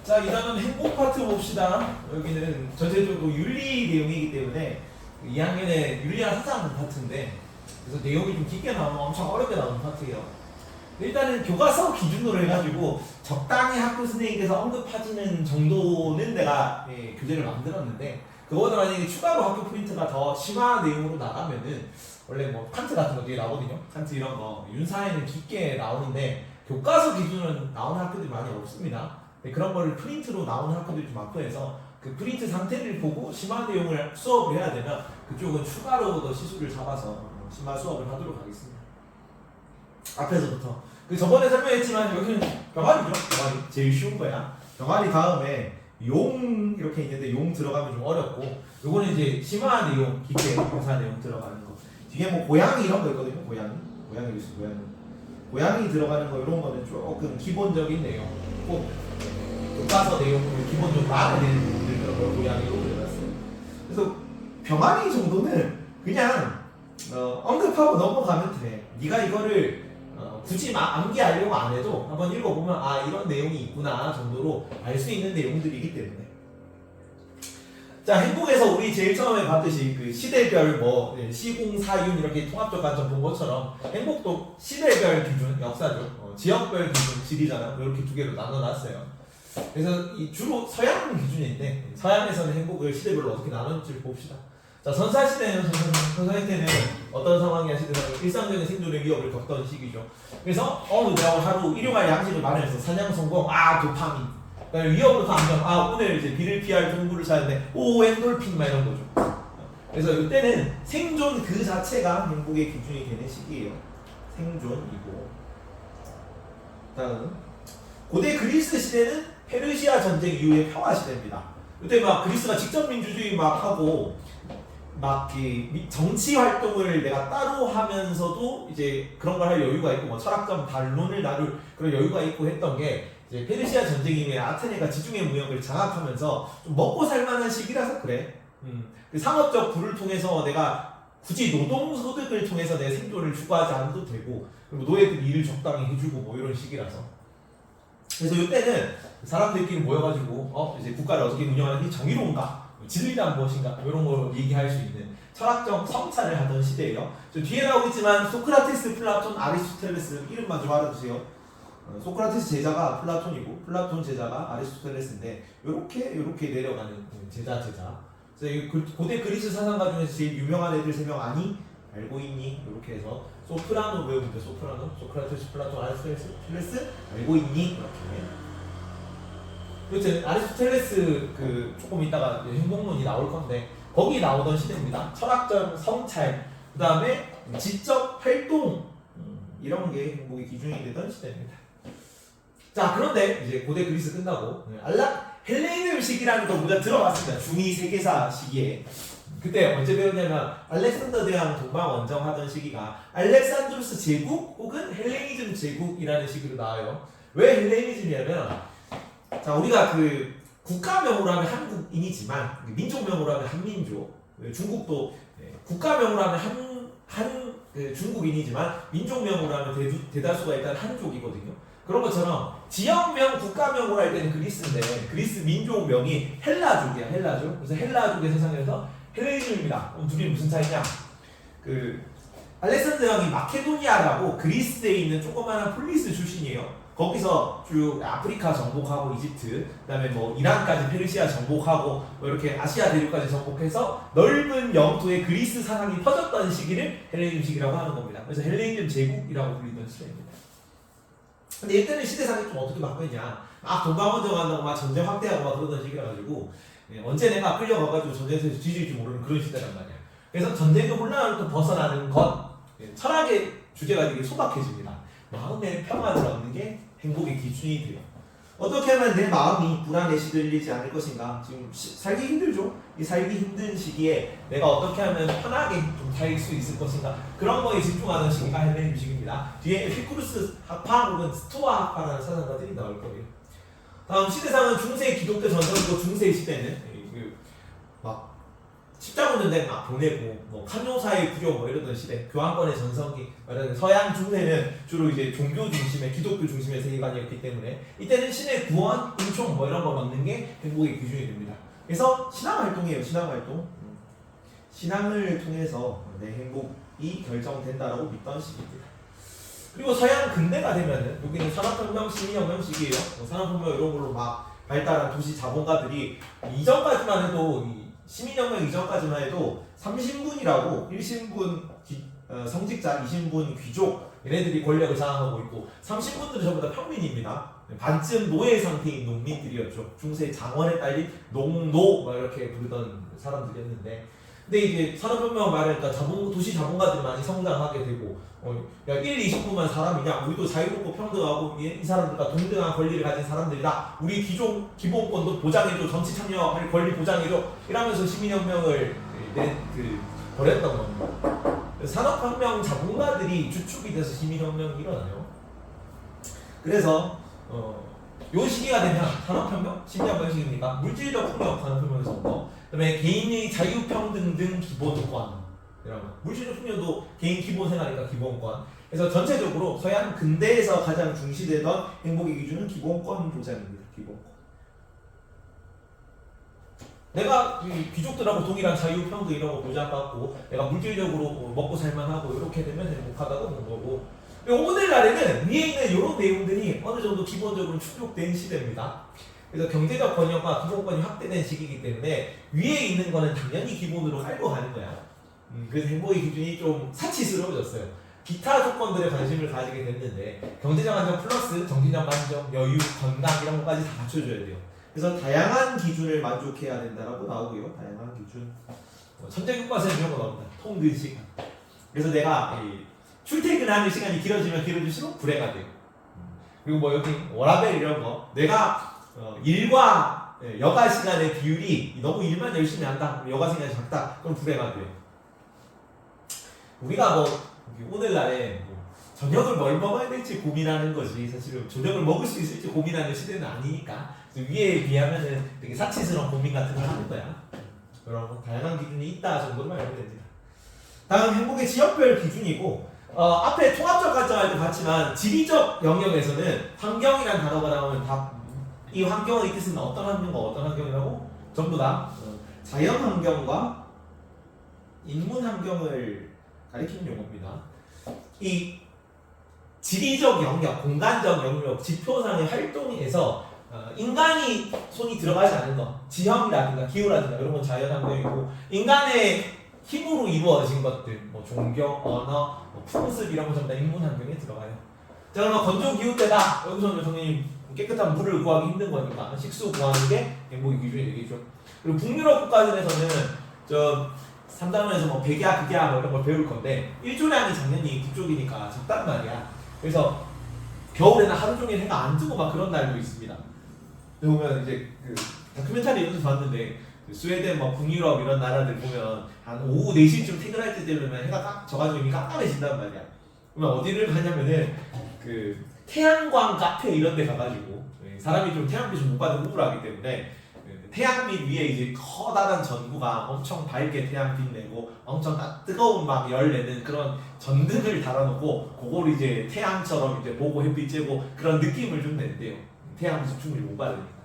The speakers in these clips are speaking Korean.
자, 이단은 행복 파트 봅시다. 여기는 전체적으로 윤리 내용이기 때문에 2학년에 윤리학 사상 파트인데, 그래서 내용이 좀 깊게 나오면 엄청 어렵게 나오는 파트예요. 일단은 교과서 기준으로 해가지고 적당히 학교 선생님께서 언급하시는 정도는 내가 교재를 만들었는데, 그거보다 만약에 추가로 학교 프린트가 더 심한 내용으로 나가면은 원래 뭐 칸트 같은 거 뒤에 나오거든요. 칸트 이런 거 윤사에는 깊게 나오는데 교과서 기준으로 나오는 학교들이 많이 없습니다. 그런 거를 프린트로 나오는 학교들이 좀 많고 해서 그 프린트 상태를 보고 심화 내용을 수업을 해야 되면 그쪽은 추가로 더 시수를 잡아서 심화 수업을 하도록 하겠습니다. 앞에서부터 그 저번에 설명했지만 여기는 병아리죠. 병아리 제일 쉬운 거야. 병아리 다음에 용 이렇게 있는데 용 들어가면 좀 어렵고, 요거는 이제 심화 내용, 깊게 교사 내용 들어가는 거. 뒤에 뭐 고양이 이런 거 있거든요. 고양이 있어. 고양이 들어가는 거 이런 거는 조금 기본적인 내용. 꼭 교과서 내용을 기본적으로 알아야 되는 부분들 그런 걸 고양이로 들어갔어요. 그래서 병아리 정도는 그냥 언급하고 넘어가면 돼. 네가 이거를 굳이 암기하려고 안 해도 한번 읽어보면 아 이런 내용이 있구나 정도로 알 수 있는 내용들이기 때문에. 자, 행복에서 우리 제일 처음에 봤듯이 그 시대별 뭐 시공사윤 이렇게 통합적 관점 본 것처럼 행복도 시대별 기준 역사죠. 지역별 기준 질이잖아. 이렇게 두 개로 나눠놨어요. 그래서 이 주로 서양 기준인데 서양에서는 행복을 시대별로 어떻게 나눴는지 봅시다. 자, 선사시대는 선사시대는 어떤 상황이야? 시대는 일상적인 생존의 위협을 겪던 시기죠. 그래서 내가 하루 일용할 양식을 마련해서 사냥 성공, 도파민. 그다음에 위협으로부터 안정, 오늘 이제 비를 피할 동굴을 찾는데 엔돌핀 막 이런 거죠. 그래서 이때는 생존 그 자체가 행복의 기준이 되는 시기예요. 생존이고. 다음 고대 그리스 시대는 페르시아 전쟁 이후의 평화 시대입니다. 이때 막 그리스가 직접 민주주의 막 하고 막 정치 활동을 내가 따로 하면서도 이제 그런 걸 할 여유가 있고 뭐 철학적 반론을 나눌 그런 여유가 있고 했던 게 이제 페르시아 전쟁 이후에 아테네가 지중해 무역을 장악하면서 좀 먹고 살만한 시기라서 그래. 그 상업적 부를 통해서 내가 굳이 노동 소득을 통해서 내 생존을 추구하지 않아도 되고, 그리고 노예들 일을 적당히 해주고 뭐 이런 시기라서. 그래서 이때는 사람들끼리 모여가지고 이제 국가를 어떻게 운영하는지 정의로운가, 진리란 무엇인가 이런 걸 얘기할 수 있는 철학적 성찰을 하던 시대예요. 저 뒤에 나오겠지만 소크라테스, 플라톤, 아리스토텔레스 이름만 좀 알아두세요. 소크라테스 제자가 플라톤이고 플라톤 제자가 아리스토텔레스인데 요렇게 내려가는 제자. 그래서 고대 그리스 사상가 중에서 제일 유명한 애들 3명 아니? 알고 있니? 이렇게 해서 소프라노 외우면 돼. 소크라테스, 플라톤, 아리스토텔레스 알고 있니? 이렇게. 여튼 아리스토텔레스 조금 이따가 행복론이 나올 건데 거기 나오던 시대입니다. 철학적 성찰, 그 다음에 지적 활동 이런 게 행복의 기준이 되던 시대입니다. 자, 그런데 이제 고대 그리스 끝나고 헬레니즘 시기라는 걸 우리가 들어봤습니다. 중2 세계사 시기에. 그때 언제 배웠냐면 알렉산더 대왕 동방 원정하던 시기가 알렉산드루스 제국 혹은 헬레니즘 제국이라는 시기로 나와요. 왜 헬레니즘이냐면, 자, 우리가 국가명으로 하면 한국인이지만 민족명으로 하면 한민족. 중국도 국가명으로 하면 중국인이지만 민족명으로 하면 대다수가 일단 한족이거든요. 그런 것처럼 지역명, 국가명으로 할 때는 그리스인데 그리스 민족명이 헬라족이야. 헬라족. 그래서 헬라족의 세상에서 헬레니즘입니다. 그럼 둘이 무슨 차이냐? 알렉산더 대왕이 마케도니아라고 그리스에 있는 조그마한 폴리스 출신이에요. 거기서 쭉 아프리카 정복하고 이집트, 그다음에 뭐 이란까지 페르시아 정복하고 뭐 이렇게 아시아 대륙까지 정복해서 넓은 영토에 그리스 사상이 퍼졌던 시기를 헬레니즘 시기라고 하는 겁니다. 그래서 헬레니즘 제국이라고 불리던 시대입니다. 근데 이때는 시대상이 좀 어떻게 바뀌었냐? 동방원정 한다고 막 전쟁 확대하고 막 그러던 시기라 가지고 언제 내가 끌려가가지고 전쟁에서 뒤질지 모르는 그런 시대란 말이야. 그래서 전쟁의 혼란으로부터 벗어나는 것, 철학의 주제가 되게 소박해집니다. 마음의 평안을 얻는 게 행복의 기준이 돼요. 어떻게 하면 내 마음이 불안에 시들리지 않을 것인가? 지금 살기 힘들죠? 이 살기 힘든 시기에 내가 어떻게 하면 편하게 좀 살 수 있을 것인가? 그런 거에 집중하는 시기가 헬레니즘 시기입니다. 뒤에 에피쿠르스 학파 혹은 스토아 학파라는 사상가들이 나올 거예요. 다음 시대상은 중세 기독교 전성기고 중세 시대는 막 십자군전대 막 보내고 뭐 칸요사의 구조 뭐 이러던 시대, 교황권의 전성기, 서양 중세는 주로 이제 종교 중심의 기독교 중심의 세계관이었기 때문에 이때는 신의 구원, 은총 뭐 이런 거 넣는 게 행복의 기준이 됩니다. 그래서 신앙 활동이에요. 신앙 활동. 신앙을 통해서 내 행복이 결정된다라고 믿던 시기입니다. 그리고 서양 근대가 되면은 여기는 산업혁명, 시민혁명 시기예요. 산업혁명 이런 걸로 막 발달한 도시 자본가들이 이전까지만 해도 시민혁명 이전까지만 해도 3신분이라고 1신분 성직자, 2신분 귀족 얘네들이 권력을 장악하고 있고 3신분들은 전부 다 평민입니다. 반쯤 노예 상태인 농민들이었죠. 중세 장원에 딸린 농노 막 이렇게 부르던 사람들이었는데 근데 이제 산업혁명 말하니까 도시 자본가들이 많이 성장하게 되고 야 1, 20분만 사람이냐 우리도 자유롭고 평등하고 이 사람들과 동등한 권리를 가진 사람들이다 우리 기본권도 보장해줘 정치 참여할 권리 보장해줘 이러면서 시민혁명을 벌였던 겁니다. 산업혁명 자본가들이 주축이 돼서 시민혁명이 일어나요. 그래서 요 시기가 되면 산업혁명, 시민혁명 시기입니까? 물질적 폭력 산업혁명에서부터 그다음에 개인의 자유평등 등 기본권 물질적 풍요도 개인 기본 생활이니까 기본권. 그래서 전체적으로 서양 근대에서 가장 중시되던 행복의 기준은 기본권 보장입니다. 기본권. 내가 귀족들하고 동일한 자유평등 이런 거 보장받고 내가 물질적으로 먹고 살만하고 이렇게 되면 행복하다고 보는 거고. 오늘날에는 위에 있는 이런 내용들이 어느 정도 기본적으로 축적된 시대입니다. 그래서 경제적 권역과 기본권이 확대된 시기이기 때문에 위에 있는 거는 당연히 기본으로 깔고 가는 거야. 그래서 행복의 기준이 좀 사치스러워졌어요. 기타 조건들에 관심을 가지게 됐는데 경제적 안정 플러스 정신적 만족, 여유, 건강 이런 것까지 다 갖춰줘야 돼요. 그래서 다양한 기준을 만족해야 된다라고 나오고요. 다양한 기준. 천재교과서에 이런 거 나옵니다. 통근 시간. 그래서 내가 출퇴근하는 시간이 길어지면 길어질수록 불행가 돼요. 그리고 뭐 여기 워라벨 이런 거 내가 일과 여가 시간의 비율이 너무 일만 열심히 한다. 여가 시간이 작다. 그럼 불행가 돼요. 우리가 오늘날에 저녁을 뭘 먹어야 될지 고민하는 거지 사실은 저녁을 먹을 수 있을지 고민하는 시대는 아니니까 위에 비하면은 되게 사치스러운 고민 같은 걸 하는 거야. 여러분 다양한 기준이 있다 정도로 알면 됩니다. 다음 행복의 지역별 기준이고 앞에 통합적 관점할 때 봤지만 지리적 영역에서는 환경이라는 단어가 나오면 이 환경의 뜻은 어떤 환경과 어떤 환경이라고? 전부 다 자연 환경과 인문 환경을 가리키는 용어입니다. 이 지리적 영역, 공간적 영역, 지표상의 활동에서 인간이 손이 들어가지 않는 것, 지형이라든가 기후라든가 이런 건 자연 환경이고 인간의 힘으로 이루어진 것들, 뭐 종교, 언어, 풍습 이런 건 전부 다 인문 환경에 들어가요. 자, 그러면 건조 기후 때다. 여기서는 선생님 깨끗한 물을 구하기 힘든 거니까 식수 구하는 게 행복의 기준이 되겠죠. 그리고 북유럽 국가들에서는 3단원에서 뭐 백야, 극야 뭐 이런 걸 배울 건데 일조량이 당연히 북쪽이니까 적단 말이야. 그래서 겨울에는 하루 종일 해가 안 뜨고 막 그런 날도 있습니다. 보면 이제 다큐멘터리 이런 거 봤는데 스웨덴, 뭐 북유럽 이런 나라들 보면 한 오후 4시쯤 퇴근할 때 되면 해가 져가지고 이미 깜깜해진단 말이야. 그러면 어디를 가냐면은 태양광 카페 이런 데 가가지고 사람이 좀 태양빛을 못 받는 우울하기 때문에 태양빛 위에 이제 커다란 전구가 엄청 밝게 태양빛 내고 엄청 뜨거운 막 열 내는 그런 전등을 달아놓고 그걸 이제 태양처럼 이제 보고 햇빛 쬐고 그런 느낌을 좀 낸대요. 태양빛을 충분히 못 받으니까.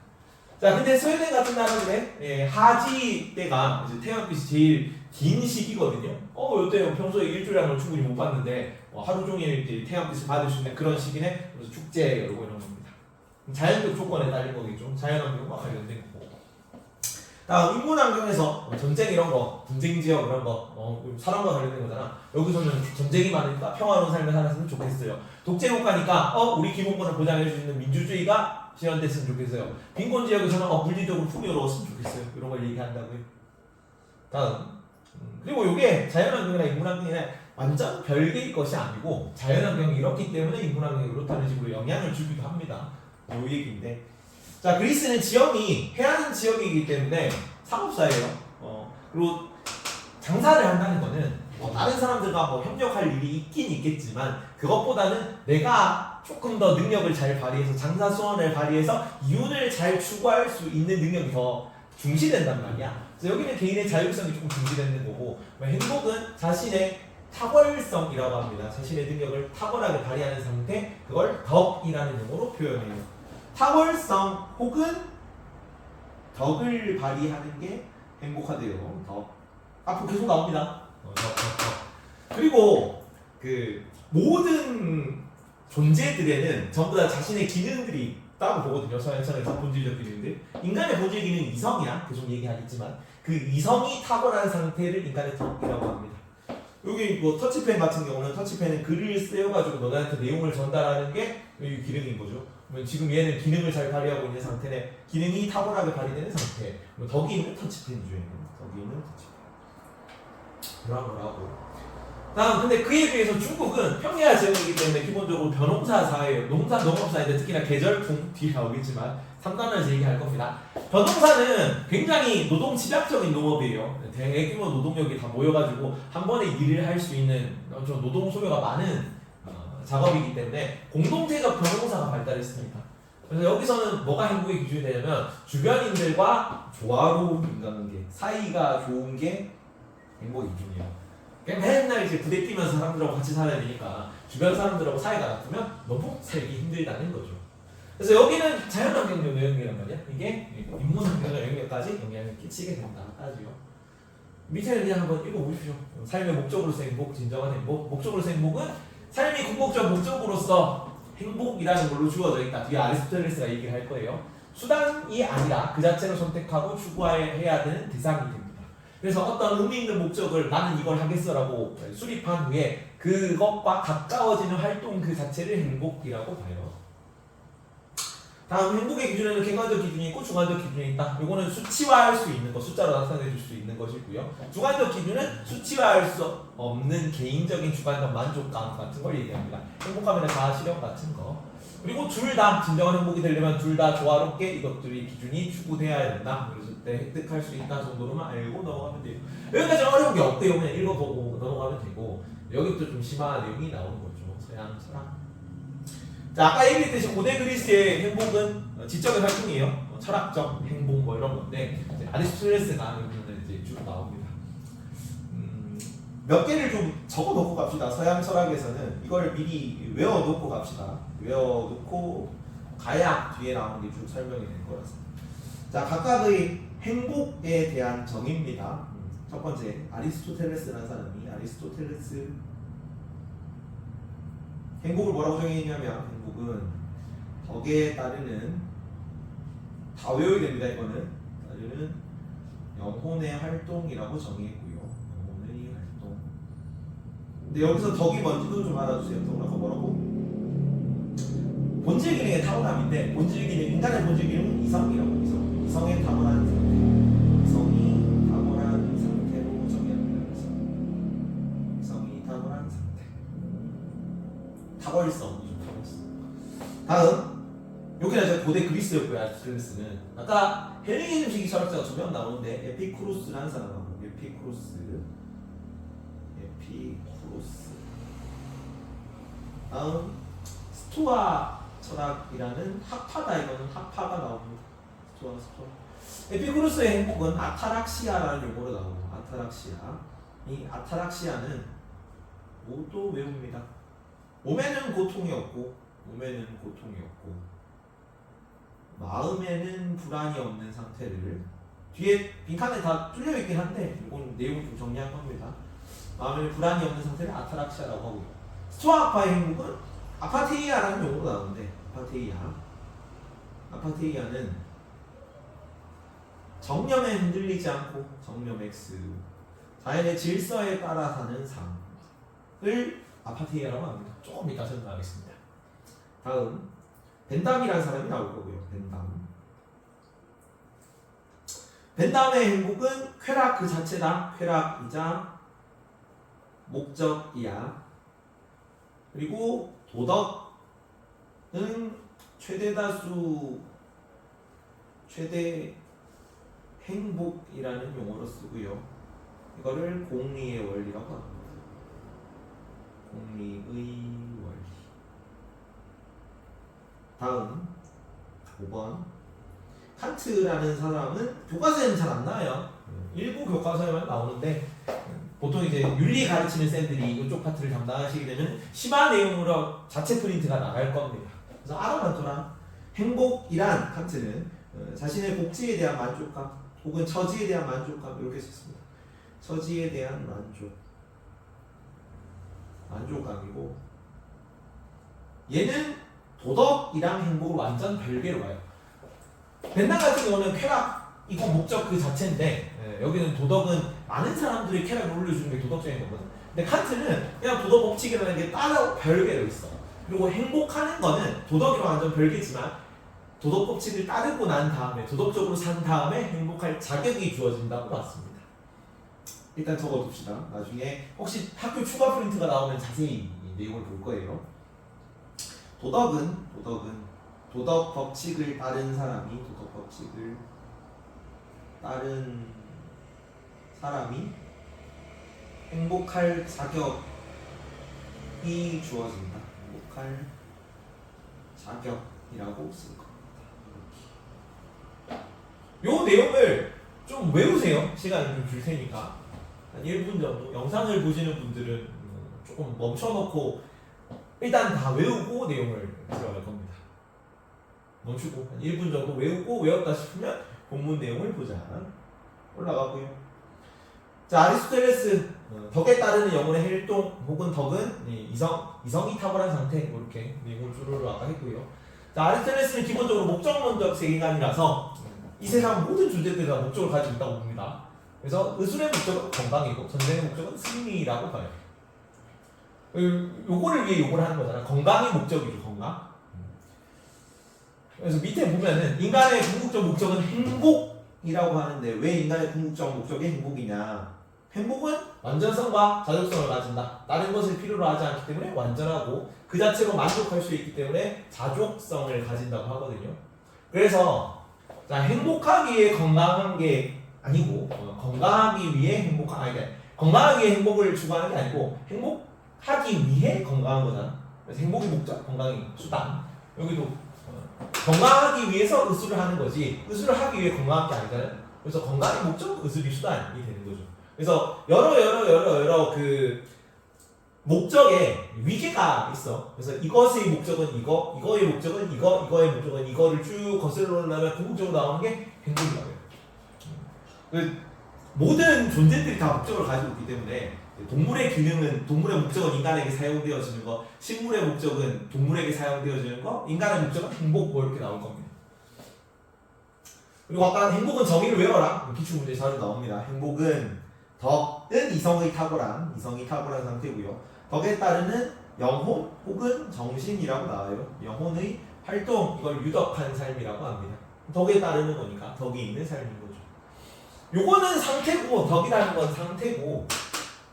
자, 근데 스웨덴 같은 나라는 하지 때가 이제 태양빛이 제일 긴 시기거든요. 요때 평소에 일조량을 충분히 못 받는데 하루 종일 이제 태양빛을 받을 수 있는 그런 시기네. 그래서 축제 이런 겁니다. 자연적 조건에 따른 거겠죠. 자연환경과 관련된 거고. 다음 인문환경에서 전쟁 이런 거, 분쟁 지역 이런 거, 사람과 관련된 거잖아. 여기서는 전쟁이 많으니까 평화로운 삶을 살았으면 좋겠어요. 독재국가니까 우리 기본권을 보장해 주는 민주주의가 실현됐으면 좋겠어요. 빈곤 지역에서는 물리적으로 풍요로웠으면 좋겠어요. 이런 걸 얘기한다고요. 다음 그리고 이게 자연환경이나 인문환경이나 완전 별개의 것이 아니고 자연환경이 이렇기 때문에 인문환경이 그렇다는 식으로 영향을 주기도 합니다. 이 얘기인데, 자, 그리스는 지형이 해안 지역이기 때문에 상업사예요. 그리고 장사를 한다는 거는 다른 사람들과 협력할 일이 있긴 있겠지만 그것보다는 내가 조금 더 능력을 잘 발휘해서 장사 수완을 발휘해서 이윤을 잘 추구할 수 있는 능력이 더 중시된단 말이야. 그래서 여기는 개인의 자율성이 조금 중시되는 거고, 행복은 자신의 탁월성이라고 합니다. 자신의 능력을 탁월하게 발휘하는 상태, 그걸 덕이라는 용어로 표현해요. 탁월성 혹은 덕을 발휘하는 게 행복하대요. 덕. 앞으로 계속 나옵니다. 덕. 그리고 그 모든 존재들에는 전부 다 자신의 기능들이 있다고 보거든요. 서양에서 본질적 기능들. 인간의 본질 기능은 이성이야. 계속 얘기하겠지만 그 이성이 탁월한 상태를 인간의 덕이라고 합니다. 여기 뭐 터치펜 같은 경우는 터치펜은 글을 쓰여가지고 너네한테 내용을 전달하는 게 이 기능인 거죠. 지금 얘는 기능을 잘 발휘하고 있는 상태네. 기능이 탁월하게 발휘되는 상태. 덕이 있는 터치펜이죠. 덕이 있는 터치펜. 뭐라고. 다음, 근데 그에 비해서 중국은 평야 지역이기 때문에 기본적으로 변홍사 사회예요. 농업사인데 특히나 계절풍 뒤에 나오겠지만 3단원에서 얘기할 겁니다. 변홍사는 굉장히 노동 집약적인 농업이에요. 대규모 노동력이 다 모여가지고 한 번에 일을 할 수 있는 좀 노동 소요가 많은 작업이기 때문에 공동체적 변홍사가 발달했습니다. 그래서 여기서는 뭐가 행복의 기준이 되냐면 주변인들과 조화로운 인간관계, 사이가 좋은 게 행복의 기준이에요. 맨날 이제 부대 뛰면서 사람들하고 같이 살아야 되니까 주변 사람들하고 사이가 나쁘면 너무 살기 힘들다는 거죠. 그래서 여기는 자연환경 영역이란 말이야. 이게 인문환경 영역까지 영향을 끼치게 된다. 따지요. 밑에는 그냥 한번 읽어보십시오. 삶의 목적으로서 행복, 진정한 행복. 목적으로서 행복은 삶이 궁극적 목적으로서 행복이라는 걸로 주어져 있다. 뒤에 아리스토텔레스가 얘기를 할 거예요. 수단이 아니라 그 자체를 선택하고 추구해야 되는 대상이 됩니다. 그래서 어떤 의미 있는 목적을 나는 이걸 하겠어라고 수립한 후에 그것과 가까워지는 활동 그 자체를 행복이라고 봐요. 다음 행복의 기준에는 객관적 기준이 있고 주관적 기준이 있다. 이거는 수치화할 수 있는 것, 숫자로 나타내 줄 수 있는 것이고요. 주관적 기준은 수치화할 수 없는 개인적인 주관적 만족감 같은 걸 얘기합니다. 행복하면 자아 실현 같은 거. 그리고 둘 다 진정한 행복이 되려면 둘 다 조화롭게 이것들이 기준이 추구돼야 된다. 그래서 때 획득할 수 있다 정도로만 알고 넘어가면 돼요. 여기까지 어려운 게 없대요. 그냥 읽어보고 넘어가면 되고 여기부터 좀 심한 내용이 나오는 거죠. 서양 철학. 자, 아까 얘기했듯이 고대 그리스의 행복은 지적인 활동이에요. 철학적 행복 뭐 이런 건데 아리스토텔레스가 여기는 이제 쭉 나옵니다. 몇 개를 좀 적어놓고 갑시다. 서양 철학에서는 이걸 미리 외워놓고 갑시다. 외워놓고 가야 뒤에 나오는 게 쭉 설명이 될 거라서. 자, 각각의 행복에 대한 정의입니다. 첫 번째, 아리스토텔레스라는 사람이 아리스토텔레스 행복을 뭐라고 정의했냐면 행복은 덕에 따르는 다 외워야 됩니다. 이거는 따르는 영혼의 활동이라고 정의했고요. 영혼의 활동. 근데 여기서 덕이 뭔지도 좀 알아주세요. 덕은 아까 뭐라고? 본질 기능의 타고남인데 본질 기능 인간의 본질 기능은 이성이라고 이성의 타고난 상태. 이성이 타고난 상태로 정의합니다. 이성이 타고난 상태. 탁월성이죠. 탁월성. 다음 여기는 이제 고대 그리스였고요. 아리스토텔레스는 아까 헬레니즘식 철학자가 두 명 나오는데 에피쿠로스라는 사람하고 에피쿠로스 다음 스토아 철학이라는 학파다. 이거는 학파가 나옵니다. 스토아. 에피쿠로스의 행복은 아타락시아라는 용어로 나오고 아타락시아. 이 아타락시아는 뭐도 외웁니다. 몸에는 고통이 없고 마음에는 불안이 없는 상태를 뒤에 빈칸에 다 뚫려 있긴 한데 이건 내용을 좀 정리한 겁니다. 마음에는 불안이 없는 상태를 아타락시아라고 하고요. 스토아파의 행복은 아파테이아라는 용어로 나오는데 아파테이아는 정념에 흔들리지 않고 정념 X 자연의 질서에 따라 사는 삶을 아파테이아라고 합니다. 조금 이따 설명하겠습니다. 다음 벤담이라는 사람이 나올 거고요. 벤담의 행복은 쾌락 그 자체다. 쾌락이자 목적이야. 그리고 도덕은 최대 행복이라는 용어로 쓰고요. 이거를 공리의 원리라고 합니다. 공리의 원리. 다음 5번 칸트라는 사람은 교과서에는 잘 안 나와요. 일부 교과서에만 나오는데 보통 이제 윤리 가르치는 쌤들이 이쪽 파트를 담당하시게 되면 심화 내용으로 자체 프린트가 나갈 겁니다. 그래서 알아맞더라. 행복이란 칸트는 자신의 복지에 대한 만족감 혹은 처지에 대한 만족감 이렇게 썼습니다. 처지에 대한 만족감이고 얘는 도덕이랑 행복을 완전 별개로 봐요. 벤당 같은 경우는 쾌락이고 목적 그 자체인데 여기는 도덕은 많은 사람들이 쾌락을 올려주는 게 도덕적인 거거든. 근데 칸트는 그냥 도덕 법칙이라는 게 따로 별개로 있어. 그리고 행복하는 거는 도덕이랑 완전 별개지만 도덕 법칙을 따르고 난 다음에 도덕적으로 산 다음에 행복할 자격이 주어진다고 봤습니다. 일단 적어둡시다. 나중에 혹시 학교 추가 프린트가 나오면 자세히 이 내용을 볼 거예요. 도덕은 도덕 법칙을 따른 사람이 행복할 자격이 주어진다. 행복할 자격이라고 쓸 겁니다. 이렇게. 요 내용을 좀 외우세요. 시간을 좀 줄 테니까 한 1분 정도. 영상을 보시는 분들은 조금 멈춰놓고 일단 다 외우고 내용을 들어갈 겁니다. 멈추고 한 1분 정도 외우고 외웠다 싶으면 본문 내용을 보자. 올라가고요. 자, 아리스토텔레스 덕에 따르는 영혼의 활동 혹은 덕은 이성이 탁월한 상태 이렇게 내용을 주로로 아까 했고요. 자, 아리스토텔레스는 기본적으로 목적론적 세계관이라서 이 세상 모든 존재들이 다 목적을 가지고 있다고 봅니다. 그래서 의술의 목적은 건강이고 전쟁의 목적은 승리라고 봐요. 요거를 위해 요걸 하는 거잖아. 건강이 목적이죠. 건강. 그래서 밑에 보면은 인간의 궁극적 목적은 행복이라고 하는데 왜 인간의 궁극적 목적이 행복이냐? 행복은 완전성과 자족성을 가진다. 다른 것을 필요로 하지 않기 때문에 완전하고 그 자체로 만족할 수 있기 때문에 자족성을 가진다고 하거든요. 그래서 자, 행복하기 위해 건강한 게 아니고 건강하기 위해 건강하기 위해 행복을 추구하는 게 아니고 행복하기 위해 건강한 거잖아. 그래서 행복이 목적, 건강이 수단. 여기도 건강하기 위해서 의술을 하는 거지 의술을 하기 위해 건강한 게 아니잖아요. 그래서 건강이 목적, 의술이 수단이 되는 거죠. 그래서 여러 그 목적에 위계가 있어. 그래서 이것의 목적은 이거, 이거의 목적은 이거, 이거의 목적은 이거를 쭉 거슬러 올라가면 궁극적으로 나오는 게 행복이라고 해요. 그 모든 존재들이 다 목적을 가지고 있기 때문에 동물의 기능은 동물의 목적은 인간에게 사용되어지는 거, 식물의 목적은 동물에게 사용되어지는 거, 인간의 목적은 행복 뭐 이렇게 나올 겁니다. 그리고 아까 행복은 정의를 외워라 기출문제 자주 나옵니다. 행복은 덕은 이성이 탁월한 상태고요. 덕에 따르는 영혼 혹은 정신이라고 나와요. 영혼의 활동 이걸 유덕한 삶이라고 합니다. 덕에 따르는 거니까 덕이 있는 삶인 거죠. 요거는 상태고 덕이라는 건 상태고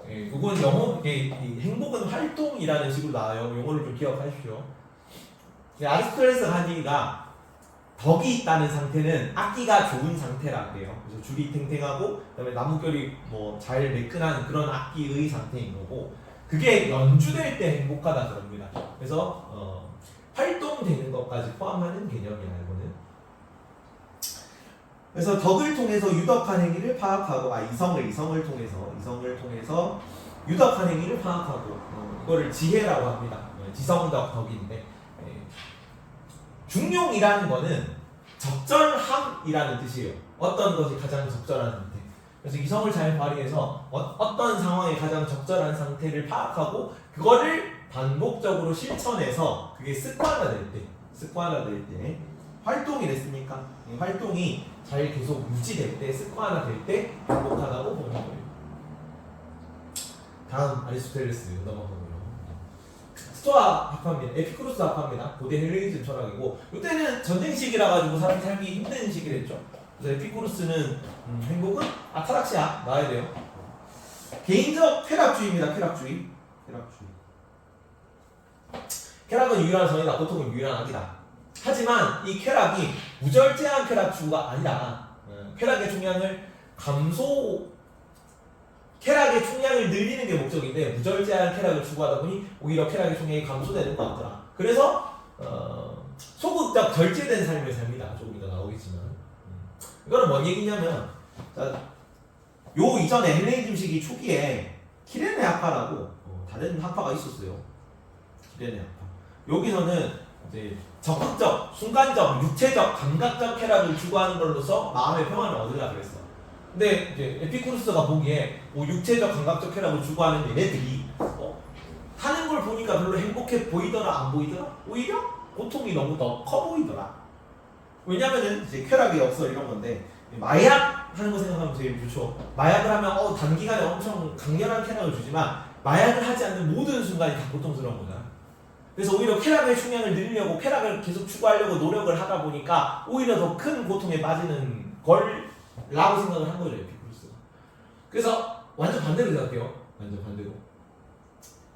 요건 영혼 행복은 활동이라는 식으로 나와요. 요거를 좀 기억하십시오. 아리스토텔레스가 한 얘기가 덕이 있다는 상태는 악기가 좋은 상태라 그래요. 그래서 줄이 탱탱하고 그다음에 나뭇결이 뭐 잘 매끈한 그런 악기의 상태인 거고 그게 연주될 때 행복하다 그럽니다. 그래서 활동되는 것까지 포함하는 개념이야 이거는. 그래서 덕을 통해서 유덕한 행위를 파악하고 이성을 통해서 유덕한 행위를 파악하고 이거를 지혜라고 합니다. 지성적 덕인데 중용이라는 거는 적절함이라는 뜻이에요. 어떤 것이 가장 적절한 상태. 그래서 이성을 잘 발휘해서 어떤 상황에 가장 적절한 상태를 파악하고 그거를 반복적으로 실천해서 그게 습관화될 때 활동이 됐으니까 이 활동이 잘 계속 유지될 때 습관화될 때 행복하다고 보는 거예요. 다음 아리스토텔레스 넘어가고요. 스토아 학파입니다. 에피쿠로스 학파입니다. 고대 헬레니즘 철학이고 이때는 전쟁 시기라 가지고 사람이 살기 힘든 시기랬죠. 그래서 에피쿠로스는 행복은 아타락시아 나와야 돼요. 개인적 쾌락주의입니다. 쾌락주의. 쾌락은 유일한 선이다. 고통은 유일한 악이다. 하지만 이 쾌락이 무절제한 쾌락 추구가 아니라 쾌락의 총량을 늘리는 게 목적인데 무절제한 쾌락을 추구하다 보니 오히려 쾌락의 총량이 감소되는 것 같더라. 그래서 소극적 절제된 삶을 삽니다. 조금 이따 나오겠지만 이거는 뭔 얘기냐면, 자, 요 이전에 헬레니즘 시기 초기에 키레네 학파라고 다른 학파가 있었어요. 키레네 학파. 여기서는 이제 적극적, 순간적, 육체적, 감각적 쾌락을 추구하는 걸로써 마음의 평안을 얻으려 그랬어. 근데 이제 에피쿠루스가 보기에 육체적, 감각적 쾌락을 추구하는 얘네들이 하는 걸 보니까 별로 행복해 보이더라, 안 보이더라? 오히려 고통이 너무 더 커 보이더라. 왜냐면은 이제 쾌락의 역설 이런 건데, 마약 하는 거 생각하면 되게 좋죠. 마약을 하면 단기간에 엄청 강렬한 쾌락을 주지만 마약을 하지 않는 모든 순간이 다 고통스러운 거잖아. 그래서 오히려 쾌락의 충량을 늘리려고 쾌락을 계속 추구하려고 노력을 하다 보니까 오히려 더 큰 고통에 빠지는 걸 라고 생각을 한 거죠, 에피쿠루스가. 그래서 완전 반대로 생각해요. 완전 반대로.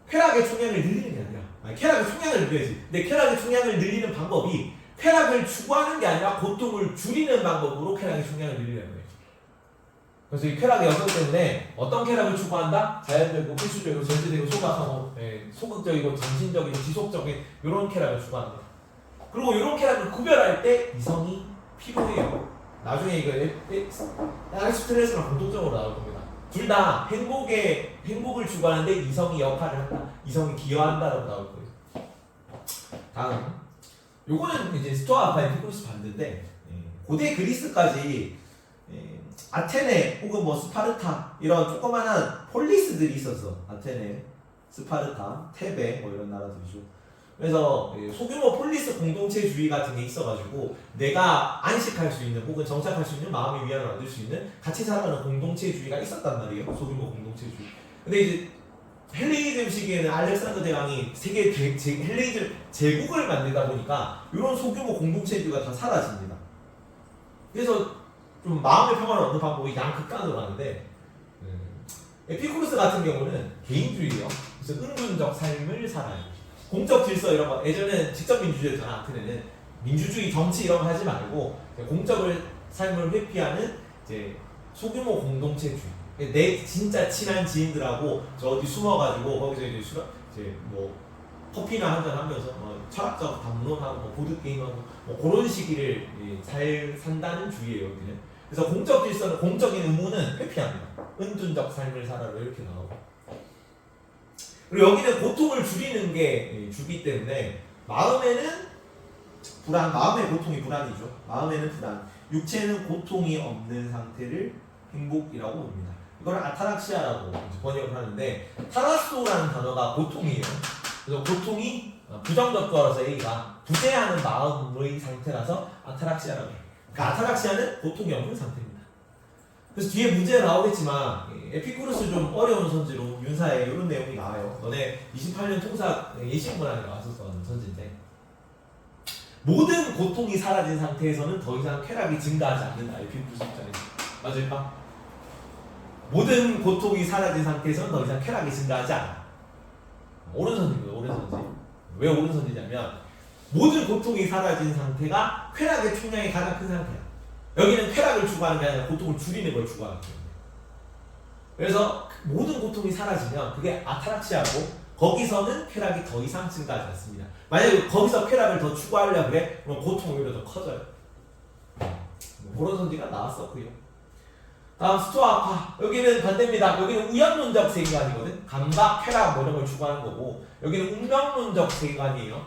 쾌락의 충량을 늘리는 게 아니라, 쾌락의 충량을 늘려야지. 근데 쾌락의 충량을 늘리는 방법이 쾌락을 추구하는 게 아니라 고통을 줄이는 방법으로 쾌락의 충량을 늘리려는 거예요. 그래서 이 쾌락의 역설 때문에 어떤 쾌락을 추구한다? 자연적이고 필수적이고 절제되고 소각하고 소극적이고 정신적이고 지속적인 이런 쾌락을 추구한다. 그리고 이런 쾌락을 구별할 때 이성이 필요해요. 나중에 이거 아리스토텔레스랑 공통적으로 나올 겁니다. 둘 다 행복을 추구하는데 이성이 역할을 한다. 이성이 기여한다라고 나올 거예요. 다음. 요거는 이제 스토아 아파 에피쿠루스 반대인데, 고대 그리스까지 아테네 혹은 뭐 스파르타 이런 조그만한 폴리스들이 있었어. 아테네, 스파르타, 테베 뭐 이런 나라들이죠. 그래서 소규모 폴리스 공동체주의 같은 게 있어가지고 내가 안식할 수 있는 혹은 정착할 수 있는 마음의 위안을 얻을 수 있는 같이 살아가는 공동체주의가 있었단 말이에요. 소규모 공동체주의. 근데 이제 헬레니즘 시기에는 알렉산더 대왕이 세계 헬레니즘 제국을 만들다 보니까 이런 소규모 공동체주의가 다 사라집니다. 그래서 좀 마음의 평화를 얻는 방법이 양극단으로 가는데, 에피쿠루스 같은 경우는 개인주의예요. 그래서 은둔적 삶을 살아요. 공적 질서 이런 거, 예전에는 직접 민주주의였잖아. 아테네는 민주주의 정치 이런 거 하지 말고 공적을 삶을 회피하는 이제 소규모 공동체주의. 내 진짜 친한 지인들하고 저 어디 숨어가지고 거기서 이제 뭐 커피나 한잔 하면서 철학적 담론하고 뭐 보드 게임하고 뭐 그런 시기를 잘 산다는 주의예요. 여기는. 그래서 공적 질서는 공적인 의무는 회피합니다. 은둔적 삶을 살아라 이렇게 나오고. 그리고 여기는 고통을 줄이는 게 주기 때문에 마음에는 마음의 고통이 불안이죠. 마음에는 불안. 육체는 고통이 없는 상태를 행복이라고 봅니다. 이걸 아타락시아라고 번역을 하는데, 타라소라는 단어가 고통이에요. 그래서 고통이 부정적거려서 A가 부재하는 마음의 상태라서 아타락시아라고 해요. 그러니까 아타락시아는 고통이 없는 상태입니다. 그래서 뒤에 문제가 나오겠지만 에피쿠루스 좀 어려운 선지로 윤사에 이런 내용이 나와요. 너네 28년 통사 예시문안에 나왔었던 선지인데, 모든 고통이 사라진 상태에서는 더 이상 쾌락이 증가하지 않는다. 에피쿠루스 입장에서 맞을까? 모든 고통이 사라진 상태에서는 더 이상 쾌락이 증가하지 않아. 옳은 선지입니다. 옳은 선지. 왜 옳은 선지냐면 모든 고통이 사라진 상태가 쾌락의 충량이 가장 큰 상태야. 여기는 쾌락을 추구하는 게 아니라 고통을 줄이는 걸 추구하는 거예요. 그래서 모든 고통이 사라지면 그게 아타락시아고, 거기서는 쾌락이 더 이상 증가하지 않습니다. 만약에 거기서 쾌락을 더 추구하려고 그래, 그럼 고통이 오히려 더 커져요. 그런 선지가 나왔었고요. 다음 스토아파. 여기는 반대입니다. 여기는 우연론적 세계관이거든. 감각, 쾌락 뭐 이런 걸 추구하는 거고, 여기는 운명론적 세계관이에요.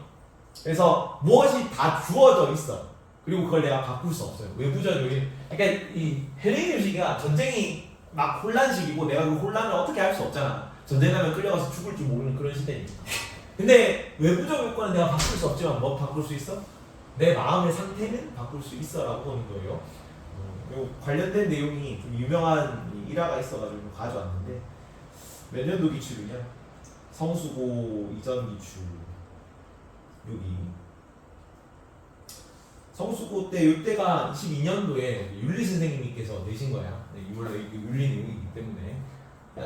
그래서 무엇이 다 주어져 있어. 그리고 그걸 내가 바꿀 수 없어요. 외부적인. 그러니까 이 헬레니즘 시기가 전쟁이 막 혼란식이고 내가 그 혼란을 어떻게 할 수 없잖아. 전쟁하면 끌려가서 죽을 줄 모르는 그런 시대니까. 근데 외부적 요건은 내가 바꿀 수 없지만 뭐 바꿀 수 있어? 내 마음의 상태는 바꿀 수 있어라고 보는 거예요. 요 관련된 내용이 좀 유명한 일화가 있어가지고 가져왔는데, 몇 년도 기출이냐? 성수고 이전 기출. 여기 성수고 때 이때가 22년도에 윤리 선생님께서 내신 거야. 이걸로 윤리 내용이기 때문에.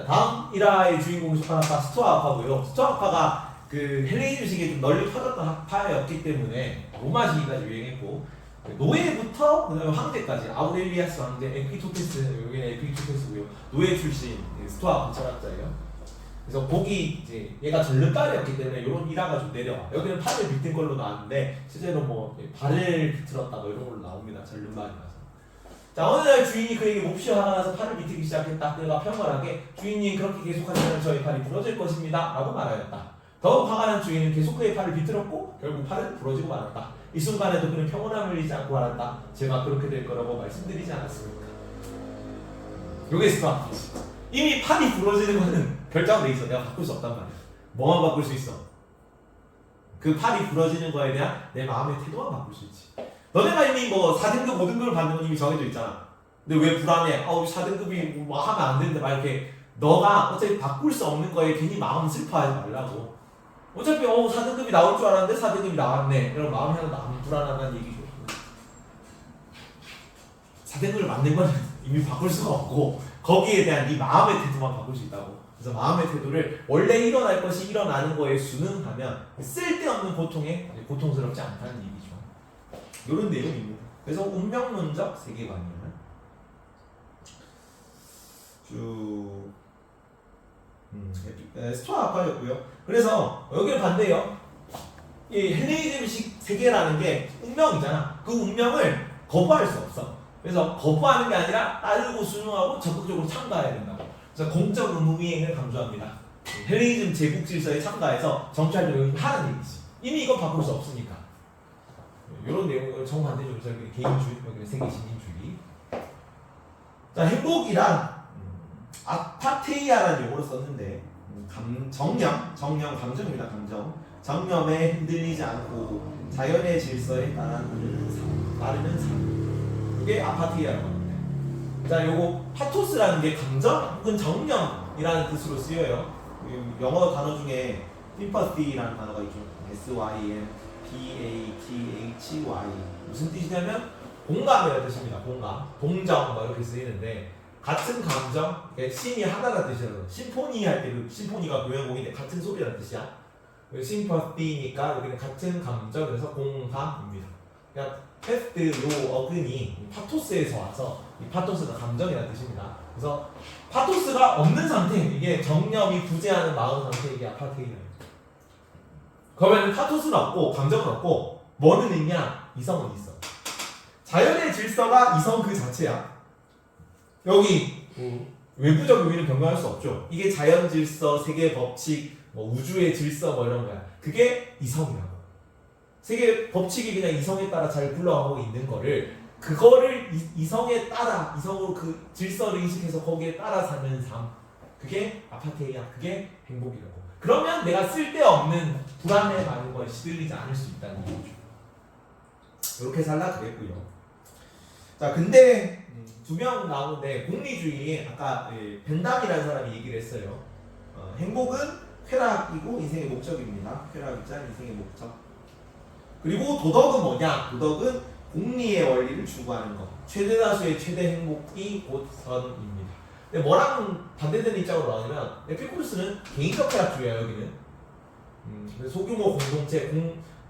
다음 일화의 주인공 스파르타 스토아파고요. 스토아파가 그 헬레니즘 시기에 좀 널리 퍼졌던 학파였기 때문에 로마 시기까지 유행했고, 노예부터 그다음에 황제까지 아우렐리아스 황제, 에피토테스, 여기는 에피토테스고요. 노예 출신 스토아 철학자예요. 그래서 거기 이제 얘가 전름발이었기 때문에 이런 일화가 좀 내려와. 여기는 팔을 비튼 걸로 나왔는데 실제로 뭐 발을 비틀었다 뭐 이런 걸로 나옵니다. 전름발이라서. 자, 어느 날 주인이 그에게 몹시 화가 나서 팔을 비틀기 시작했다. 그가 편관하게 주인님 그렇게 계속하시면 저희 팔이 부러질 것입니다 라고 말하였다. 더욱 화가 난 주인은 계속 그의 팔을 비틀었고 결국 팔은 부러지고 말았다. 이 순간에도 그는 평온함을 잃지 않고 말았다. 제가 그렇게 될 거라고 말씀드리지 않았습니까? 요게 스토아키지. 이미 팔이 부러지는 거는 결정돼 있어. 내가 바꿀 수 없단 말이야. 뭐만 바꿀 수 있어? 그 팔이 부러지는 거에 대한 내 마음의 태도만 바꿀 수 있지. 너네가 이미 뭐 4등급, 5등급을 받는 건 이미 정해져 있잖아. 근데 왜 불안해? 4등급이 뭐 하면 안 되는데 막 이렇게 너가 어차피 바꿀 수 없는 거에 괜히 마음 슬퍼하지 말라고. 어차피 4등급이 나올 줄 알았는데 4등급이 나왔네. 그럼 마음이 하나도 안 불안하다는 얘기죠. 4등급을 만든 건 이미 바꿀 수가 없고 거기에 대한 네 마음의 태도만 바꿀 수 있다고. 그래서 마음의 태도를 원래 일어날 것이 일어나는 거에 순응하면 쓸데없는 고통에 고통스럽지 않다는 얘기죠. 이런 내용입니다. 그래서 운명론적 세계관이에요. 쭉 스토아 아빠였고요. 그래서 여기를 반대요. 이 헬레니즘식 세계라는 게 운명이잖아. 그 운명을 거부할 수 없어. 그래서 거부하는 게 아니라 따르고 순응하고 적극적으로 참가해야 된다고. 그래서 공적 의무이행을 강조합니다. 헬레니즘 제국 질서에 참가해서 정치활동을 하는 얘기지. 이미 이건 바꿀 수 없으니까. 이런 내용을 정반대적으로 개인주의, 여기는 세계시민주의. 자, 행복이란 아파테이아라는 용어를 썼는데 정념, 감정입니다. 감정. 정념에 흔들리지 않고 자연의 질서에 따르는 삶. 그게 아파테이아라고 합니다. 자, 요거 파토스라는 게 감정 혹은 정념이라는 뜻으로 쓰여요. 영어 단어 중에 sympathy라는 단어가 있죠. sympathy 무슨 뜻이냐면 공감이라는 뜻입니다. 공감, 동정 뭐 이렇게 쓰이는데 같은 감정, 심이 하나라는 뜻이라서 심포니 할 때 그 심포니가 교향곡인데 같은 소리라는 뜻이야. 심퍼티니까 여기는 같은 감정, 그래서 공감입니다. 그러니까 패스트 요 어근이 파토스에서 와서 이 파토스가 감정이라는 뜻입니다. 그래서 파토스가 없는 상태, 이게 정념이 부재하는 마음 상태, 이게 아파테이아예요. 그러면 파토스는 없고 감정은 없고 뭐는 있냐? 이성은 있어. 자연의 질서가 이성 그 자체야. 여기 외부적 의미를 변경할 수 없죠. 이게 자연 질서, 세계 법칙, 뭐 우주의 질서 뭐 이런 거야. 그게 이성이라고. 세계 법칙이 그냥 이성에 따라 잘 굴러가고 있는 거를 그거를 이성에 따라 이성으로 그 질서를 인식해서 거기에 따라 사는 삶. 그게 아파테이아. 그게 행복이라고. 그러면 내가 쓸데없는 불안에 많은 거에 시들리지 않을 수 있다는 거죠. 이렇게 살라 그랬고요. 자, 근데 두 명 나오는데 공리주의 아까 벤담이라는 사람이 얘기를 했어요. 행복은 쾌락이고 인생의 목적입니다. 쾌락이자 인생의 목적. 그리고 도덕은 뭐냐? 도덕은 공리의 원리를 추구하는 것. 최대 다수의 최대 행복이 곧 선입니다. 근데 뭐랑 반대되는 입장으로 나오냐면 에피쿠르스는 개인적 쾌락주의야 여기는. 소규모 공동체,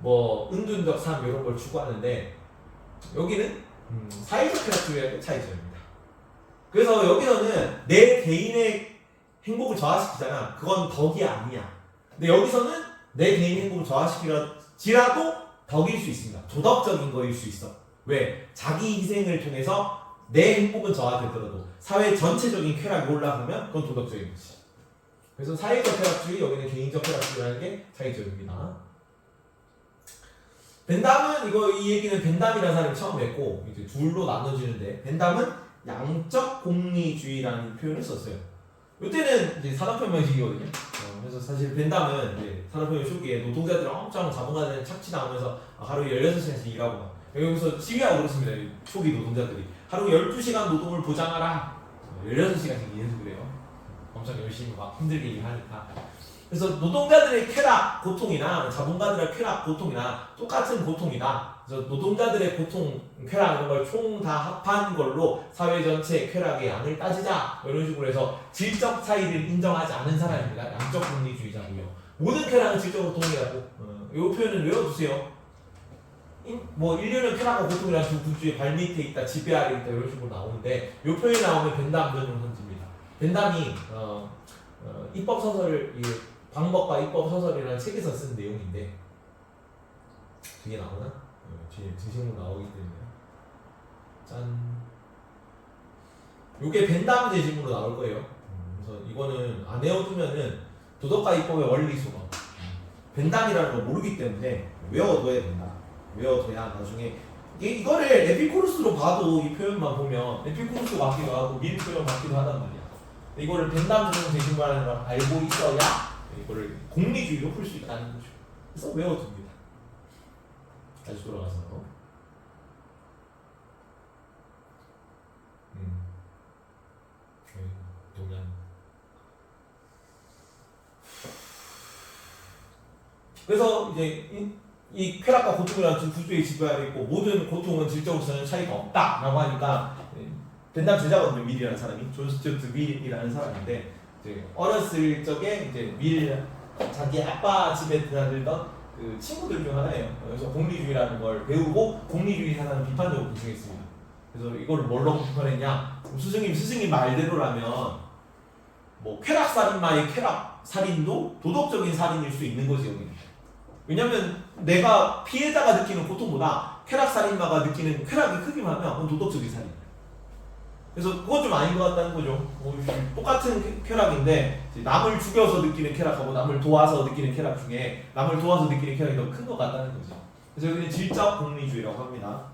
은둔적 삶 이런 걸 추구하는데 여기는 사회적 쾌락주의의 차이점입니다. 그래서 여기서는 내 개인의 행복을 저하시키잖아. 그건 덕이 아니야. 근데 여기서는 내 개인 행복을 저하시키지라도 덕일 수 있습니다. 도덕적인 거일 수 있어. 왜? 자기 희생을 통해서 내 행복은 저하되더라도 사회 전체적인 쾌락이 올라가면 그건 도덕적인 거지. 그래서 사회적 쾌락주의, 여기는 개인적 쾌락주의라는 게 차이점입니다. 벤담은 이 얘기는 벤담이라는 사람이 처음 했고 이제 둘로 나눠지는데 벤담은 양적 공리주의라는 표현을 썼어요. 이때는 이제 산업혁명시기거든요. 그래서 사실 벤담은 이제 산업혁명 초기에 노동자들이 엄청 자본가들은 착취당하면서 하루에 16시간씩 일하고 여기서 시위하고 그렇습니다. 초기 노동자들이 하루 12시간 노동을 보장하라. 16시간씩 일해서 그래요. 엄청 열심히 막 힘들게 일하니까. 그래서 노동자들의 쾌락, 고통이나 자본가들의 쾌락, 고통이나 똑같은 고통이다. 그래서 노동자들의 고통, 쾌락 이런 걸 총 다 합한 걸로 사회 전체 쾌락의 양을 따지자. 이런 식으로 해서 질적 차이를 인정하지 않은 사람입니다. 양적 공리주의자고요. 모든 쾌락은 질적으로 동일하고. 이 표현을 외워두세요. 인류는 쾌락과 고통이라는 두 군주의 발밑에 있다, 지배 아래 있다 이런 식으로 나오는데 이 표현이 나오면 벤담 전용 선지입니다. 벤담이 입법 소설을 방법과 입법 소설이라는 책에서 쓴 내용인데 뒤에 나오나? 뒤에 등신으로 나오기 때문에 짠. 요게 벤담 재질문으로 나올 거예요. 그래서 이거는 안 외워두면은 도덕과 입법의 원리 수업 벤담이라는 걸 모르기 때문에 외워둬야 된다. 외워둬야 나중에 이거를 에피쿠루스로 봐도 이 표현만 보면 에피쿠루스 같기도 하고 밀 표현 같기도 하단 말이야. 이거를 벤담 전용 재질문이라는 걸 알고 있어야 이거를 공리주의로 풀 수 있다는 거죠. 그래서 외워둡니다. 다시 돌아가서 동양 그래서 이제 이 쾌락과 고통이라는 두 구조의 지배하에 있고 모든 고통은 질적으로서는 차이가 없다라고 하니까 벤담 제자거든요. 밀이라는 사람이 존 스튜어트 밀이라는 사람인데 이제 어렸을 적에 이제 밀 자기 아빠 집에 드나들던 그 친구들 중 하나예요. 그래서 공리주의라는 걸 배우고 공리주의 사상을 비판적으로 비판했습니다. 그래서 이걸 뭘로 비판했냐? 스승님 말대로라면 뭐 쾌락살인마의 쾌락살인도 도덕적인 살인일 수 있는 거지 여기. 왜냐면 내가 피해자가 느끼는 고통보다 쾌락살인마가 느끼는 쾌락이 크기만 하면 그건 도덕적인 살인. 그래서 그건 좀 아닌 것 같다는 거죠. 똑같은 쾌락인데 남을 죽여서 느끼는 쾌락하고 남을 도와서 느끼는 쾌락 중에 남을 도와서 느끼는 쾌락이 더 큰 것 같다는 거죠. 그래서 여기는 질적 공리주의라고 합니다.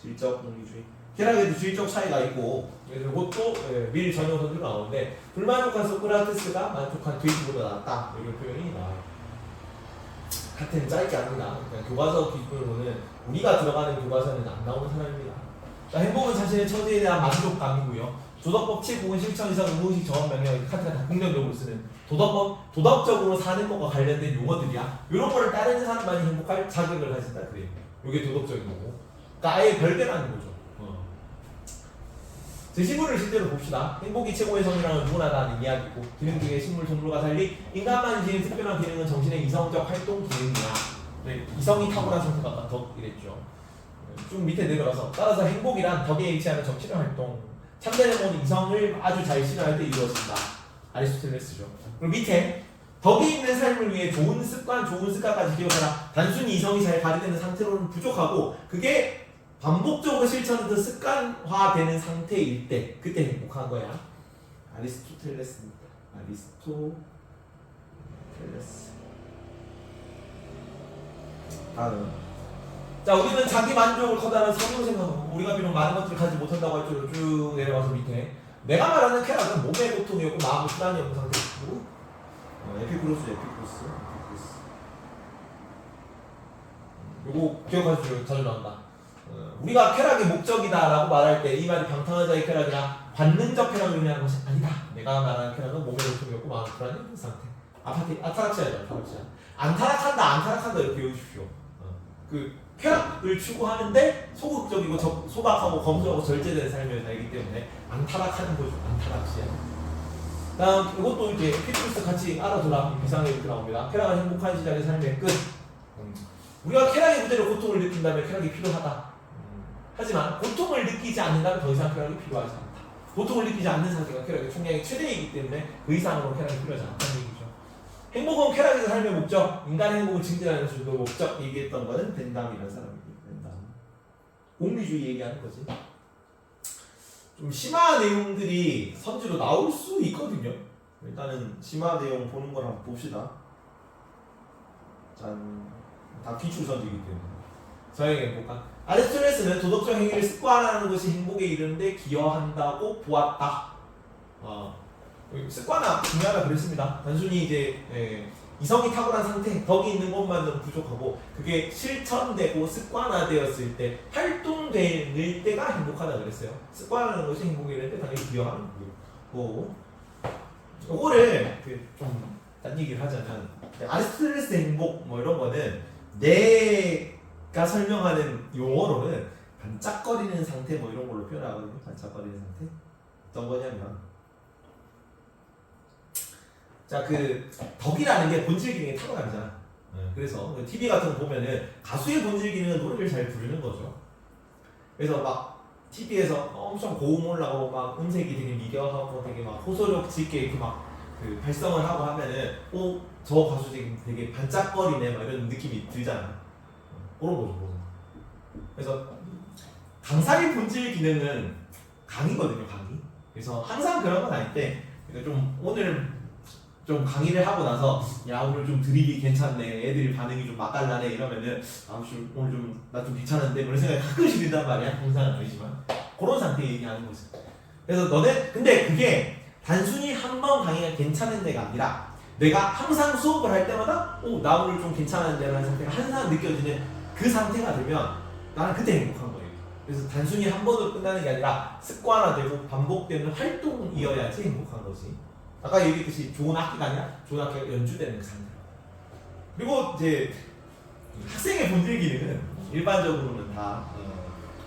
질적 공리주의. 쾌락에도 질적 차이가 있고 이것도 밀 전용 선수로 나오는데 불만족한 소크라테스가 만족한 돼지보다 낫다 이런 표현이 나와요. 같은 짧게 합니다. 그러니까 교과서 기준으로는 우리가 들어가는 교과서는 안 나오는 사람입니다. 그러니까 행복은 자신의 처지에 대한 만족감이고요. 도덕법 7 혹은 실천 이상 의무의식 정원 명령 카트가 다 긍정적으로 쓰는 도덕적으로 사는 것과 관련된 용어들이야. 이런 거를 따르는 사람만이 행복할 자격을 가진다 그래요. 이게 도덕적인 거고. 그러니까 아예 별개라는 거죠. 제 식물을 실제로 봅시다. 행복이 최고의 성이라는 누구나 다 아는 이야기고 기능 중에 식물, 동물과 달리 인간만 지닌 특별한 기능은 정신의 이성적 활동 기능이야. 네, 이성이 탁월한 상태가 덕 이랬죠. 쭉 밑에 내려가서 따라서 행복이란 덕에 일치하는 정신의 활동 참된 행복은 이성을 아주 잘 실현할 때 이루어진다. 아리스토텔레스죠. 그리고 밑에 덕이 있는 삶을 위해 좋은 습관까지 기억하라. 단순히 이성이 잘 발휘되는 상태로는 부족하고 그게 반복적으로 실천해서 습관화되는 상태일 때 그때 행복한 거야. 아리스토텔레스입니다. 아리스토텔레스. 다음. 자, 우리는 자기 만족을 커다란 성으로 생각하고 우리가 비록 많은 것들을 가지 못한다고 할 줄로 쭉 내려가서 밑에 내가 말하는 쾌락은 몸의 고통이었고 마음의 불안이 없는 상태이고 에피쿠로스. 요거 기억하시죠? 자주 나온다. 우리가 쾌락이 목적이다라고 말할 때 이 말이 방탕한 자의 쾌락이나 관능적 쾌락을 의미하는 것이 아니다. 내가 말하는 쾌락은 몸의 고통이었고 마음의 불안이 없는 상태. 아타락시아죠. 안타락한다 이렇게 외우십시오. 그 쾌락을 추구하는데 소극적이고 소박하고 검소하고 절제된 삶을 살기 때문에 안타락하는 거죠. 안타락시아. 다음 이것도 이제 에피쿠로스 같이 알아두라. 비상에 이렇게 나옵니다. 쾌락은 행복한 시작의 삶의 끝. 우리가 쾌락의 문제로 고통을 느낀다면 쾌락이 필요하다. 하지만 고통을 느끼지 않는다면 더 이상 쾌락이 필요하지 않다. 고통을 느끼지 않는 상태가 쾌락의 총량의 최대이기 때문에 그 이상으로 쾌락이 필요하지 않다는 얘기죠. 행복은 쾌락에서 삶의 목적, 인간의 행복을 증진하는 것을 목적 얘기했던 거는 벤담이라는 사람입니다. 벤담. 공리주의 얘기하는 거지. 좀 심화 내용들이 선지로 나올 수 있거든요. 일단은 심화 내용 보는 걸 한번 봅시다. 짠. 다 기출 선지이기 때문에. 서양의 행복한. 아리스토텔레스는 도덕적 행위를 습관화하는 것이 행복에 이르는데 기여한다고 보았다. 습관화 중요하다 그랬습니다. 단순히 이제 이성이 탁월한 상태, 덕이 있는 것만으로는 부족하고 그게 실천되고 습관화되었을 때 활동될 때가 행복하다 그랬어요. 습관화하는 것이 행복에 이르는데 당연히 기여하는 거고. 요거를 좀 딴 얘기를 하자면 아리스토텔레스 행복 뭐 이런 거는 내가 설명하는 용어로는 반짝거리는 상태 뭐 이런 걸로 표현하거든요. 반짝거리는 상태. 어떤 거냐면 자, 그 덕이라는 게 본질 기능이 탁월하잖아. 그래서 TV 같은 거 보면은 가수의 본질 기능은 노래를 잘 부르는 거죠. 그래서 막 TV에서 엄청 고음 올라가고 막 음색이 되게 미려하고 되게 막 호소력 짙게 이렇게 막 그 발성을 하고 하면은 저 가수 지금 되게 반짝거리네 막 이런 느낌이 들잖아. 그런 거죠. 그래서 강사의 본질 기능은 강이거든요. 강의. 그래서 항상 그런 건 아닌데 그러니까 좀 오늘 좀 강의를 하고 나서 야 오늘 좀 드립이 괜찮네 애들이 반응이 좀 맛깔나네 이러면은 오늘 좀 나 좀 괜찮은데 그런 생각이 가끔씩 든단 말이야. 항상은 아니지만 그런 상태 얘기하는 거지. 그래서 너네 근데 그게 단순히 한 번 강의가 괜찮은 데가 아니라 내가 항상 수업을 할 때마다 나 오늘 좀 괜찮은데라는 상태가 항상 느껴지는 그 상태가 되면 나는 그때 행복한 거예요. 그래서 단순히 한 번으로 끝나는 게 아니라 습관화되고 반복되는 활동이어야지 행복한 거지. 아까 얘기했듯이 좋은 악기가 아니라 좋은 악기가 연주되는 그 상태. 그리고 이제 학생의 본질 기능은 일반적으로는 다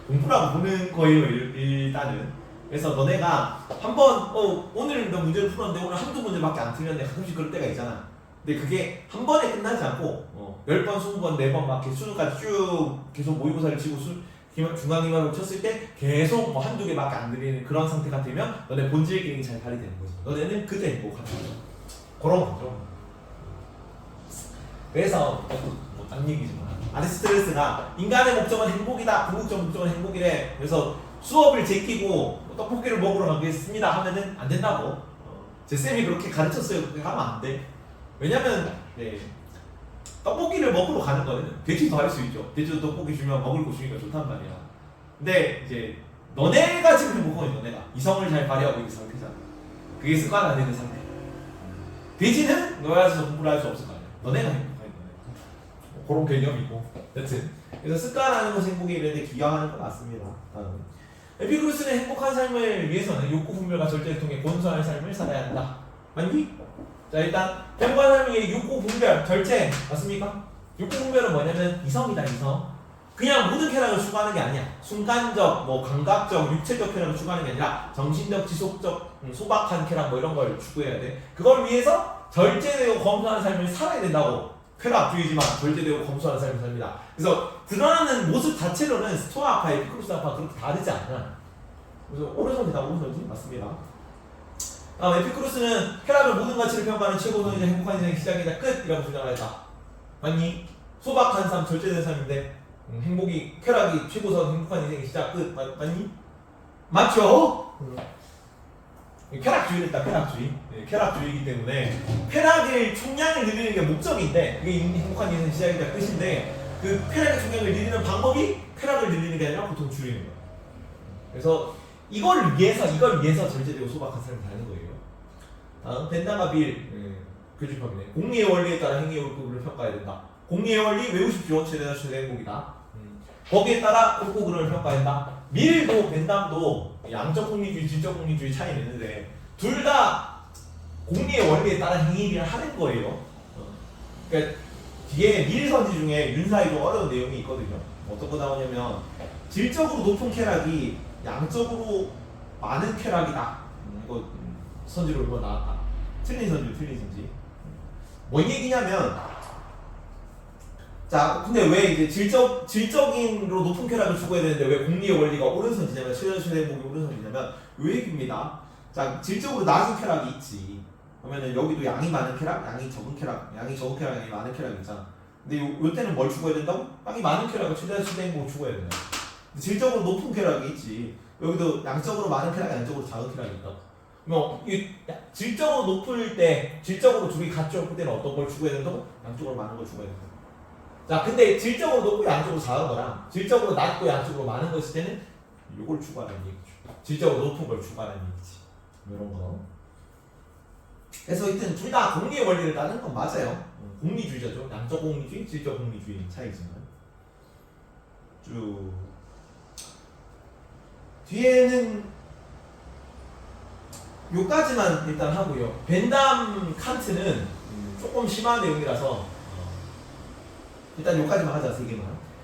공부라고 보는 거예요. 일단은. 그래서 너네가 한번 오늘 너 문제를 풀었는데 오늘 한두 문제밖에 안 틀렸는데 가끔씩 그럴 때가 있잖아. 근데 그게 한 번에 끝나지 않고 10번, 20번, 4번 막 수능까지 쭉 계속 모의고사를 치고 중간기말로 쳤을 때 계속 뭐 한두 개밖에 안 들리는 그런 상태가 되면 너네 본질 기능이 잘 발휘되는 거지. 너네는 그때 행복하는 거죠. 그런 거죠. 그래서 딴 얘기지만 아리스토텔레스가 인간의 목적은 행복이다. 궁극적 목적은 행복이래. 그래서 수업을 제끼고 떡볶이를 먹으러 가겠습니다 하면은 안 된다고. 제 쌤이 그렇게 가르쳤어요. 그렇게 하면 안 돼. 왜냐면 떡볶이를 먹으러 가는 거는 돼지도 할 수 있죠. 돼지도 떡볶이 주면 먹을 거 주니까 좋단 말이야. 근데 이제 너네가 지금 행복한 거지. 너네가 이성을 잘 발휘하고 있는 상태잖아. 그게 습관화되는 상태. 돼지는 너야서 공부를 할 수 없을 거 아니야. 너네가 행복한 거네. 그런 개념이고. 여튼 그래서 습관하는 것이 행복에 이르는데 기여하는 건 맞습니다. 에피쿠로스는 행복한 삶을 위해서는 욕구 분별과 절제를 통해 곤수하는 삶을 살아야 한다. 맞니? 자 일단 행복한 삶을 위해 욕구 분별, 절제 맞습니까? 욕구 분별은 뭐냐면 이성이다. 이성. 그냥 모든 쾌락을 추구하는 게 아니야. 순간적, 감각적, 육체적 쾌락을 추구하는 게 아니라 정신적, 지속적, 소박한 쾌락 이런 걸 추구해야 돼. 그걸 위해서 절제되고 검소하는 삶을 살아야 된다고. 쾌락주의지만 절제되고 검소하는 삶을 삽니다. 그래서 드러나는 모습 자체로는 스토아파, 에피쿠로스 아파 그렇게 다르지 않아. 그래서 오른손이다. 오른손이지? 맞습니다. 에피쿠로스는 쾌락을 모든 가치를 평가하는 최고선이자 행복한 인생의 시작이자 끝이라고 주장을 했다. 맞니? 소박한 삶, 절제된 삶인데 행복이 쾌락이 최고선 행복한 인생의 시작 끝 맞니? 맞죠? 쾌락주의를 했다. 쾌락주의. 쾌락주의이기 때문에 쾌락의 총량을 늘리는 게 목적인데 그게 행복한 인생의 시작이자 끝인데 그 쾌락의 총량을 늘리는 방법이 쾌락을 늘리는 게 아니라 보통 줄이는 거야. 그래서 이걸 위해서 절제되고 소박한 삶을 사는 거예요. 다음 벤담과 빌 교집합이네. 공리의 원리에 따라 행위의 옳고그름을 평가해야 된다. 공리의 원리 외우십시오. 최대한 최대 행복이다. 거기에 따라 옳고 그름을 평가한다. 밀도 벤담도 양적 공리주의, 질적 공리주의 차이는 있는데 둘 다 공리의 원리에 따라 행위를 하는 거예요. 그러니까 뒤에 밀선지 중에 윤사이도 어려운 내용이 있거든요. 어떤 거 나오냐면 질적으로 높은 쾌락이 양적으로 많은 쾌락이다. 이거 선지로 이거 나왔다. 틀린 선지. 뭔 얘기냐면 자, 근데 왜 이제 질적인으로 높은 쾌락을 추구해야 되는데 왜 공리의 원리가 오른선지냐면 최대 행복이 오른선지냐면 요 얘기입니다. 자, 질적으로 낮은 쾌락이 있지. 그러면은 여기도 양이 많은 쾌락, 양이 적은 쾌락, 양이 많은 쾌락이 있잖아. 근데 요 때는 뭘 추구해야 된다고? 양이 많은 쾌락을 최대 행복을 추구해야 된다. 질적으로 높은 쾌락이 있지. 여기도 양적으로 많은 쾌락, 양적으로 작은 쾌락이 있다고. 이 질적으로 높을 때, 질적으로 둘이 같이 높을 때는 어떤 걸 추구해야 된다고? 양적으로 많은 걸 추구해야 된다고. 자, 근데 질적으로 높고 양적으로 작은 거랑 질적으로 낮고 양적으로 많은 거 있을 때는 이걸 추구하라는 얘기죠. 질적으로 높은 걸 추구하라는 얘기지. 이런 거. 그래서 하여튼 둘 다 공리의 원리를 따르는 건 맞아요. 공리주의자죠. 양적 공리주의, 질적 공리주의 차이지만. 쭉. 뒤에는 요까지만 일단 하고요. 벤담 칸트는 조금 심한 내용이라서 일단 요까지만 하자. 3개만.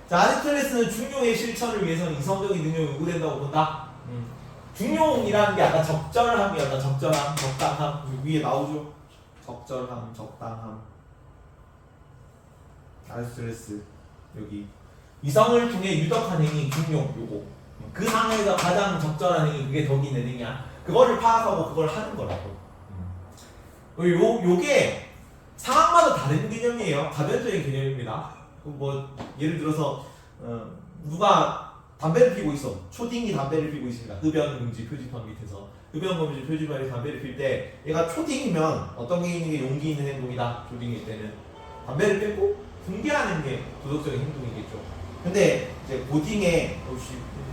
자, 아리스토텔레스는 중용의 실천을 위해서는 이성적인 능력이 요구된다고 본다. 중용이라는 게 아까 적절함이었다. 적절함, 적당함. 위에 나오죠. 적절함, 적당함. 아리스토텔레스 여기 이성을 통해 유덕한 행위 중용 요거. 그 상황에서 가장 적절한 행위 그게 덕이 있는 행위야. 그거를 파악하고 그걸 하는 거라고. 요게 상황마다 다른 개념이에요. 가변적인 개념입니다. 뭐 예를 들어서 누가 담배를 피고 있어. 초딩이 담배를 피고 있습니다. 흡연금지 표지판 밑에서. 흡연금지 표지판에 담배를 필 때 얘가 초딩이면 어떤 게 있는 게 용기 있는 행동이다. 초딩일 때는 담배를 피고 분개하는 게 도덕적인 행동이겠죠. 근데 이제 고딩에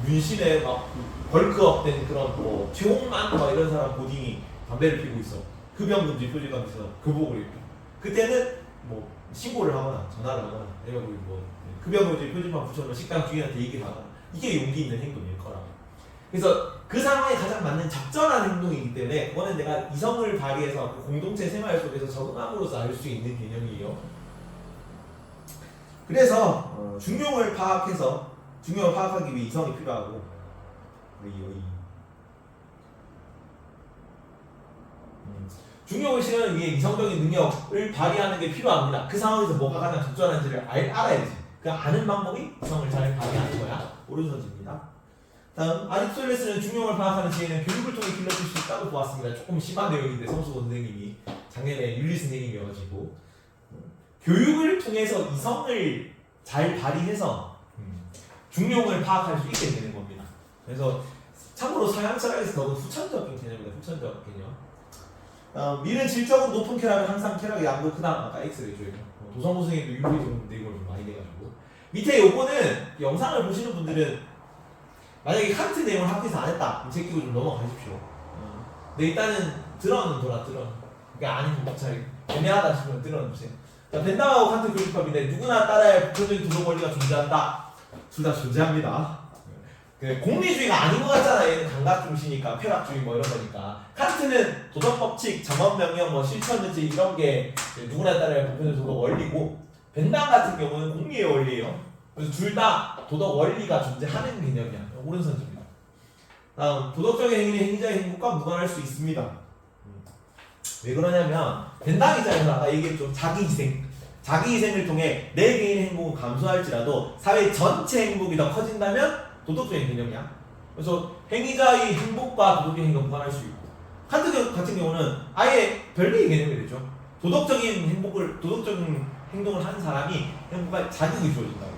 문신에 막 벌크업된 그런 뭐 최홍만 막 이런 사람 고딩이 담배를 피고 있어. 흡연금지 표지판 밑에서 교복을 입고. 그때는 뭐 신고를 하거나 전화를 하거나 아니면 뭐 흡연금지 표지판 붙여놓은 식당 주인한테 얘기를 하거나 이게 용기 있는 행동일 거라고. 그래서 그 상황에 가장 맞는 적절한 행동이기 때문에 그거는 내가 이성을 발휘해서 그 공동체 생활 속에서 적응함으로써 알 수 있는 개념이에요. 그래서 중용을 파악하기 위해 이성이 필요하고 중용을 실현하기 위해 이성적인 능력을 발휘하는 게 필요합니다. 그 상황에서 뭐가 가장 적절한지를 알아야 되지. 그 아는 방법이 이성을 잘 발휘하는 거야. 오른손입니다. 다음 아리스토텔레스는 중용을 파악하는 지혜는 교육을 통해 길러질 수 있다고 보았습니다. 조금 심한 내용인데 성수고 선생님이 작년에 윤리 선생님이어가지고 교육을 통해서 이성을 잘 발휘해서 중용을 파악할 수 있게 되는 겁니다. 그래서 참고로 서양 철학에서 더욱 후천적인 개념입니다. 후천적 개념. 밀은 질적으로 높은 쾌락은 항상 쾌락의 양도 크다. 아까 X를 해줘요. 도성고 선생님도 윤리적인 내용을 좀 많이 내가지고 밑에 요거는 영상을 보시는 분들은 만약에 칸트 내용을 학교에서 안 했다 그럼 제끼고 좀 넘어가십시오. 근데 일단은 들어는 그러니까 아닌 잘 애매하다 싶으면 들어주세요. 자, 벤담하고 칸트 교집합인데 누구나 따라야 부정적인 도덕 원리가 존재한다. 둘 다 존재합니다. 공리주의가 아닌 것 같잖아. 얘는 감각 중시니까 쾌락주의 뭐 이런 거니까. 칸트는 도덕 법칙, 작업 명령, 뭐 실천 의지 이런 게 누구나 따라야 보편적 도덕 원리고 벤담 같은 경우는 공리의 원리예요. 그래서 둘 다 도덕 원리가 존재하는 개념이야. 오른손입니다. 다음 도덕적인 행위는 행위자의 행복과 무관할 수 있습니다. 왜 그러냐면 벤담 입장에서 아까 얘기했죠. 자기희생을 통해 내 개인의 행복은 감소할지라도 사회 전체 행복이 더 커진다면 도덕적인 개념이야. 그래서 행위자의 행복과 도덕적인 행복은 무관할 수 있고 칸트 같은 경우는 아예 별개의 개념이 되죠. 도덕적인 행동을 하는 사람이 행복과 자격이 주어진다고.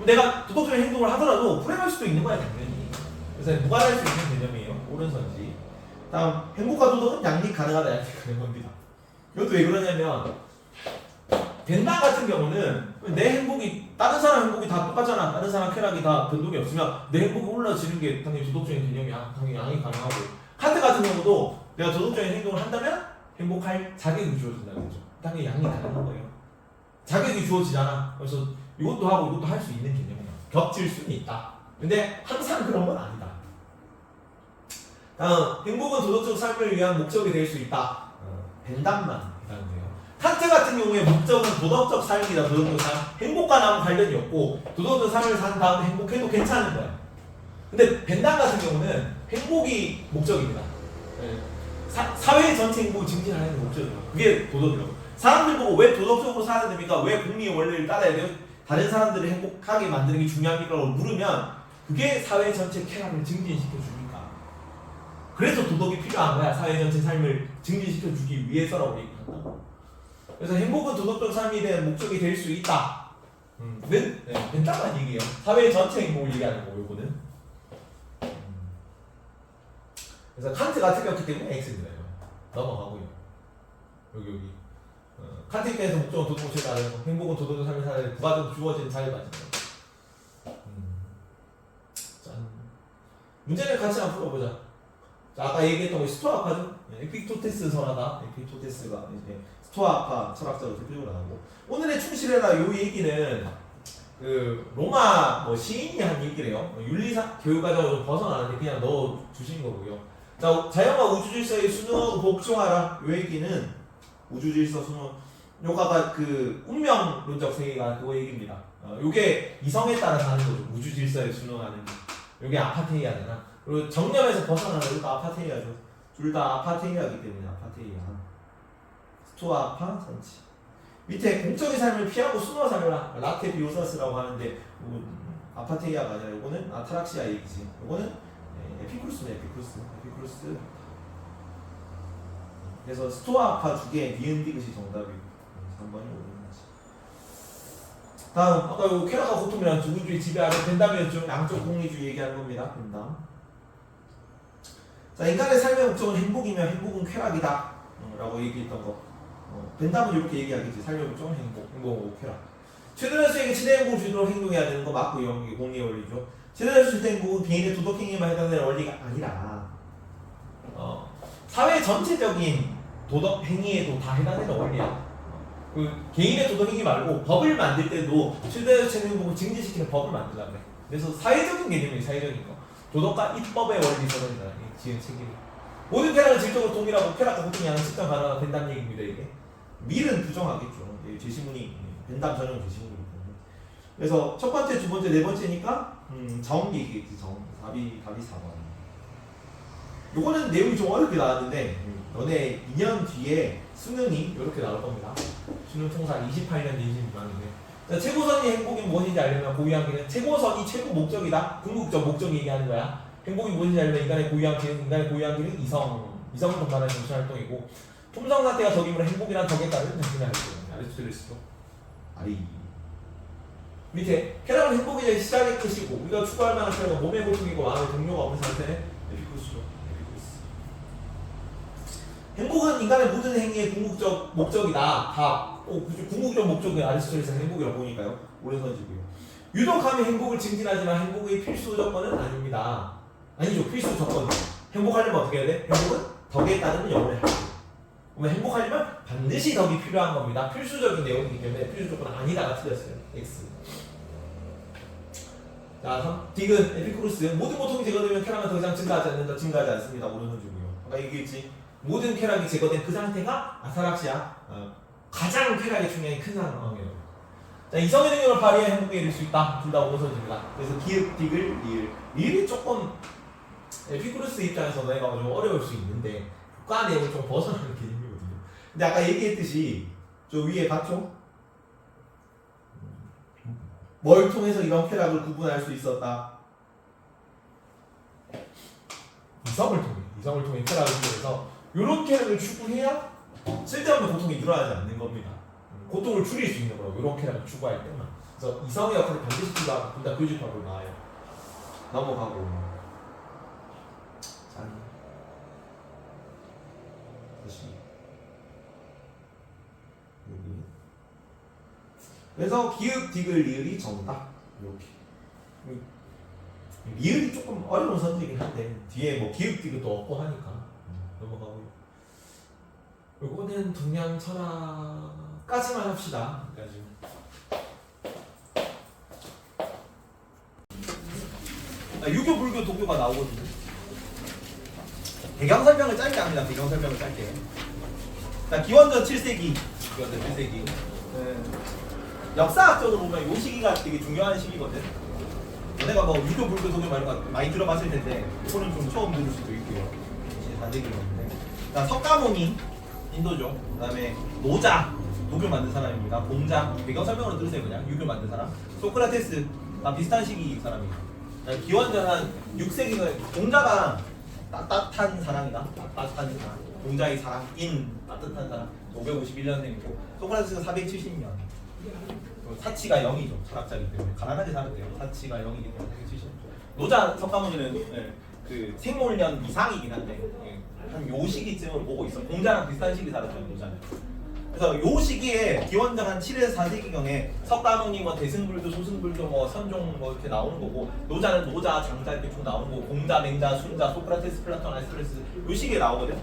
내가 도덕적인 행동을 하더라도 불행할 수도 있는 거야 당연히. 그래서 무관할 수 있는 개념이에요. 오른손지. 다음 행복과 도덕은 양립 가능하다 양립 가능합니다. 이것도 왜 그러냐면 벤담 같은 경우는 내 행복이 다른 사람 행복이 다 똑같잖아. 다른 사람 쾌락이 다 변동이 없으면 내 행복이 올라지는 게 당연히 도덕적인 개념이야. 당연히 양립 가능하고 칸트 같은 경우도 내가 도덕적인 행동을 한다면 행복할 자격이 주어진다는 거죠. 당연히 양립 가능한 거예요. 자격이 주어지잖아. 그래서 이것도 하고 이것도 할 수 있는 개념이야. 겹칠 수는 있다. 근데 항상 그런 건 아니다. 다음 행복은 도덕적 삶을 위한 목적이 될 수 있다. 벤담만 해당돼요. 칸트 같은 경우에 목적은 도덕적 삶이다. 도덕적 삶. 행복과 관련이 없고 도덕적 삶을 산 다음에 행복해도 괜찮은 거야. 근데 벤담 같은 경우는 행복이 목적입니다. 사회 전체 행복을 증진하는 목적이에요. 그게 도덕이라고. 사람들 보고 왜 도덕적으로 살아야 됩니까? 왜 공리의 원리를 따라야 돼요? 다른 사람들을 행복하게 만드는 게 중요합니까? 라고 물으면 그게 사회 전체 쾌락을 증진시켜 주니까. 그래서 도덕이 필요한 거야. 사회 전체 삶을 증진시켜 주기 위해서라고 얘기한다고. 그래서 행복은 도덕적 삶에 대한 목적이 될 수 있다. 벤담한 얘기예요. 사회 전체 행복을 얘기하는 거고 요거는. 그래서 칸트가 틀렸기 때문에 X입니다. 넘어가고요. 여기. 칸트 입장에서 목적은 도덕을 따르고 행복은 도덕적 삶을 살아야 부가적으로 주어진 자유가 있습니다. 짠. 문제를 같이 한번 풀어보자. 자, 아까 얘기했던 거 스토아파죠? 에픽토테스 설하다. 에픽토테스가 이제 스토아파 철학자로 대표적으로 나오고 오늘의 충실해라 요 얘기는 그 로마 뭐 시인이 한 얘기래요. 윤리사 교육과정을 좀 벗어나는데 그냥 넣어 주신 거고요. 자, 자연과 우주질서의 순응하고 복종하라 요 얘기는 우주질서 순응 요가가 그 운명론적 세계가 그거 얘기입니다. 요게 이성에 따라서 하는 거죠. 우주질서에 순응하는 게. 요게 아파테이아잖아. 그리고 정념에서 벗어나는 것도 아파테이아죠. 둘 다 아파테이아이기 때문에 아파테이아. 스토아파 선치. 밑에 공적인 삶을 피하고 순화 삶을 라테 비오사스라고 하는데 아파테이아가 아니라 요거는 아타락시아 얘기지. 요거는 에피쿠루스네 에피쿠루스. 그래서 스토아파 두 개 니은 디귿이 정답이고 3번이 옳은 거지. 다음 아까 요 쾌락과 고통이랑 주구주의 지배하는 벤담이었죠. 양적 공리주의 얘기하는 겁니다. 벤담. 자, 인간의 삶의 목적은 행복이며 행복은 쾌락이다 라고 얘기했던 거. 벤담은 이렇게 얘기하겠지. 삶의 목적은 행복하고 쾌락. 최대한 수에게 최대 행복을 주도록 행동해야 되는 거 맞고요. 이게 공리의 원리죠. 최대한 수 최대 행복은 개인의 도덕 행위만 해당되는 원리가 아니라 사회 전체적인 도덕 행위에도 다 해당되는 원리야. 그 개인의 도덕 행위 말고 법을 만들 때도 최대한 최대 행복을 증진시키는 법을 만들라 그래. 그래서 사회적인 개념이에요. 사회적인 거. 도덕과 입법의 원리 서론이다. 지은 책임이. 모든 쾌락은 질적으로 동일하고 쾌락과 고통이 하는 측정 가능한 벤담 얘기입니다. 이게 밀은 부정하겠죠. 제시문이 벤담 전용 제시문이기 때문에. 그래서 첫 번째, 두 번째, 네 번째니까 자원기 얘기겠지. 답이 4번. 요거는 내용이 좀 어렵게 나왔는데 너네 2년 뒤에 수능이 이렇게 나올 겁니다. 수능 통산 28년 내신 미만인데. 최고선이 행복이 무엇인지 알려면 고유한계는 최고선이 최고 목적이다. 궁극적 목적 얘기하는 거야. 행복이 무엇인지 알려면 인간의 고유한계는 이성을 동반하는 정신활동이고 품성 상태가 덕이므로 행복이란 덕에 따른 정신의 활동. 아리스토텔레스죠. 아리. 밑에 쾌락은 행복의 시작의 끝이고 우리가 추구할 만한 쾌락은 몸의 고통이고 마음의 동료가 없는 상태는 에피쿠스죠. 행복은 인간의 모든 행위의 궁극적 목적이다. 궁극적 목적은 아리스토텔레스는 행복이라고 보니까요. 오른손지고요. 유독함이 행복을 증진하지만 행복의 필수 조건은 아닙니다. 아니죠. 필수 조건. 행복하려면 어떻게 해야 돼? 행복은 덕에 따르는 영혼의 활동. 그러면 행복하려면 반드시 덕이 필요한 겁니다. 필수적인 내용이기 때문에 필수 조건은 아니다가 틀렸어요. X. 자, 딕은 에피쿠로스. 모든 고통이 제거되면 쾌락은 더 이상 증가하지 않는다. 증가하지 않습니다. 오른손지고요. 아까 얘기했지. 모든 쾌락이 제거된 그 상태가 아사락시야. 가장 쾌락의 중량이 큰 상황이에요. 자, 이성의 능력을 발휘해 행복에 이를 수 있다. 둘 다 오른손입니다. 그래서 기읍, 딕을, 리을. 리을이 조금 에피쿠로스 입장에서 내가 좀 어려울 수 있는데 국가 내용을 좀 벗어나는 개념이거든요. 근데 아까 얘기했듯이 저 위에 봤죠? 뭘 통해서 이런 쾌락을 구분할 수 있었다? 이성을 통해 쾌락을 구분해서 이런 쾌락을 추구해야 쓸데없는 고통이 늘어나지 않는 겁니다. 고통을 줄일 수 있는 거라고 이런 쾌락을 추구할 때만. 그래서 이성의 역할을 반드시 둘다 교집합으로 나와요. 넘어가고 자, 다시 여기. 그래서 기읍, 딕을, 리을이 정답. 이렇게. 리을이 조금 어려운 선택이긴 한데 뒤에 뭐 기읍, 딕은 또 없고 하니까 넘어가고. 요거는 동양 철학까지만 합시다. 여기까지. 유교, 불교, 도교가 나오거든요. 배경 설명을 짧게 합니다. 배경 설명을 짧게. 자, 기원전 7세기. 역사학적으로 보면 이 시기가 되게 중요한 시기거든. 너네가 뭐 유교, 불교, 도교 많이 들어봤을 텐데 이거는 좀 처음 들을 수도 있고요. 4세기인데. 자, 석가모니 인도죠. 그다음에 노자 도교 만든 사람입니다. 공자 배경 설명으로 들으세요. 그냥 유교 만든 사람. 소크라테스 다 비슷한 시기 사람이에요. 기원전 한 6세기가 공자가 따뜻한 사람이다. 따뜻한 사람. 공자의 사람인 따뜻한 사람. 551년생이고 소크라테스가 470년. 사치가 0이죠. 철학자이기 때문에 가난하게 살았대요. 사치가 0이기 때문에 470년. 노자 석가모니는 그 생물년 이상이긴 한데 한 요 시기쯤을 보고 있어. 공자랑 비슷한 시기 살았죠. 노자는. 그래서 요 시기에 기원전 한 7에서 4세기경에 석가모니 뭐 대승불교, 소승불교 뭐 선종 뭐 이렇게 나오는 거고 노자는 노자, 장자 이렇게 쭉 나오는 거고 공자, 맹자, 순자, 소크라테스, 플라톤, 아리스토텔레스 요 시기에 나오거든.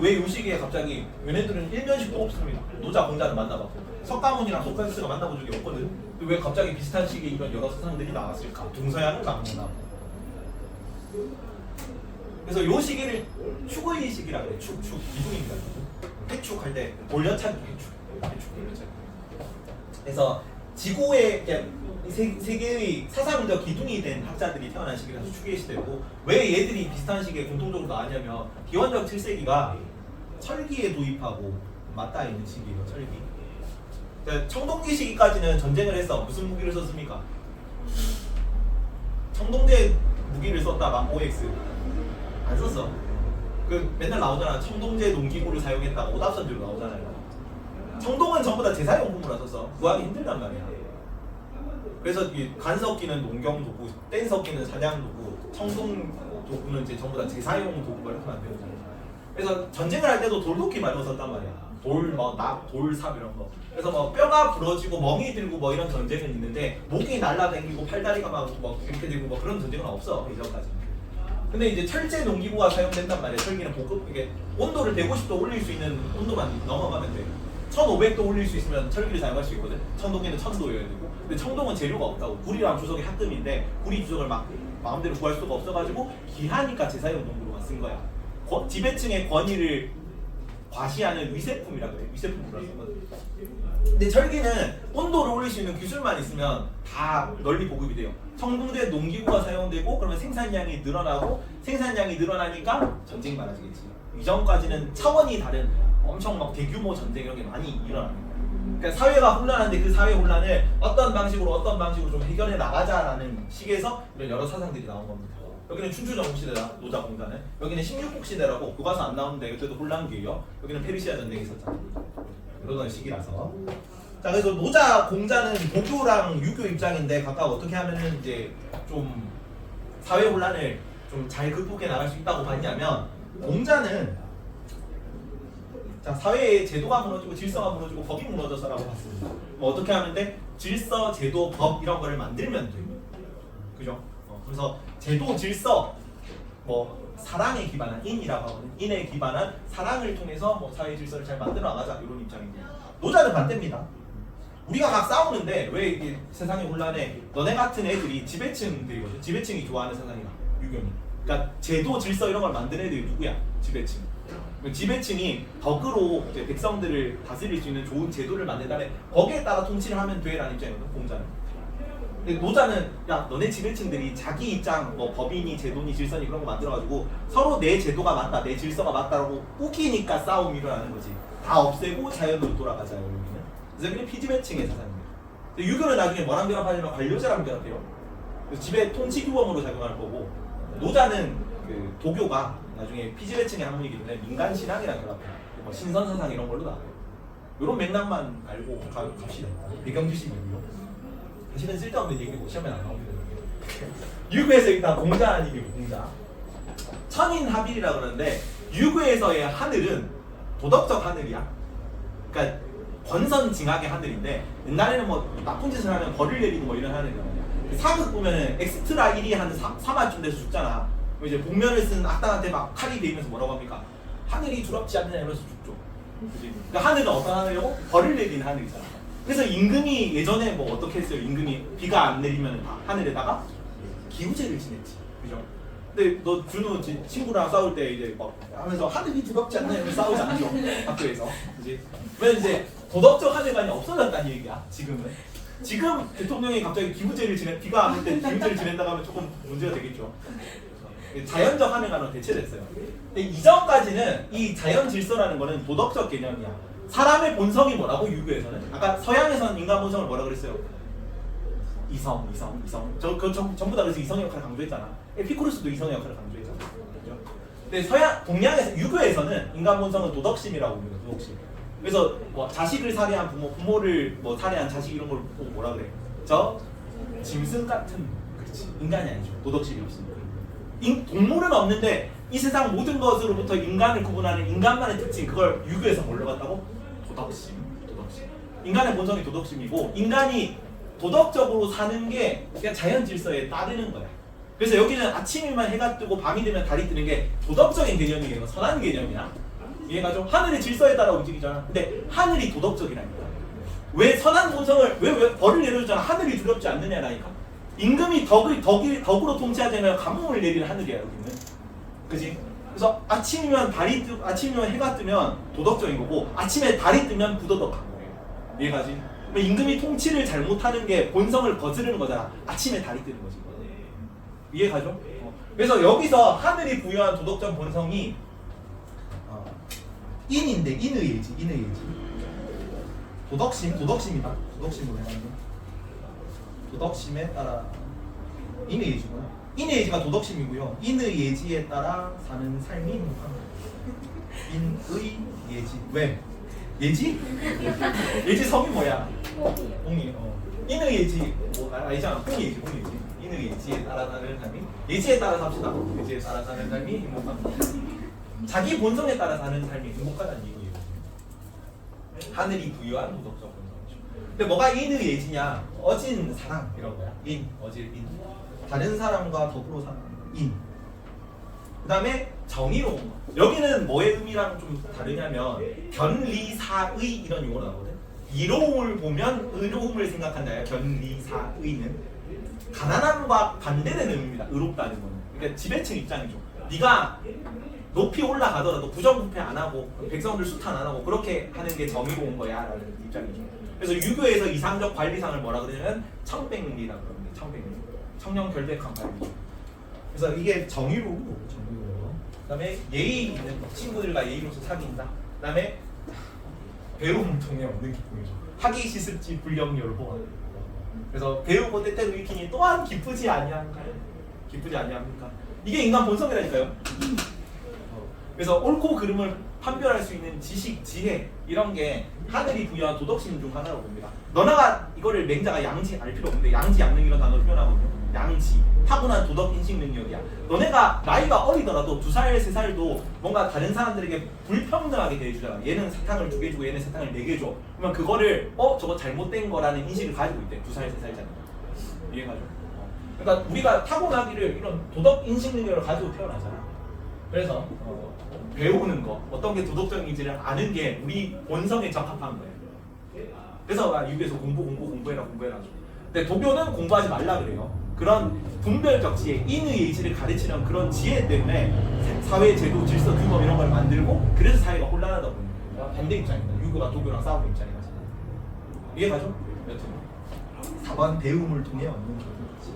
왜 요 시기에 갑자기 얘네들은 1년씩도 없습니다. 노자, 공자는 만나봤고 석가모니랑 소크라테스가 만나본 적이 없거든. 왜 갑자기 비슷한 시기에 이런 여러 사상들이 나왔을까? 동서양을 막론하고. 그래서 요 시기를 축의 시기라 그래. 축 기둥입니다. 해축할 때 돌려차기 해축 돌려차기. 그래서 지구의 세계의 사상적 기둥이 된 학자들이 태어난 시기라서 축의 시대고 왜 얘들이 비슷한 시기에 공통적으로 나왔냐면 기원전 7세기가 철기에 도입하고 맞닿아 있는 시기예요. 철기. 그러니까 청동기 시기까지는 전쟁을 해서 무슨 무기를 썼습니까? 청동제 무기를 썼다. 막 OX 안 썼어. 그 맨날 나오잖아. 청동제 농기구를 사용했다. 오답선지로 나오잖아요. 청동은 전부 다 제사용품으로 썼어. 구하기 힘들단 말이야. 그래서 이 간 섞이는 농경 도구, 뗀 섞이는 사냥 도구, 청동 도구는 이제 전부 다 재사용 도구가 이렇게 만들어져요. 그래서 전쟁을 할 때도 돌도끼 많이 썼단 말이야. 돌, 돌삽 이런 거. 그래서 뼈가 부러지고 멍이 들고 이런 전쟁은 있는데 목이 날라다니고 팔다리가 막 이렇게 되고 그런 전쟁은 없어 이전까지. 근데 이제 철제 농기구가 사용된단 말이야. 철기는 이게 온도를 150도 올릴 수 있는 온도만 넘어가면 돼. 1500도 올릴 수 있으면 철기를 사용할 수 있거든. 청동기는 1000도여야 되고. 근데 청동은 재료가 없다고. 구리랑 주석이 합금인데 구리 주석을 마음대로 구할 수가 없어가지고 귀하니까 재사용 농구로만 쓴 거야. 지배층의 권위를 과시하는 위세품이라 그래. 위세품으로 쓰거든. 근데 철기는 온도를 올릴 수 있는 기술만 있으면 다 널리 보급이 돼요. 청동대 농기구가 사용되고 그러면 생산량이 늘어나고 생산량이 늘어나니까 전쟁이 많아지겠지. 이전까지는 차원이 다른 엄청 대규모 전쟁 이런 게 많이 일어나는 거예요. 그러니까 사회가 혼란한데 그 사회 혼란을 어떤 방식으로 좀 해결해 나가자라는 식에서 이런 여러 사상들이 나온 겁니다. 여기는 춘추전국 시대다, 노자공자는. 여기는 16국 시대라고 교과서 안 나오는데 그때도 혼란기예요. 여기는 페르시아 전쟁이 있었잖아. 그러던 시기라서. 자, 그래서 노자 공자는 도교랑 유교 입장인데 각각 어떻게 하면은 이제 좀 사회 혼란을 좀 잘 극복해 나갈 수 있다고 봤냐면, 공자는 자, 사회의 제도가 무너지고 질서가 무너지고 법이 무너져서라고 봤습니다. 어떻게 하면 돼? 질서, 제도, 법 이런 거를 만들면 돼. 그죠? 그래서 제도, 질서, 사랑에 기반한 인이라고 하거든. 인에 기반한 사랑을 통해서 사회 질서를 잘 만들어 나가자 이런 입장입니다. 노자는 반대입니다. 우리가 막 싸우는데 왜 이게 세상이 혼란해? 너네 같은 애들이 지배층들이거든. 지배층이 좋아하는 세상이야. 유경이. 그러니까 제도, 질서 이런 걸 만든 애들이 누구야? 지배층. 지배층이 덕으로 이제 백성들을 다스릴 수 있는 좋은 제도를 만든 다음에 거기에 따라 통치를 하면 돼라는 입장이거든. 공자는. 근데 노자는 야, 너네 지배층들이 자기 입장 법이니 제도니 질서니 그런 거 만들어가지고 서로 내 제도가 맞다, 내 질서가 맞다라고 우기니까 싸움이 일어나는 거지. 다 없애고 자연으로 돌아가자 여기는. 그래서 여기는 피지배층의 사상입니다. 유교는 나중에 뭐랑 결합하냐면 관료제랑 결합해요. 그래서 지배 통치 규범으로 작용할 거고, 노자는 그 도교가 나중에 피지배층의 학문이기 때문에 민간 신앙이랑 결합해요. 신선 사상 이런 걸로 나와요. 이런 맥락만 알고 갑시다. 배경 지식이고요. 사실은 쓸데없는 얘기고 시험에 안 나옵니다. 유교에서 일단 공자 아니고 공자. 천인합일이라 그러는데 유교에서의 하늘은 도덕적 하늘이야. 그러니까 권선징악의 하늘인데, 옛날에는 나쁜 짓을 하면 벌을 내리고 이런 하늘이거든요. 사극 보면은 엑스트라 1위 하는 3화쯤 돼서 죽잖아. 이제 복면을 쓴 악당한테 막 칼이 베이면서 뭐라고 합니까? 하늘이 두렵지 않느냐 이러면서 죽죠. 그러니까 하늘은 어떤 하늘이고? 벌을 내리는 하늘이잖아. 그래서 임금이 예전에 어떻게 했어요? 임금이 비가 안 내리면 하늘에다가 기우제를 지냈지. 그죠? 근데 너 준우 친구랑 싸울 때 이제 하면서 하늘이 두렵지 않나 이러면서 싸우지 않죠? 학교에서. 그지? 왜 이제 도덕적 하늘관이 없어졌다는 얘기야, 지금은. 지금 대통령이 갑자기 기우제를 비가 안 올 때 기우제를 지낸다고 하면 조금 문제가 되겠죠. 자연적 하늘관으로 대체됐어요. 근데 이전까지는 이 자연 질서라는 거는 도덕적 개념이야. 사람의 본성이 뭐라고? 유교에서는 아까 서양에서는 인간 본성을 뭐라 그랬어요? 이성. 전부 다 그래서 이성의 역할을 강조했잖아. 에피쿠로스도 이성의 역할을 강조했잖아. 그렇죠? 근데 동양에서 유교에서는 인간 본성은 도덕심이라고 합니다. 도덕심. 그래서 자식을 살해한 부모를 살해한 자식 이런 걸 보고 뭐라 그래? 저 짐승 같은, 그렇지, 인간이 아니죠. 도덕심이 없습니다. 동물은 없는데 이 세상 모든 것으로부터 인간을 구분하는 인간만의 특징, 그걸 유교에서 뭘로 갔다고? 도덕심. 인간의 본성이 도덕심이고, 인간이 도덕적으로 사는 게 그냥 자연 질서에 따르는 거야. 그래서 여기는 아침이면 해가 뜨고 밤이 되면 달이 뜨는 게 도덕적인 개념이에요. 선한 개념이야. 이해가죠? 하늘의 질서에 따라 움직이잖아. 근데 하늘이 도덕적이라니까. 왜 선한 본성을 왜 벌을 내려주잖아. 하늘이 두렵지 않느냐라니까. 임금이 덕으로 통치하자면 가뭄을 내리는 하늘이야 여기는. 그지? 그래서 아침이면 해가 뜨면 도덕적인 거고, 아침에 달이 뜨면 부도덕한 거예요. 이해가지? 임금이 통치를 잘못하는 게 본성을 거스르는 거잖아. 아침에 달이 뜨는 거지. 이해가죠? 그래서 여기서 하늘이 부여한 도덕적 본성이 인인데, 인의예지. 도덕심이다. 도덕심으로 해가지고 도덕심에 따라 인의예지구나. 인의예지가 도덕심이고요. 인의예지에 따라 사는 삶이 행복합니다. 인의예지. 왜? 예지? 예지 성이 뭐야? 옹이. 인의 예지 뭐 아니잖아. 홍예지. 인의 예지에 따라 사는 삶이 예지에 따라 삽시다. 예지에 따라 사는 삶이 행복합니다. 자기 본성에 따라 사는 삶이 행복하다는 얘기예요. 하늘이 부여한 도덕적 본성이죠. 근데 뭐가 인의 예지냐? 어진 사랑이라고 해요. 어질 인. 다른 사람과 더불어 사는 인. 그다음에 정의로운 거. 여기는 뭐의 의미랑 좀 다르냐면 견리사의 이런 용어가 나오거든. 이로움을 보면 의로움을 생각한다. 견리사의는 가난함과 반대되는 의미입니다. 의롭다는 거는. 그러니까 지배층 입장이죠. 네가 높이 올라가더라도 부정부패 안 하고 백성들 수탄 안 하고 그렇게 하는 게 정의로운 거야라는 입장이죠. 그래서 유교에서 이상적 관리상을 뭐라 그러냐면 청백리라고 합니다. 청렴결백한 관리죠. 그래서 이게 정의로운 거고, 정의로운 거. 그다음에 예의 있는 거. 친구들과 예의로서 사귄다. 그다음에 배움을 통해 얻는 기쁨이죠. 하기 시습지 불령 열보하. 그래서 배우고 때때로 익히니 또한 기쁘지 아니한가요? 기쁘지 아니합니까? 이게 인간 본성이라니까요. 그래서 옳고 그름을 판별할 수 있는 지식, 지혜 이런 게 하늘이 부여한 도덕심 중 하나라고 봅니다. 너나가 이거를 맹자가 양지 알 필요 없는데 양지 양능 이런 단어를 표현하거든요. 양지, 타고난 도덕 인식 능력이야. 너네가 나이가 어리더라도 2살, 3살도 뭔가 다른 사람들에게 불평등하게 대해주잖아. 얘는 사탕을 2개 주고 얘는 사탕을 4개 줘. 그러면 그거를 저거 잘못된 거라는 인식을 가지고 있대. 2살, 3살짜리. 이해가죠? 그러니까 우리가 타고나기를 이런 도덕 인식 능력을 가지고 태어나잖아. 그래서 배우는 거, 어떤 게 도덕적인지를 아는 게 우리 본성에 적합한 거예요. 그래서 유교에서 공부해라. 근데 도교는 공부하지 말라 그래요. 그런 분별적 지혜, 인의 예지를 가르치는 그런 지혜 때문에 사회 제도, 질서, 규범 이런 걸 만들고 그래서 사회가 혼란하다 보니까 반대 입장입니다. 유교가 도교랑 싸우는 입장이라서. 이해가죠? 여튼 4번 배움을 통해 얻는 교육이지.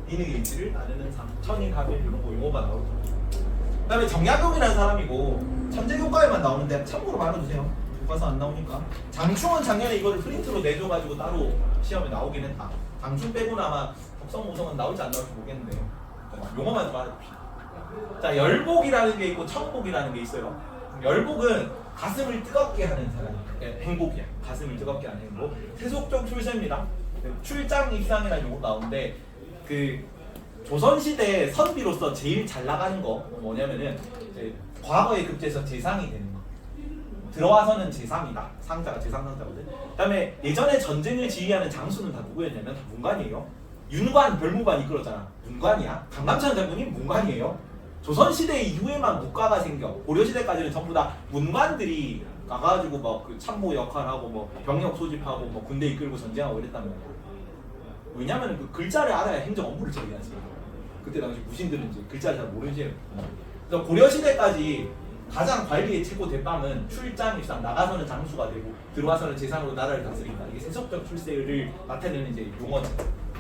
인의 예지를 나누는 삶, 천인 가별 이런 거 용어가 나오죠. 그 다음에 정약용이라는 사람이고 천재교과에만 나오는데 참고로 말해주세요. 교과서 안 나오니까. 장충은 작년에 이거를 프린트로 내줘가지고 따로 시험에 나오긴 했다. 장충 빼고는 아마 독성 모성은 나올지 안 나올지 모르겠는데 용어만 좀 알아봅시다. 자, 열복이라는 게 있고 청복이라는 게 있어요. 열복은 가슴을 뜨겁게 하는 사람, 행복이야. 가슴을 뜨겁게 하는 행복. 세속적 출세입니다. 출장 입상이라는 용어 나오는데 그 조선시대 선비로서 제일 잘 나가는 거 뭐냐면은 이제 과거에 급제해서 재상이 되는 거. 들어와서는 재상이다. 상자가 재상상자거든. 그다음에 예전에 전쟁을 지휘하는 장수는 다 누구였냐면 다 문관이에요. 윤관, 별무관 이끌었잖아. 문관이야. 강남찬 장군이 문관이에요. 조선시대 이후에만 문과가 생겨. 고려시대까지는 전부 다 문관들이 가가지고 뭐 그 참모 역할하고 뭐 병력 소집하고 뭐 군대 이끌고 전쟁하고 이랬단 말이야. 왜냐면 그 글자를 알아야 행정 업무를 처리하지. 그때 당시 무신들은 이제 글자를 잘 모르지. 그래서 고려시대까지 가장 관리의 최고 대빵은 출장 입상, 나가서는 장수가 되고 들어와서는 재상으로 나라를 다스린다. 이게 세속적 출세를 나타내는 이제 용어죠.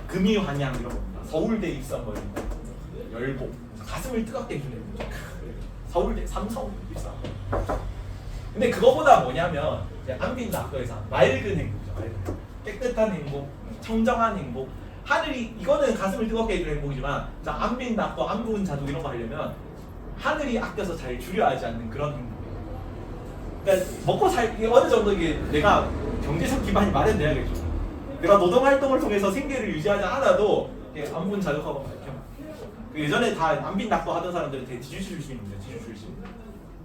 금이환양 이런 겁니다. 서울대 입상 뭐 이런 거. 열복. 가슴을 뜨겁게 해주는 거죠. 서울대, 삼성 입상. 근데 그거보다 뭐냐면 안빈낙도에서 맑은 행복이죠. 맑은. 깨끗한 행복, 청정한 행복. 하늘이 이거는 가슴을 뜨겁게 해주는 행복이지만 자, 안빈낙도, 안부은 자족 이런 거 하려면 하늘이 아껴서 잘 줄여야지 않는 그런 행복이에요. 그러니까 먹고 살기 어느 정도 이게 내가 경제적 기반이 마련돼야겠죠. 내가 노동 활동을 통해서 생계를 유지하지 않아도 안부은 자족하고 이렇게 그 예전에 다 안빈낙도 하던 사람들은 되게 지주 출신입니다. 지주 출신.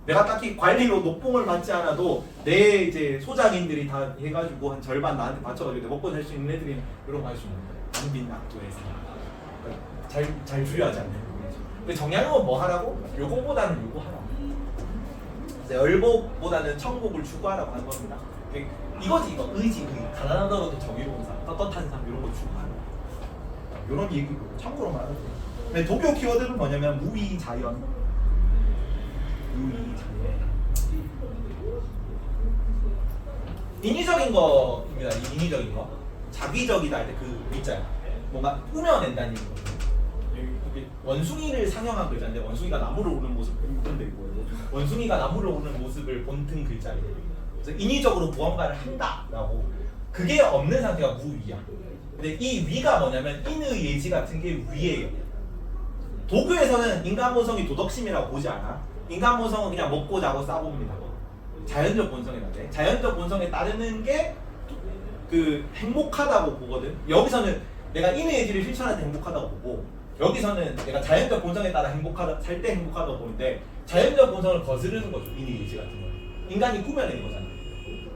내가 딱히 관리로 녹봉을 받지 않아도 내 이제 소장인들이 다 해가지고 한 절반 나한테 바쳐가지고 먹고 살 수 있는 애들이 이런 거 할 수 있는 거예요. 안빈낙도에서 잘 줄여야지 않는 거죠. 근데 정약용은 뭐 하라고? 요거보다는 요거 하라고. 열복보다는 청복을 추구하라고 하는 겁니다. 이거지 이거 의지, 가난하더라도 정의로운 삶, 떳떳한 삶 이런 거 추구하는 이런 얘기고 참고로 말하죠. 근데 도교 키워드는 뭐냐면 무위자연. 인위적인 거입니다. 인위적인 거. 자기적이다 할 때 그 위자야. 뭔가 꾸며낸다는 얘기거든요. 원숭이를 상영한 글자인데 원숭이가 나무를 오르는 모습 이런 데 있고 원숭이가 나무를 오르는 모습을 본뜬 글자예요. 그래서 인위적으로 무언가를 한다라고 그게 없는 상태가 무위야. 근데 이 위가 뭐냐면 인의 예지 같은 게 위예요. 도교에서는 인간 본성이 도덕심이라고 보지 않아. 인간 본성은 그냥 먹고 자고 싸봅니다. 자연적 본성에 따르 자연적 본성에 따르는 게 그 행복하다고 보거든. 여기서는 내가 인의 예지를 실천할 때 행복하다고 보고, 여기서는 내가 자연적 본성에 따라 행복하다, 살 때 행복하다고 보는데, 자연적 본성을 거스르는 거죠. 인의 예지 같은 거. 인간이 꾸며내는 거잖아.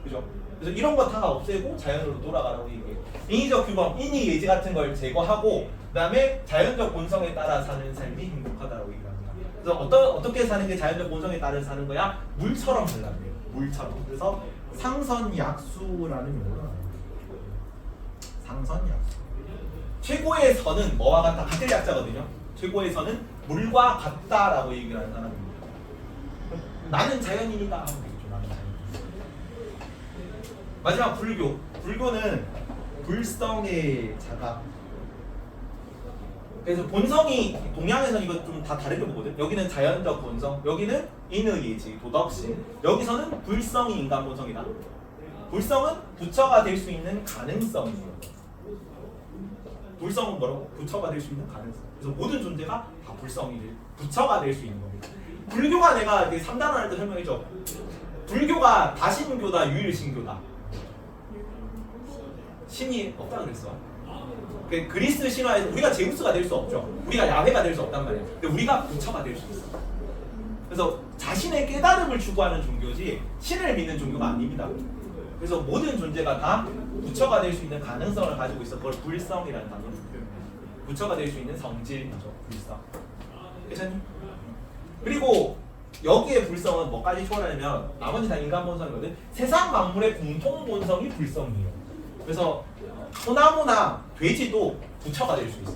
그죠? 그래서 이런 거 다 없애고 자연으로 돌아가라고 얘기해. 인위적 규범, 인의 예지 같은 걸 제거하고, 그다음에 자연적 본성에 따라 사는 삶이 행복하다고 얘기합니다. 그래서 어떻게 사는 게 자연적 본성에 따라 사는 거야? 물처럼 살라는 거예요. 물처럼. 그래서 상선약수라는 용어가 나와요. 상선약수. 최고의 선은 뭐와 같다? 같은 약자거든요. 최고의 선은 물과 같다라고 얘기를 하는 사람입니다. 나는 자연인이다 하면 되겠죠. 나는 자연인. 마지막 불교. 불교는 불성의 자각. 그래서 본성이 동양에서는 이거 좀 다 다르게 보거든. 여기는 자연적 본성, 여기는 인의 예지, 도덕심. 여기서는 불성이 인간 본성이다. 불성은 부처가 될 수 있는 가능성이에요. 불성은 뭐라고? 부처가 될 수 있는 가능성. 그래서 모든 존재가 다 불성이 될, 부처가 될 수 있는 겁니다. 불교가 내가 3단원 할 때 설명했죠. 불교가 다신교다, 유일신교다. 신이 없다 그랬어. 그리스 신화에서 우리가 제우스가 될 수 없죠. 우리가 야훼가 될 수 없단 말이야. 근데 우리가 부처가 될 수 있어. 그래서 자신의 깨달음을 추구하는 종교지 신을 믿는 종교가 아닙니다. 그래서 모든 존재가 다 부처가 될 수 있는 가능성을 가지고 있어. 그걸 불성이라는 단어로 표현해요. 부처가 될 수 있는 성질이죠. 불성. 괜찮니? 그리고 여기에 불성은 뭐까지 초월하냐면 나머지 다 인간 본성이거든. 세상 만물의 공통 본성이 불성이에요. 그래서 소나무나 돼지도 부처가 될 수 있어.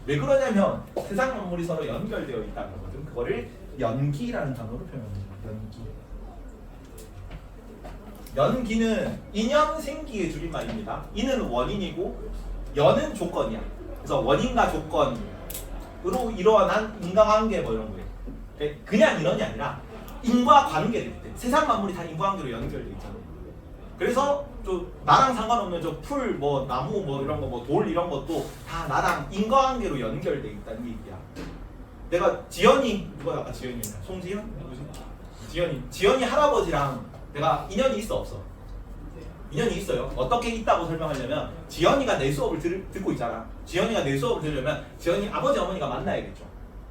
왜 그러냐면 세상 만물이 서로 연결되어 있다는 거거든. 그거를 연기라는 단어로 표현합니다. 연기. 연기는 인연생기의 줄임말입니다. 인은 원인이고 연은 조건이야. 그래서 원인과 조건으로 일어난 인과관계 뭐 이런 거예요. 그냥 인연이 아니라 인과관계를 때 세상 만물이 다 인과관계로 연결돼 있잖아. 그래서 좀 나랑 상관없는 저 풀 뭐 나무 뭐 이런 거 뭐 돌 이런 것도 다 나랑 인과관계로 연결돼 있다는 얘기야. 내가 지연이 누가 아까 지연이었나? 송지연? 누구지? 지연이 할아버지랑 내가 인연이 있어 없어? 인연이 있어요. 어떻게 있다고 설명하려면 지연이가 내 수업을 듣고 있잖아. 지연이가 내 수업을 들으려면 지연이 아버지 어머니가 만나야겠죠.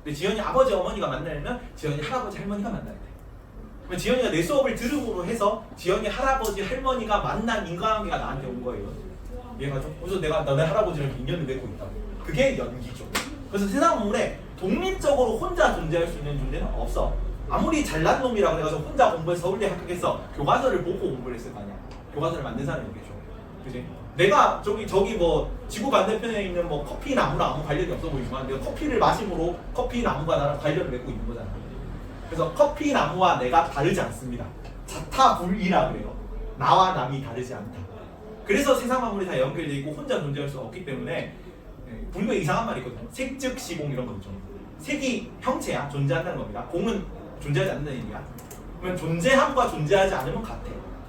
근데 지연이 아버지 어머니가 만나려면 지연이 할아버지 할머니가 만나야 돼. 그러면 지연이가 내 수업을 들음으로 해서 지연이 할아버지 할머니가 만난 인과관계가 나한테 온 거예요. 이해가죠? 그래서 내가 너네 할아버지랑 인연을 맺고 있다고. 그게 연기죠. 그래서 세상 만물에 독립적으로 혼자 존재할 수 있는 존재는 없어. 아무리 잘난 놈이라 그래가지고 혼자 공부해서 서울대 합격해서 교과서를 보고 공부를 했을 거 아니야. 교과서를 만든 사람이겠죠. 그지? 내가 저기 뭐 지구 반대편에 있는 뭐 커피 나무랑 아무 관련이 없어 보이지만 내가 커피를 마심으로 커피 나무가 나랑 관련을 맺고 있는 거잖아. 그래서 커피 나무와 내가 다르지 않습니다. 자타불이라 그래요. 나와 남이 다르지 않다. 그래서 세상 만물이 다 연결되어 있고 혼자 존재할 수 없기 때문에 불교에 이상한 말이 있거든요. 색즉시공 이런 거 있죠. 색이 형체야. 존재한다는 겁니다. 공은 존재하지 않는다는 얘기야. 그러면 존재함과 존재하지 않으면 같아.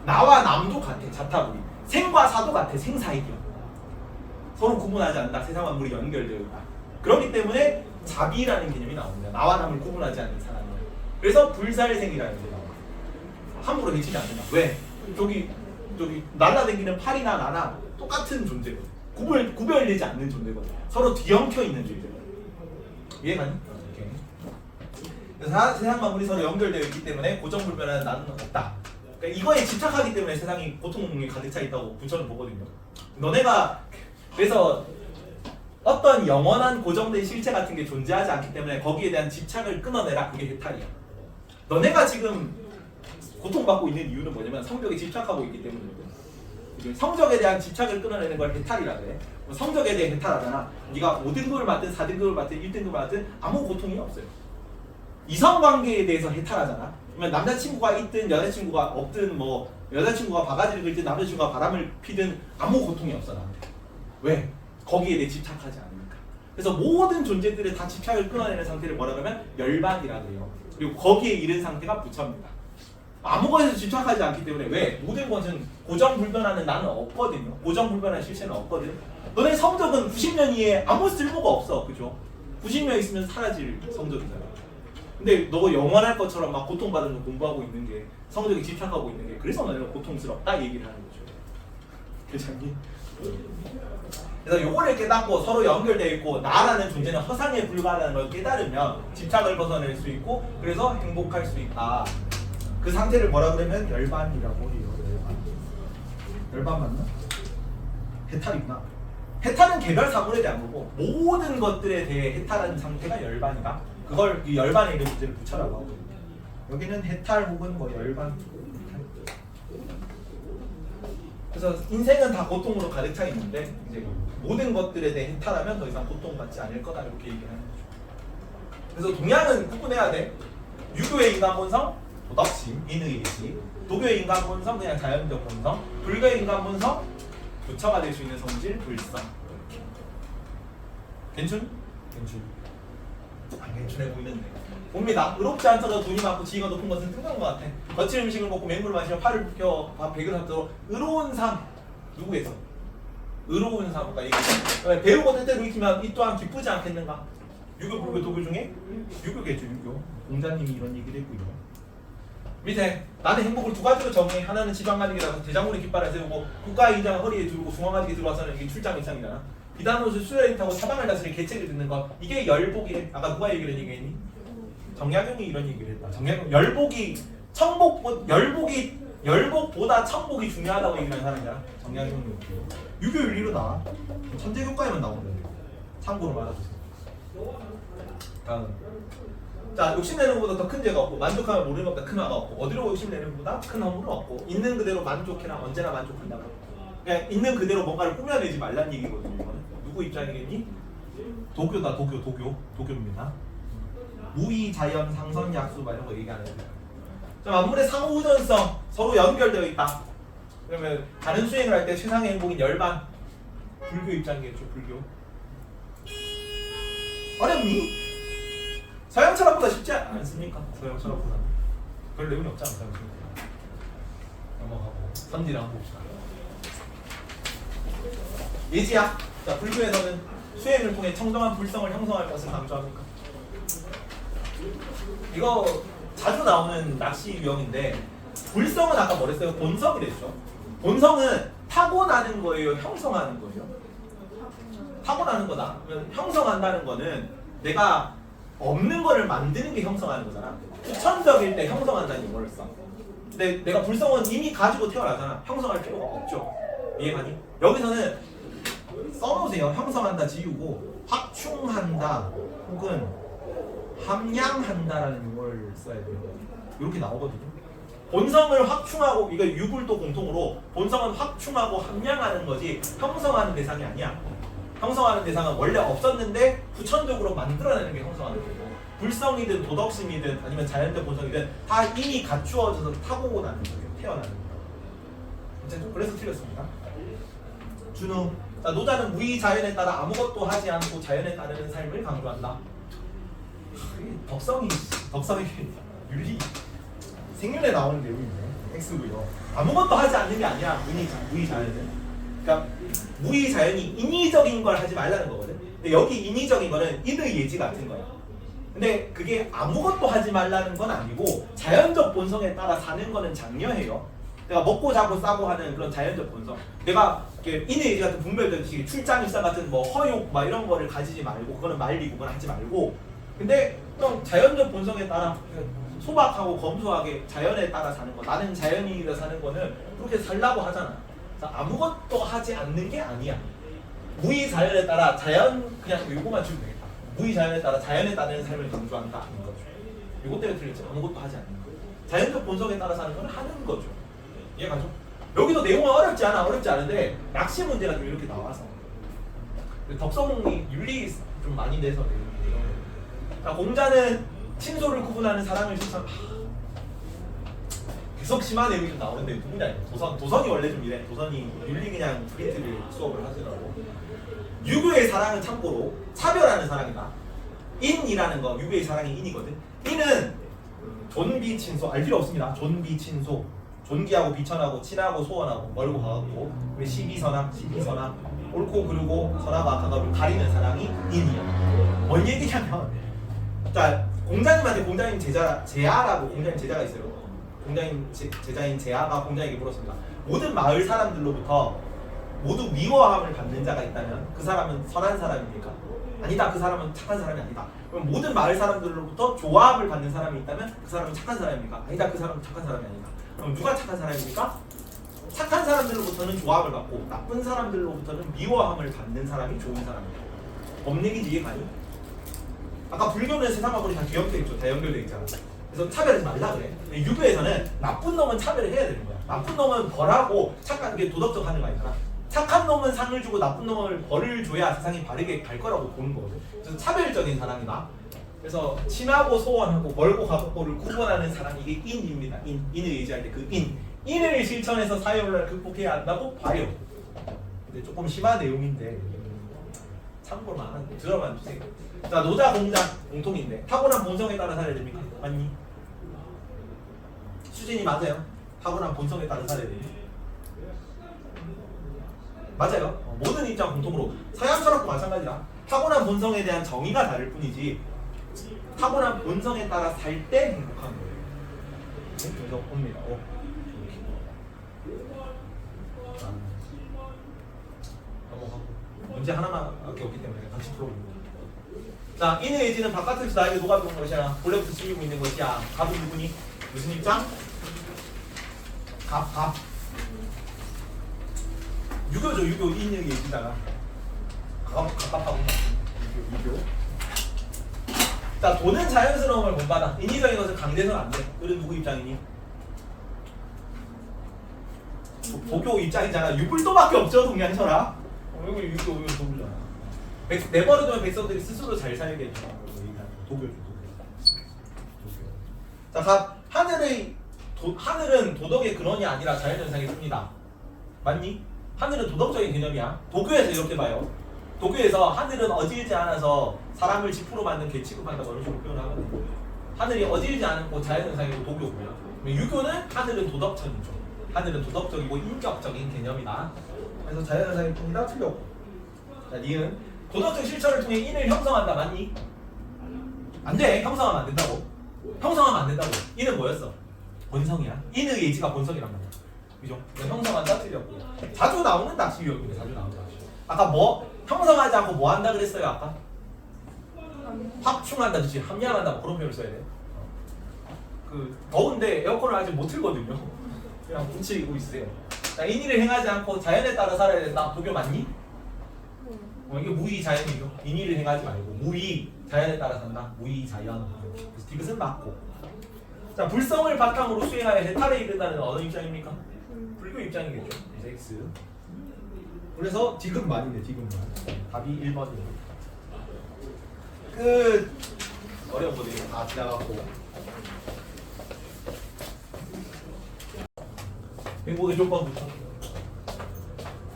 나와 남도 같아. 자타불이. 생과 사도 같아. 생사이기야. 서로 구분하지 않는다. 세상 만물이 연결되어 있다. 그렇기 때문에 자비라는 개념이 나옵니다. 나와 남을 구분하지 않는 사람. 그래서 불살생이라는 게 나와요. 함부로 해치지 않는다. 왜? 저기 날라다니는 팔이나 나나 똑같은 존재거든. 구별되지 않는 존재거든. 서로 뒤엉켜 있는 존재거든. 이해가니? 그래서 세상 만물이 서로 연결되어 있기 때문에 고정불변한 나는 없다. 그러니까 이거에 집착하기 때문에 세상이 고통에 가득 차 있다고 부처는 보거든요. 너네가 그래서 어떤 영원한 고정된 실체 같은 게 존재하지 않기 때문에 거기에 대한 집착을 끊어내라. 그게 해탈이야. 너네가 지금 고통받고 있는 이유는 뭐냐면 성적에 집착하고 있기 때문이거든. 성적에 대한 집착을 끊어내는 걸 해탈이라 그래. 성적에 대해 해탈하잖아. 네가 5등급을 받든 4등급을 받든 1등급을 받든 아무 고통이 없어요. 이성관계에 대해서 해탈하잖아. 그러면 남자친구가 있든 여자친구가 없든 뭐 여자친구가 바가지를 긁든 남자친구가 바람을 피든 아무 고통이 없어 나한테. 왜? 거기에 대해 집착하지 않으니까. 그래서 모든 존재들의 다 집착을 끊어내는 상태를 뭐라 그러면 열반이라 그래요. 그리고 거기에 이른 상태가 부처입니다. 아무것에도 집착하지 않기 때문에 왜? 모든 것은 고정불변하는 나는 없거든요. 고정불변한 실체는 없거든. 너네 성적은 90년 이에 아무 쓸모가 없어. 그죠? 90년 있으면 사라질 성적이잖아. 근데 너 영원할 것처럼 막 고통받으면서 공부하고 있는 게 성적에 집착하고 있는 게 그래서 너네가 고통스럽다 얘기를 하는 거죠. 교장님. 그래서 요거를 깨닫고 서로 연결되어 있고 나라는 존재는 허상에 불과하다는 걸 깨달으면 집착을 벗어낼 수 있고 그래서 행복할 수 있다. 그 상태를 뭐라 그러면 열반이라고 해요. 열반 맞나? 해탈이구나. 해탈은 개별 사물에 대한 거고 모든 것들에 대해 해탈하는 상태가 열반이다. 그걸 이 열반의 이름 문제를 붙여라고 하고 여기는 해탈 혹은 뭐 열반. 그래서 인생은 다 고통으로 가득 차 있는데 이제 모든 것들에 대해 해탈하면 더 이상 고통받지 않을 거다 이렇게 얘기하는 거죠. 그래서 동양은 구분해야 돼. 유교의 인간 본성, 도덕심, 인의의식. 도교의 인간 본성, 그냥 자연적 본성. 불교의 인간 본성, 부처가 될 수 있는 성질, 불성. 괜춘? 괜춘. 안 괜춘해 보이는데. 봅니다. 의롭지 않더라도 돈이 많고 지위가 높은 것은 튼튼한 것 같아. 거친 음식을 먹고 맹물을 마시며 팔을 붓겨 백을 하도록 의로운 삶. 누구에서? 의로운 삶. 그러니까 얘기해. 배우고 때때로 익히면 이 또한 기쁘지 않겠는가? 유교, 불교, 도교 중에 유교겠죠. 유교. 공자님이 이런 얘기를 했고요. 밑에 나는 행복을 두 가지로 정해. 하나는 지방가직이라서 대장군의 깃발을 세우고 국가의 인장을 허리에 두르고 중앙가직에 들어와서는 이게 출장 일상이잖아. 비단옷을 수레에 타고 사방을 다스릴 계책을 듣는 것. 이게 열복이래. 아까 누가 얘기를 얘기했니? 정약용이 이런 얘기를 했다. 정약용 열복이 열복보다 청복이 중요하다고 얘기하는 사람이야. 정약용이 유교 윤리로 나와. 천재교과에만 나오는데 참고로 말아주세요. 다음. 자, 욕심내는 것보다 더 큰 죄가 없고 만족하면 모르는 것보다 큰 화가 없고 어디로 욕심내는 것보다 큰 허물은 없고 있는 그대로 만족해라. 언제나 만족한다고. 그냥 있는 그대로 뭔가를 꾸며내지 말라는 얘기거든요. 이거는 누구 입장이겠니? 도교다. 도교입니다. 무의, 자연, 상선, 약수 이런 거 얘기하는 거예요. 자, 만물의 상호우전성 서로 연결되어 있다. 그러면 다른 수행을 할 때 세상의 행복인 열반. 불교 입장이겠죠. 불교. 어렵니? 서양 철학보다 쉽지 않습니까? 서양 철학보다 별 내용이 없지 않나요? 넘어가고 선지를 한번 봅시다. 예지야. 자, 불교에서는 수행을 통해 청정한 불성을 형성할 것을 강조합니까? 이거 자주 나오는 낚시 유형인데 불성은 아까 뭐랬어요? 본성이랬죠. 본성은 타고나는 거예요? 형성하는 거예요? 타고나는 거다. 형성한다는 거는 내가 없는 거를 만드는 게 형성하는 거잖아. 후천적일 때 형성한다는 용어를 써. 근데 내가 불성은 이미 가지고 태어나잖아. 형성할 필요가 없죠. 이해가니? 여기서는 써놓으세요. 형성한다 지우고 확충한다 혹은 함양한다라는 용어를 써야 돼요. 이렇게 나오거든요. 본성을 확충하고 이거 유불도 공통으로 본성은 확충하고 함양하는 거지 형성하는 대상이 아니야. 형성하는 대상은 원래 없었는데 후천적으로 만들어내는 게 형성하는 거고 불성이든 도덕심이든 아니면 자연적 본성이든 다 이미 갖추어져서 타고 나는 거예요. 태어나는 거예요. 어쨌든 그래서 틀렸습니다. 준우. 자, 노자는 무의 자연에 따라 아무것도 하지 않고 자연에 따르는 삶을 강조한다. 덕성이 윤리 생윤에 나오는 내용인데 X고요. 아무것도 하지 않는 게 아니야. 무의 자연은. 그러니까 무의 자연이 인위적인 걸 하지 말라는 거거든. 근데 여기 인위적인 거는 인의 예지 같은 거야. 근데 그게 아무것도 하지 말라는 건 아니고 자연적 본성에 따라 사는 거는 장려해요. 내가 먹고 자고 싸고 하는 그런 자연적 본성. 내가 인의 예지 같은 분별적 출장일사 같은 뭐 허욕 막 이런 거를 가지지 말고 그거는 말리고 그건 하지 말고. 근데 그냥 자연적 본성에 따라 소박하고 검소하게 자연에 따라 사는 거. 나는 자연인이라 사는 거는 그렇게 살라고 하잖아. 아무것도 하지 않는 게 아니야. 무의 자연에 따라 자연 그냥 요거만 주면 되겠다. 무의 자연에 따라 자연에 따르는 삶을 강조한다. 하는 거죠. 요거 때문에 틀렸죠. 아무것도 하지 않는 거. 자연적 본성에 따라 사는 건 하는 거죠. 이해가죠? 여기도 내용은 어렵지 않은데 낚시 문제가 좀 이렇게 나와서 덕성이 윤리 좀 많이 내서 내용이에요. 자, 공자는 친소를 구분하는 사랑을 실천. 계속 심한 내용이 좀 나오는데 누구냐? 도선이 원래 좀 이래. 도선이 윤리 그냥 프린트를 수업을 하시더라고. 유교의 사랑은 참고로 차별하는 사랑이다. 인이라는 거 유교의 사랑이 인이거든. 인은 존비친소 알 필요 없습니다. 존비친소 존귀하고 비천하고 친하고 소원하고 멀고 가깝고 시비선악 옳고 그르고 선하고 악하고 가리는 사랑이 인이야. 뭔 얘기냐면 자 공자님한테 공자님 제아라고 공자님 제자가 있어요. 공자님 제자인 제아가 공자에게 물었습니다. 모든 마을 사람들로부터 모두 미워함을 받는 자가 있다면 그 사람은 선한 사람입니까? 아니다. 그 사람은 착한 사람이 아니다. 그럼 모든 마을 사람들로부터 조화함을 받는 사람이 있다면 그 사람은 착한 사람입니까? 아니다. 그 사람은 착한 사람이 아니다. 그럼 누가 착한 사람입니까? 착한 사람들로부터는 조화함을 받고 나쁜 사람들로부터는 미워함을 받는 사람이 좋은 사람입니다. 법리기지 이해 가니? 아까 불교는 세상하고 우리 다 귀엽게 있죠. 다 연결돼 있잖아. 그래서 차별하지 말라 그래. 유교에서는 나쁜 놈은 차별을 해야 되는 거야. 나쁜 놈은 벌하고 착한 게 도덕적 하는 거 아니잖아. 착한 놈은 상을 주고 나쁜 놈을 벌을 줘야 세상이 바르게 갈 거라고 보는 거거든. 그래서 차별적인 사람이다. 그래서 친하고 소원하고 멀고 가깝고를 구분하는 사람이 이게 인입니다. 인을 의지할 때 그 인을 실천해서 사회문화를 극복해야 한다고 봐요. 근데 조금 심한 내용인데 참고로 안 하는데 들어만 주세요. 자, 노자 공장 공통인데 타고난 본성에 따라 살아야 됩니까? 맞니? 수진이 맞아요. 타고난 본성에 따라 살아야 됩니다. 맞아요. 모든 입장 공통으로 서양 철학도 마찬가지라 타고난 본성에 대한 정의가 다를 뿐이지 타고난 본성에 따라 살 때 행복한 거예요. 분석 봅니다. 넘어가고 문제 하나만밖에 없기 때문에 같이 풀어봅니다. 자, 인의 의지는 바깥에서 나에게 녹아드는 것이야. 본래부터 쓰이고 있는 것이야. 갑은 누구니? 무슨 입장? 갑. 유교죠. 유교 인의 의지잖아. 갑하고 유교. 자, 돈은 자연스러움을 본받아. 인위적인 것은 강제선 안 돼. 그럼 누구 입장이니? 도교 입장이잖아. 유불도밖에 없죠. 동양철학. 여기 유교 오면 도교잖아. 내버려두면 백성들이 스스로 잘 살게 해줘. 도교죠. 자, 하늘은 도덕의 근원이 아니라 자연현상일 뿐이다. 맞니? 하늘은 도덕적인 개념이야. 도교에서 이렇게 봐요. 도교에서 하늘은 어질지 않아서 사람을 지푸로 만든 개 취급한다고 이런 식으로 표현하거든요. 하늘이 어질지 않고 자연현상이고 도교고요. 유교는 하늘은 도덕천이죠. 하늘은 도덕적이고 인격적인 개념이다. 그래서 자연현상일 뿐이다. 틀렸고. 자, 니은 도덕적 실천을 통해 인을 형성한다. 맞니? 안 돼. 형성하면 안 된다고. 형성하면 안 된다고. 인은 뭐였어? 본성이야. 인의 예지가 본성이란 말이야. 그죠? 형성한다. 틀렸고. 자주 나오는 낚시유형인데 자주 나오는 낚시. 아까 뭐? 형성하지 않고 뭐 한다 그랬어요? 아까? 합충한다. 그치? 함량한다. 뭐 그런 표현을 써야 돼. 더운데 에어컨을 아직 못 틀거든요. 그냥 붙이고 있어요. 자, 인의를 행하지 않고 자연에 따라 살아야 된다. 도교 맞니? 이게 무의자연이죠. 인의를 행하지 말고 무의 자연에 따라 산다. 무의자연. 그래서 디귿은 맞고. 자, 불성을 바탕으로 수행하여 해탈에 이른다는 어느 입장입니까? 불교 입장이겠죠. X. 그래서 디귿 만이네. 디귿 만. 답이 1번이에요. 어려운 거들이 다 지나갔고. 행복의 조건부터.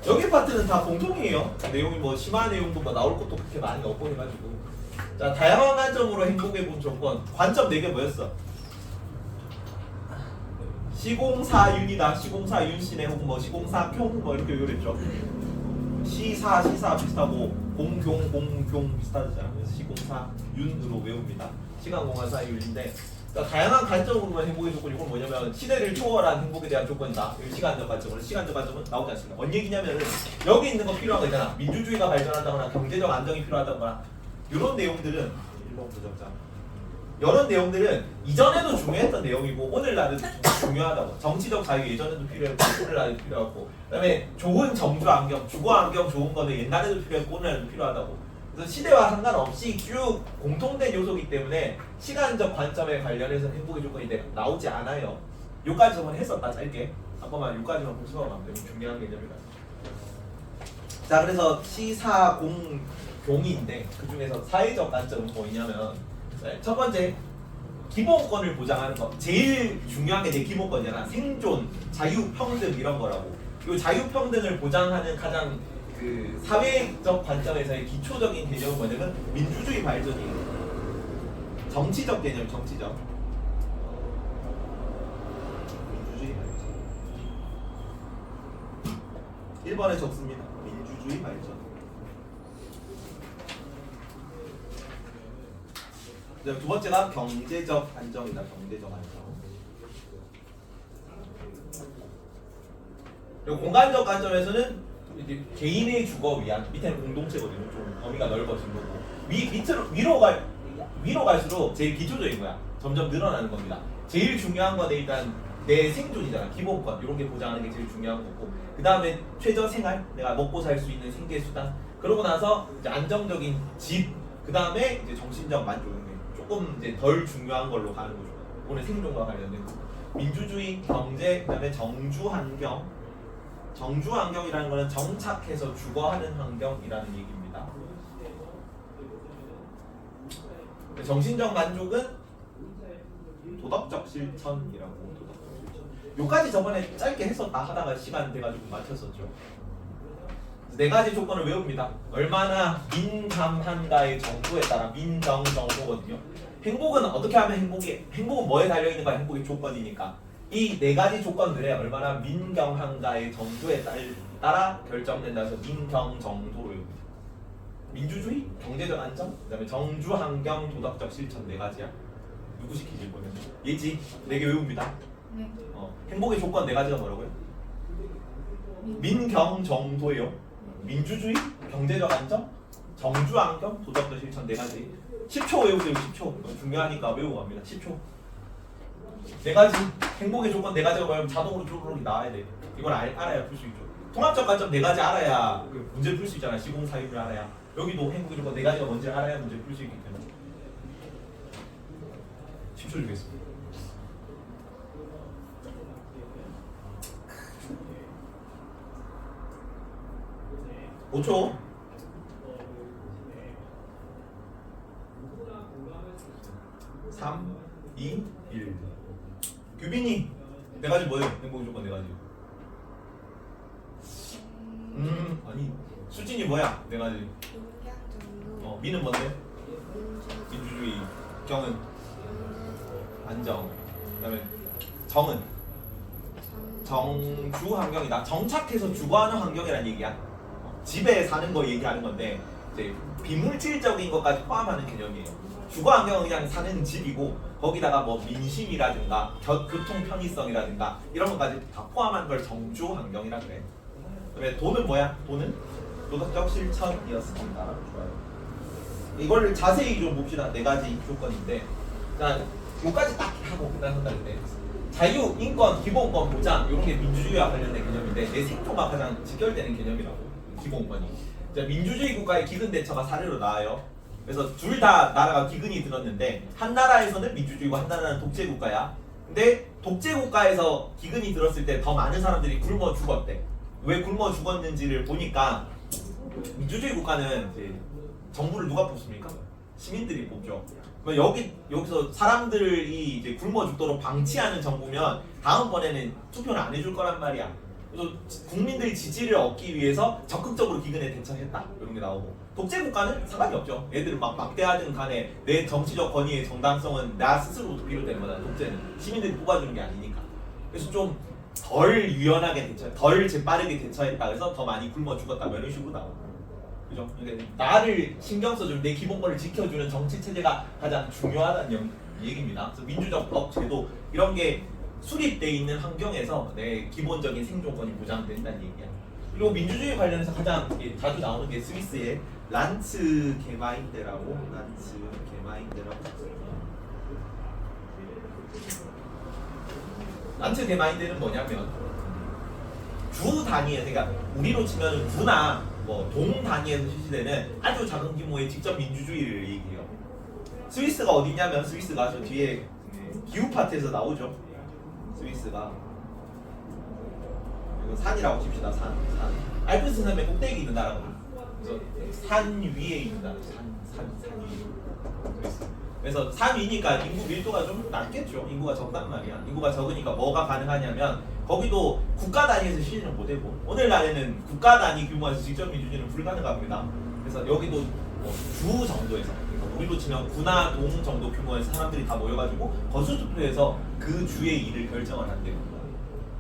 여기 파트는 다 공통이에요. 내용이 뭐 심한 내용도 뭐 나올 것도 그렇게 많이 없고 해가지고. 자, 다양한 관점으로 행복해 본 조건. 관점 4개 뭐였어? 시공사윤이다. 시공사윤시네 혹은 뭐 시공사평 뭐 이렇게 요랬죠. 시사 비슷하고 공경 비슷하잖아. 그래서 시공사윤으로 외웁니다. 시간공간사윤인데. 그러니까 다양한 관점으로 행복의 조건이 이건 뭐냐면 시대를 초월한 행복에 대한 조건이다. 시간적 관점으로. 시간적 관점은 나오지 않습니다. 뭔 얘기냐면은 여기 있는 거 필요한 거 있잖아. 민주주의가 발전한다거나 경제적 안정이 필요하다거나 이런 내용들은 이런 내용들은 이전에도 중요했던 내용이고 오늘날은 중요하다고. 정치적 자유 예전에도 필요했고 오늘날에도 필요하고 그다음에 좋은 정주 안경, 주거 안경 좋은 거는 옛날에도 필요했고 오늘날에도 필요하다고. 그래서 시대와 상관없이 쭉 공통된 요소이기 때문에 시간적 관점에 관련해서 행복의 조건이 나오지 않아요. 요까지만 했었다. 짧게 한 번만 요까지만 복습하면 안 되면 중요한 개념이다. 자, 그래서 시사공경인데 그 중에서 사회적 관점은 뭐냐면 첫 번째 기본권을 보장하는 거. 제일 중요한 게 내 기본권이잖아. 생존, 자유, 평등 이런 거라고. 이 자유 평등을 보장하는 가장 사회적 관점에서의 기초적인 개념은 뭐냐면 민주주의 발전이에요. 정치적 개념, 정치적. 민주주의 발전. 1번에 적습니다. 민주주의 발전. 두 번째가 경제적 안정이다. 경제적 안정. 그리고 공간적 관점에서는 이제 개인의 주거 위한 밑에는 공동체거든요. 좀 범위가 넓어진 거고 밑으로 위로 갈수록 제일 기초적인 거야. 점점 늘어나는 겁니다. 제일 중요한 건 일단 내 생존이잖아. 기본권 이런 게 보장하는 게 제일 중요한 거고 그 다음에 최저 생활 내가 먹고 살 수 있는 생계 수단 그러고 나서 이제 안정적인 집 그 다음에 이제 정신적 만족 이런 게 조금 이제 덜 중요한 걸로 가는 거죠. 오늘 생존과 관련된 거. 민주주의, 경제, 그 다음에 정주 환경. 정주 환경이라는 거는 정착해서 주거하는 환경이라는 얘기입니다. 정신적 만족은 도덕적 실천이라고. 요까지 저번에 짧게 했었다 하다가 시간 돼가지고 맞췄었죠. 네 가지 조건을 외웁니다. 얼마나 민감한가의 정도에 따라 민정 정도거든요. 행복은 어떻게 하면 행복은 뭐에 달려 있는가? 행복의 조건이니까 이 네 가지 조건들에 얼마나 민경한가의 정도에 따라 결정된다 해서 민경 정도로 외웁니다. 민주주의, 경제적 안정, 그다음에 정주 환경, 도덕적 실천 네 가지야. 누구 시키지 이거는? 예지 네 개 외웁니다. 네. 행복의 조건 네 가지가 뭐라고요? 민경 정도예요. 민주주의, 경제적 안정, 정주 환경, 도덕적 실천 네 가지. 10초 외우세요. 10초. 중요하니까 외우고 갑니다. 10초. 네 가지. 행복의 조건 네 가지가 뭐냐면 자동으로 쭈루룩이 나와야 돼. 이걸 알아야 풀 수 있죠. 통합적 관점 네 가지 알아야 문제를 풀 수 있잖아. 시공사유를 알아야. 여기도 행복의 조건 네 가지가 뭔지 알아야 문제를 풀 수 있기 때문에. 10초 주겠습니다. 5초. 3, 2, 1. 규빈이 네 가지 뭐예요? 행복의 조건 네 가지. 아니 수진이 뭐야? 네 가지. 미는 뭔데? 민주주의. 경은 안정. 그다음에 정은 정주 환경이다. 정착해서 주거하는 환경이라는 얘기야. 집에 사는 거 얘기하는 건데 이제 비물질적인 것까지 포함하는 개념이에요. 주거 환경은 그냥 사는 집이고 거기다가 뭐 민심이라든가 교통 편의성이라든가 이런 것까지 다 포함한 걸 정주 환경이라 그래. 그다음에 돈은 뭐야? 돈은 도덕적 실천이었습니다. 좋아요. 이걸 자세히 좀 봅시다. 네 가지 조건인데, 자, 요까지 딱 하고 그다음 한다는데 자유, 인권, 기본권 보장 이런 게 민주주의와 관련된 개념인데 내 생존과 가장 직결되는 개념이라고 기본권이. 자, 민주주의 국가의 기근 대처가 사례로 나와요. 그래서 둘 다 나라가 기근이 들었는데 한 나라에서는 민주주의고 한 나라는 독재 국가야. 근데 독재 국가에서 기근이 들었을 때 더 많은 사람들이 굶어 죽었대. 왜 굶어 죽었는지를 보니까 민주주의 국가는 이제 정부를 누가 뽑습니까? 시민들이 뽑죠. 여기서 사람들이 이제 굶어 죽도록 방치하는 정부면 다음번에는 투표를 안 해줄 거란 말이야. 그래서 국민들의 지지를 얻기 위해서 적극적으로 기근에 대처했다. 이런 게 나오고. 독재 국가는 상관이 없죠. 애들을 막 막대하든 간에 내 정치적 권위의 정당성은 나 스스로부터 비롯되는 거다. 독재는 시민들이 뽑아주는 게 아니니까. 그래서 좀 덜 유연하게 덜 재빠르게 대처했다. 그래서 더 많이 굶어 죽었다. 이런 식으로 나오고. 그죠? 그러니까 나를 신경 써주는 내 기본권을 지켜주는 정치 체제가 가장 중요하다는 얘기입니다. 그래서 민주적 법, 제도 이런 게 수립돼 있는 환경에서 내 기본적인 생존권이 보장된다는 얘기야. 그리고 민주주의 관련해서 가장 자주 나오는 게 스위스의 란츠 게마인데라고 란츠 게마인데는 뭐냐면 주 단위에 그러니까 우리로 치면 구나 뭐 동 단위에서 실시되는 아주 작은 규모의 직접 민주주의를 얘기해요. 스위스가 어디냐면 스위스가 저 뒤에 기후 파트에서 나오죠. 스위스가 이거 산이라고 칩시다. 산. 알프스 산맥 꼭대기 있는 나라거든요. 그래서 산 위에 있는 나라. 산 위. 그래서 산 위니까 인구 밀도가 좀 낮겠죠. 인구가 적단 말이야. 인구가 적으니까 뭐가 가능하냐면 거기도 국가 단위에서 실시는 못되고 오늘날에는 국가 단위 규모에서 직접 민주주의는 불가능합니다. 그래서 여기도 주 정도에서 그러니까 우리로 치면 구나 동 정도 규모의 사람들이 다 모여가지고 거수투표해서 그 주의 일을 결정을 한대요.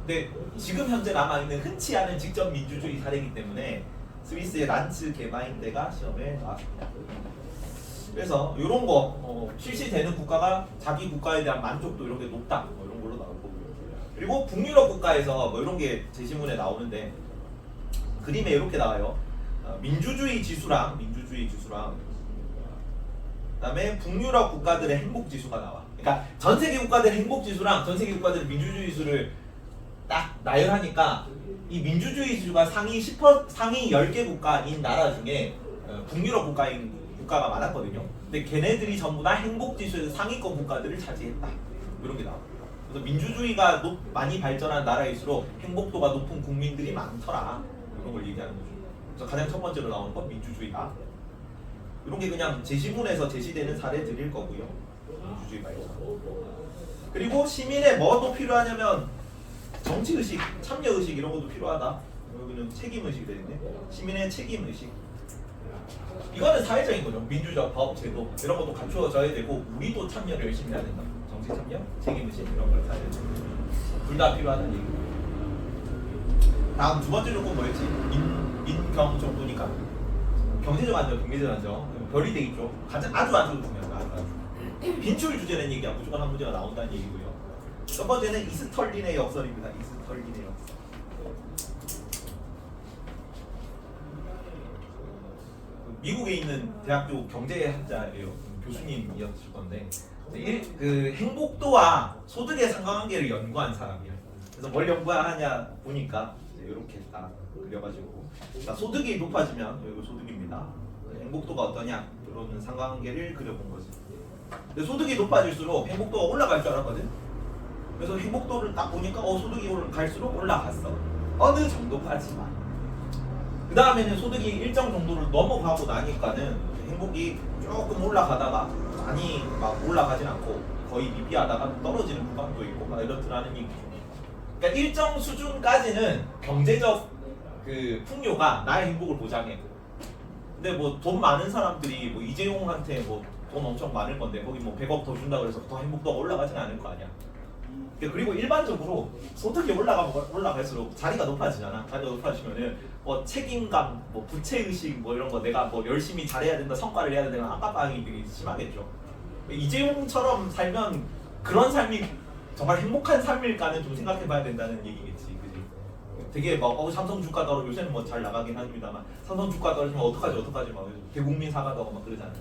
근데 지금 현재 남아있는 흔치 않은 직접 민주주의 사례이기 때문에 스위스의 란츠 게마인데가 시험에 나왔습니다. 그래서 이런 거 실시되는 국가가 자기 국가에 대한 만족도 이런 게 높다 이런 걸로 나오고 그리고 북유럽 국가에서 이런 게 제시문에 나오는데 그림에 이렇게 나와요. 민주주의 지수랑 그다음에 북유럽 국가들의 행복 지수가 나와. 그러니까 전 세계 국가들의 행복 지수랑 전 세계 국가들의 민주주의 지수를 딱 나열하니까 이 민주주의 지수가 상위 10개 국가인 나라 중에 북유럽 국가가 많았거든요. 근데 걔네들이 전부 다 행복 지수에서 상위권 국가들을 차지했다. 이런 게 나와. 그래서 민주주의가 많이 발전한 나라일수록 행복도가 높은 국민들이 많더라. 이런 걸 얘기하는 거죠. 그래서 가장 첫 번째로 나오는 건 민주주의다. 이런 게 그냥 제시문에서 제시되는 사례들일 거고요. 민주주의 발전. 그리고 시민의 뭐도 필요하냐면 정치의식, 참여의식 이런 것도 필요하다. 여기는 책임의식이 되는데 시민의 책임의식. 이거는 사회적인 거죠. 민주적 법, 제도 이런 것도 갖추어져야 되고 우리도 참여를 열심히 해야 된다. 정치 참여, 책임의식 이런 걸 사야 되죠. 둘 다 필요하다는 얘기. 다음 두 번째 조건 뭐였지? 민경 정도니까 경제적 안정, 경제적 안정 별이 돼 있죠. 아주 중요합니다. 아주. 빈출 주제라는 얘기야. 무조건 한 문제가 나온다는 얘기고요. 첫 번째는 이스털린의 역설입니다. 이스털린의 역설. 미국에 있는 대학교 경제학자예요. 교수님이었을 건데 그 행복도와 소득의 상관관계를 연구한 사람이에요. 그래서 뭘 연구하냐 보니까 이렇게 딱 그려가지고 소득이 높아지면 여기 소득입니다. 행복도가 어떠냐 이런 상관관계를 그려본 거지. 근데 소득이 높아질수록 행복도가 올라갈 줄 알았거든. 그래서 행복도를 딱 보니까 소득이 갈수록 올라갔어. 어느 정도까지만. 그 다음에는 소득이 일정 정도를 넘어가고 나니까는 행복이 조금 올라가다가 많이 막 올라가진 않고 거의 미비하다가 떨어지는 구간도 있고 막 이렇더라는 얘기죠. 그러니까 일정 수준까지는 경제적 그 풍요가 나의 행복을 보장해. 근데 뭐 돈 많은 사람들이 뭐 이재용한테 뭐 돈 엄청 많을 건데 거기 뭐 100억 더 준다고 해서 더 행복도가 올라가진 않을 거 아니야. 그리고 일반적으로 소득이 올라갈수록 자리가 높아지잖아. 자리가 높아지면은 뭐 책임감, 뭐 부채의식 뭐 이런 거 내가 뭐 열심히 잘해야 된다, 성과를 내야 된다, 압박감이 되게 심하겠죠. 이재용처럼 살면 그런 삶이 정말 행복한 삶일까는 좀 생각해봐야 된다는 얘기겠지, 그지? 되게 막 삼성 주가 떨어 요새는 뭐 잘 나가긴 합니다만 삼성 주가 떨어지면 어떡하지 막 대국민 사과도 하고 막 그러잖아요.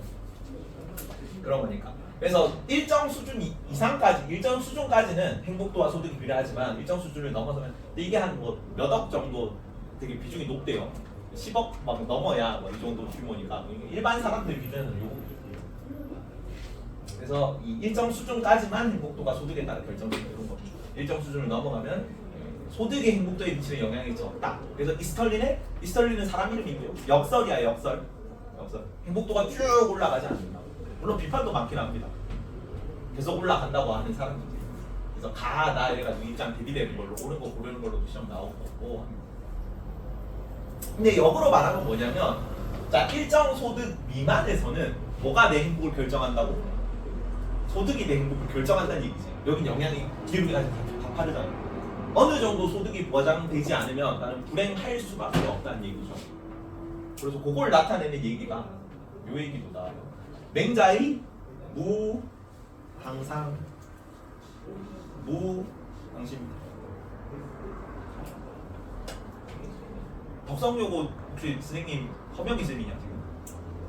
그런 거니까. 그래서 일정 수준 이상까지, 일정 수준까지는 행복도와 소득이 비례하지만 일정 수준을 넘어서면 근데 이게 한 뭐 몇 억 정도 되게 비중이 높대요. 10억 막 넘어야 뭐 이 정도 규모니까 일반 사람들 기준에는 요거. 그래서 이 일정 수준까지만 행복도가 소득에 따라 결정되는 거죠. 일정 수준을 넘어가면 소득의 행복도에 미치는 영향이 적다. 그래서 이스털린은 사람 이름이고요. 역설이야, 역설. 행복도가 쭉 올라가지 않는다. 물론 비판도 많긴 합니다. 계속 올라간다고 하는 사람들이. 그래서 나 이래가지고 입장 대비되는 걸로 옳은 거 고르는 걸로 시험 나오고. 근데 역으로 말하면 뭐냐면, 자 일정 소득 미만에서는 뭐가 내 행복을 결정한다고? 소득이 내 행복을 결정한다는 얘기지. 여긴 영향이 기울기가 다 다르잖아. 어느 정도 소득이 보장되지 않으면 나는 불행할 수밖에 없다는 얘기죠. 그래서 그걸 나타내는 얘기가 요 얘기도 나와요. 맹자의 무항심입니다. 덕성여고 혹시 선생님 허명기 쌤이냐 지금?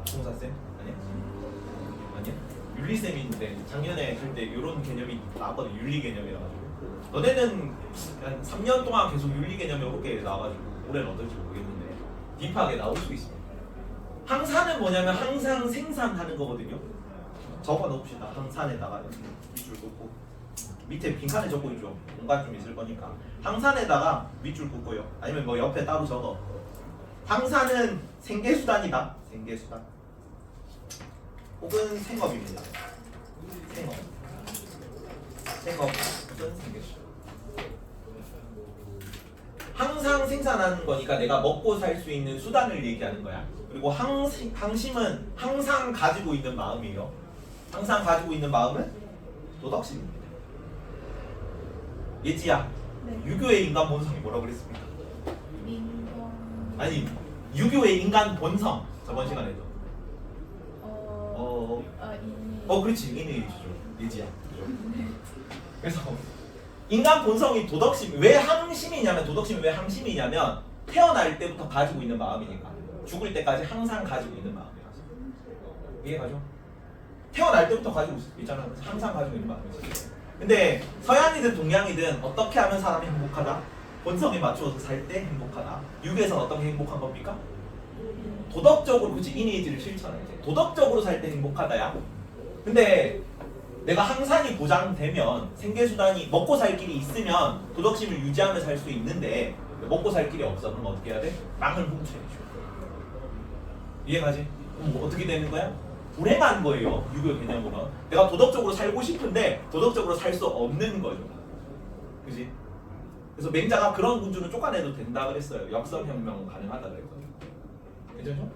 송사 쌤? 아니야? 윤리 쌤인데 작년에 할 때 이런 개념이 나왔거든. 윤리 개념이라가지고 너네는 한 3년 동안 계속 윤리 개념이 이렇게 나와가지고 올해는 어떨지 모르겠는데 딥하게 나올 수 있습니다. 항산은 뭐냐면 항상 생산하는 거거든요. 적어 놓읍시다. 항산에다가 밑줄 긋고 밑에 빈칸에 적고 있죠. 공간 좀 있을 거니까 항산에다가 밑줄 긋고요. 아니면 뭐 옆에 따로 적어. 항산은 생계수단이다. 생계수단 혹은 생업입니다. 생업 혹은 생계수단. 항상 생산하는 거니까 내가 먹고 살 수 있는 수단을 얘기하는 거야. 그리고 항심은 항상 가지고 있는 마음이에요. 항상 가지고 있는 마음은 도덕심입니다. 예지야, 네. 유교의 인간 본성이 뭐라고 그랬습니까? 민경. 아니, 유교의 인간 본성 저번 시간에도. 그렇지, 인의주죠. 예지야. 그죠? 그래서 인간 본성이 도덕심. 왜 항심이냐면 도덕심이 왜 항심이냐면 태어날 때부터 가지고 있는 마음이니까 죽을 때까지 항상 가지고 있는 마음이라서. 이해가죠? 태어날 때부터 가지고 있잖아. 항상 가지고 있는 마음이지. 근데 서양이든 동양이든 어떻게 하면 사람이 행복하다? 본성에 맞추어서 살 때 행복하다. 유교에서는 어떤 게 행복한 겁니까? 도덕적으로, 그치, 이니지를 실천해야지. 도덕적으로 살 때 행복하다야. 근데 내가 항상이 보장되면, 생계수단이 먹고 살 길이 있으면 도덕심을 유지하며 살 수 있는데 먹고 살 길이 없어. 그럼 어떻게 해야 돼? 빵을 훔쳐야죠. 이해가지? 그럼 뭐 어떻게 되는 거야? 불행한 거예요. 유교 개념으로는. 내가 도덕적으로 살고 싶은데 도덕적으로 살 수 없는 거죠. 그지? 그래서 맹자가 그런 군주는 쫓아내도 된다 그랬어요. 역설혁명 가능하다 그랬거든요. 괜찮죠?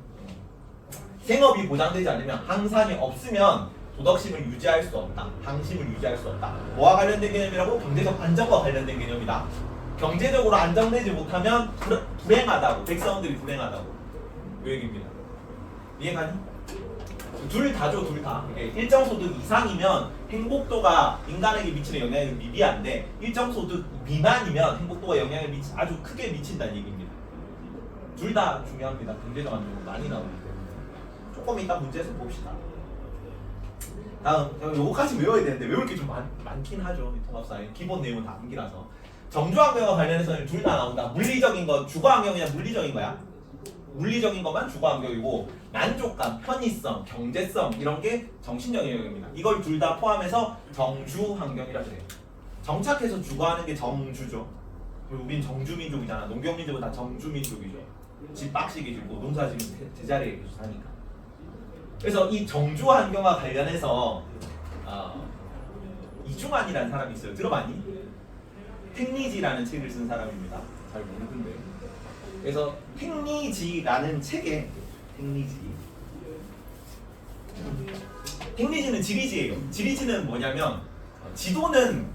생업이 보장되지 않으면, 항상이 없으면 도덕심을 유지할 수 없다. 항심을 유지할 수 없다. 뭐와 관련된 개념이라고? 경제적 안정과 관련된 개념이다. 경제적으로 안정되지 못하면 불행하다고. 백성들이 불행하다고. 그 얘기입니다. 이해가니? 둘 다죠, 둘 다. 일정 소득 이상이면 행복도가 인간에게 미치는 영향이 미비한데, 일정 소득 미만이면 행복도가 영향을 아주 크게 미친다는 얘기입니다. 둘 다 중요합니다. 경제적 안정은 많이 나오기 때문에. 조금 이따 문제에서 봅시다. 다음, 요거까지 외워야 되는데 외울 게 좀 많긴 하죠. 통합사회 기본 내용은 다 암기라서. 정주환경과 관련해서는 둘 다 나온다. 물리적인 거, 주거환경이냐 물리적인 거야? 물리적인 것만 주거환경이고, 만족감, 편의성, 경제성 이런 게 정신적인 영역입니다. 이걸 둘 다 포함해서 정주환경이라 그래요. 정착해서 주거하는 게 정주죠. 우린 정주민족이잖아. 농경민족은 다 정주민족이죠. 집 빡시게 짓고 농사 지으면 제자리에 계속 사니까. 그래서 이 정주환경과 관련해서 이중환이라는 사람이 있어요. 들어봤니? 택리지라는 책을 쓴 사람입니다. 잘 모르던데. 그래서 택리지라는 책에 택리지는 지리지예요. 지리지는 뭐냐면, 지도는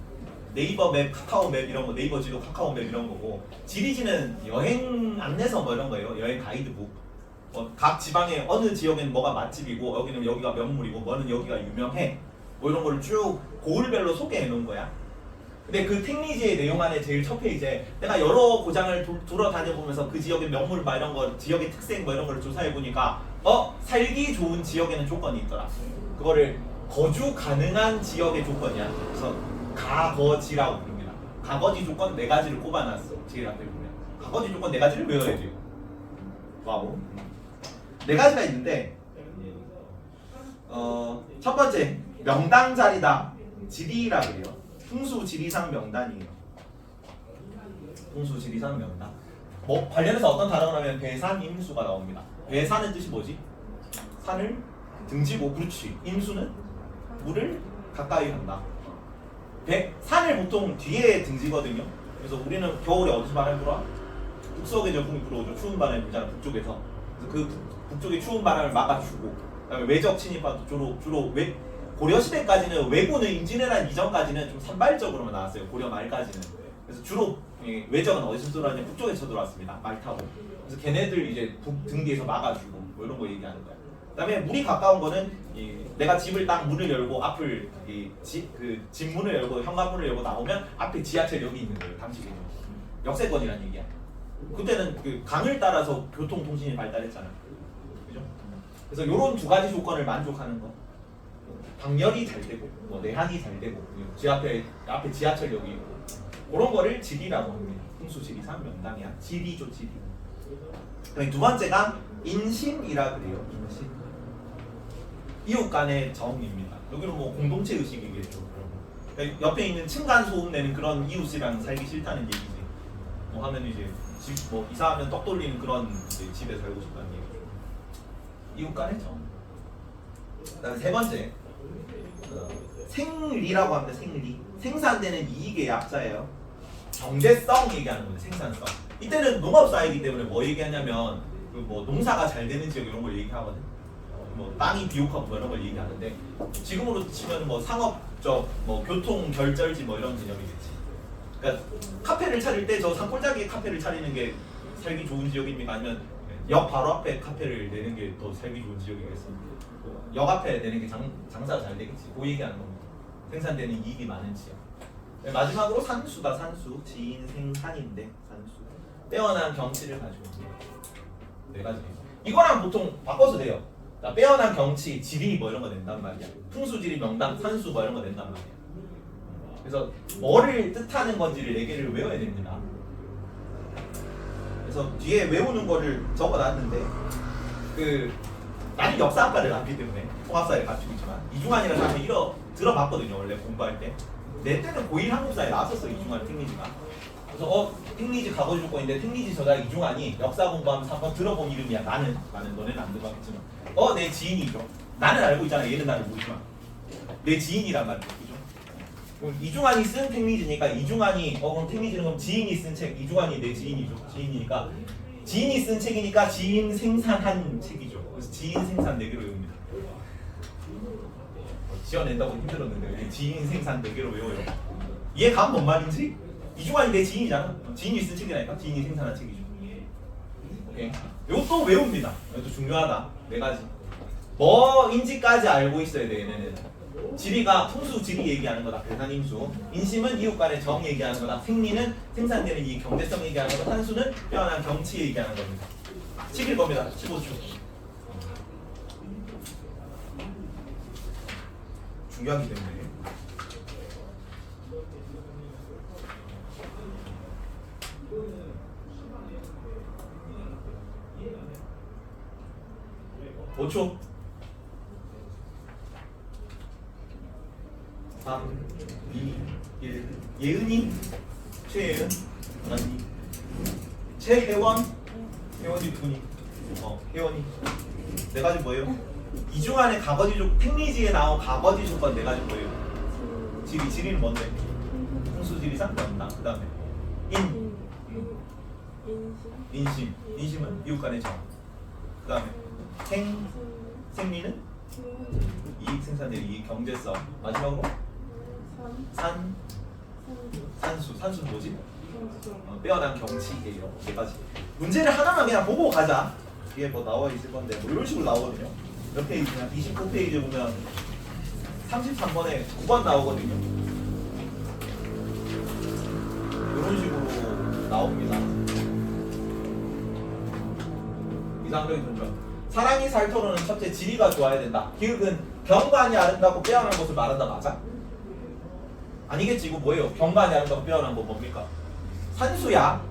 네이버 맵, 카카오 맵 이런 거, 네이버 지도, 카카오 맵 이런 거고, 지리지는 여행 안내서 뭐 이런 거예요. 여행 가이드북. 각 지방에 어느 지역에는 뭐가 맛집이고, 여기는 여기가 명물이고, 뭐는 여기가 유명해. 뭐 이런 거를 쭉 고을별로 소개해 놓은 거야. 근데 그 택리지의 내용 안에 제일 첫 페이지에 내가 여러 고장을 돌아다녀 보면서 그 지역의 명물 막 이런 거, 지역의 특색 뭐 이런 걸 조사해 보니까 살기 좋은 지역에는 조건이 있더라. 그거를 거주 가능한 지역의 조건이야. 그래서 가거지라고 부릅니다. 가거지 조건 4가지를 꼽아놨어. 제일 앞에 보면 가거지 조건 4가지를 외워야 돼요. 와우. 4가지가 있는데, 첫 번째 명당 자리다. 지리라 그래요. 풍수 지리상 명단이에요. 풍수 지리상 명단. 뭐 관련해서 어떤 단어가 나오면 배산 임수가 나옵니다. 배산은 뜻이 뭐지? 산을 등지고, 그렇지. 임수는 물을 가까이 한다. 산을 보통 뒤에 등지거든요. 그래서 우리는 겨울에 어디서 바람이 불어? 북서의 열풍이 불어오죠. 추운 바람이 불잖아, 북쪽에서. 그래서 그 북쪽의 추운 바람을 막아주고, 그다음에 외적 침입도 주로 고려시대까지는 왜군을 임진왜란 이전까지는 좀 산발적으로만 나왔어요. 고려 말까지는. 그래서 주로 외적은 어디서 들어왔냐? 북쪽에서 들어왔습니다. 말 타고. 그래서 걔네들 이제 등 뒤에서 막아주고 뭐 이런 거 얘기하는 거야. 그다음에 물이 가까운 거는 내가 집을 딱 문을 열고 앞을 집 문을 열고 현관문을 열고 나오면 앞에 지하철역이 있는 거예요. 당시에는 역세권이라는 얘기야. 그때는 그 강을 따라서 교통통신이 발달했잖아. 그죠? 그래서 이런 2가지 조건을 만족하는 거. 방열이 잘 되고, 뭐 내한이 잘 되고, 앞에 지하철역이 있고, 그런 거를 지리라고 합니다. 풍수지리상 명당이야. 지리죠, 지리. 그다음에 2번째가 인심이라 그래요. 인심. 이웃 간의 정입니다. 여기는 뭐 공동체 의식이겠죠. 그러니까 옆에 있는 층간 소음 내는 그런 이웃이랑 살기 싫다는 얘기지. 뭐 하면 이제 뭐 이사하면 떡 돌리는 그런 이제 집에 살고 싶다는 얘기죠. 이웃 간의 정. 그다음에 3번째. 생리라고 합니다. 생리. 생산되는 이익의 약자예요. 경제성 얘기하는 거예요. 생산성. 이때는 농업사회이기 때문에 뭐 얘기하냐면 뭐 농사가 잘 되는 지역 이런 걸 얘기하거든. 뭐 땅이 비옥하고 뭐 이런 걸 얘기하는데, 지금으로 치면 뭐 상업적, 뭐 교통 결절지 뭐 이런 개념이겠지. 그러니까 카페를 차릴 때 저 산골짜기에 카페를 차리는 게 살기 좋은 지역입니까? 아니면 역 바로 앞에 카페를 내는 게 더 살기 좋은 지역이겠습니까? 역 앞에 내는 게 장사가 잘 되겠지. 그 얘기하는 겁니다. 생산되는 이익이 많은 지역. 마지막으로 산수다. 산수. 지인 생산인데 산수. 빼어난 경치를 가지고 있습니다. 네 가지. 이거랑 보통 바꿔서 돼요. 자, 빼어난 경치, 지리 뭐 이런 거 낸단 말이야. 풍수, 지리, 명당, 산수 뭐 이런 거 낸단 말이야. 그래서 뭐를 뜻하는 건지를 4개를 외워야 됩니다. 그래서 뒤에 외우는 거를 적어놨는데 나는 역사학과를 나왔기 때문에 통합사를 갖추고 있지만 이중환이라는 사람이 들어봤거든요. 원래 공부할 때. 내 때는 고1 한국사에 나왔었어. 이중환 탱리지가. 그래서 탱리지 가보줄 거인데 탱리지 저자 이중환이 역사 공부하면서 한번 들어본 이름이야. 나는 너네는 안 들어봤겠지만 내 지인이죠. 나는 알고 있잖아. 얘는 나를 모르지만 내 지인이란 말이죠. 그죠? 그럼 이중환이 쓴 탱리지니까 이중환이 그럼 탱리지는 그럼 지인이 쓴 책. 이중환이 내 지인이죠. 지인이니까 지인이 쓴 책이니까 지인 생산한 책이죠. 그래서 지인 생산 4개로 외웁니다. 지어낸다고 힘들었는데 왜 지인 생산 4개로 외워요? 이해가 뭔 말인지? 이중환이 내 지인이잖아. 지인이 쓴 책이라니까. 지인이 생산한 책이죠. 오케이. 이것도 외웁니다. 이것도 중요하다. 4가지. 뭐인지까지 알고 있어야 돼. 얘네는. 지리가 풍수, 지리 얘기하는 거다. 배산임수. 인심은 이웃 간의 정 얘기하는 거다. 생리는 생산되는 이 경제성 얘기하는 거다. 산수는 빼어난 경치 얘기하는 겁니다. 10일 겁니다. 15초. 중요하기 때문에. (5초) 3, 2, 1 예은이, 최예은, 언니, 최혜원, 혜원이 분이, 혜원이 4가지 뭐예요? 이중안에 가거지조 탱리지에 나온 가거지 조건 4가지 뭐예요? 지리는 뭔데? 풍수지리상 명당. 그 다음에 인심은 이웃 간의 정. 그 다음에 생리는 이익 생산될 이익 경제성. 마지막으로 산수는 뭐지? 빼어난 경치예요. 4가지. 문제를 하나만 그냥 보고 가자. 뒤에 뭐 나와 있을 건데 뭐 이런 식으로 나오거든요. 몇 페이지냐? 29페이지 보면 33번에 9번 나오거든요. 이런 식으로 나옵니다. 이상적인 존재. 사랑이 살토로는 첫째 지리가 좋아야 된다. 기획은 경관이 아름답고 빼어난 것을 말한다. 맞아? 아니겠지. 이거 뭐예요? 경관이 아름답고 빼어난 거 뭡니까? 산수야.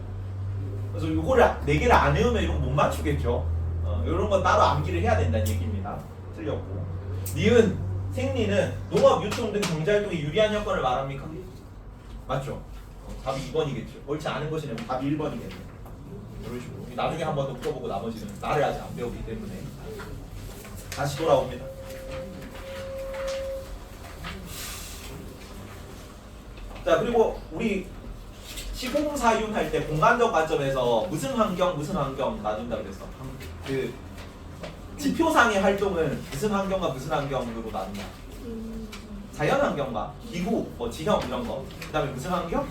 그래서 이거를 4개를 안 외우면 이런 거 못 맞추겠죠. 이런 건 따로 암기를 해야 된다는 얘기입니다. 틀렸고. 니은, 생리는 농업, 유통 등 경제활동에 유리한 여건을 말합니까? 맞죠? 답이 2번이겠죠. 옳지 않은 것이면 답이 1번이겠네. 이런 식으로. 나중에 한 번 더 풀어보고 나머지는 나를 아직 안 배우기 때문에 다시 돌아옵니다. 자, 그리고 우리 시공사윤 할 때 공간적 관점에서 무슨 환경 나눈다 그랬어. 그 지표상의 활동은 무슨 환경과 무슨 환경으로 나눈다. 자연환경과 기후, 지형 이런 거. 그 다음에 무슨 환경?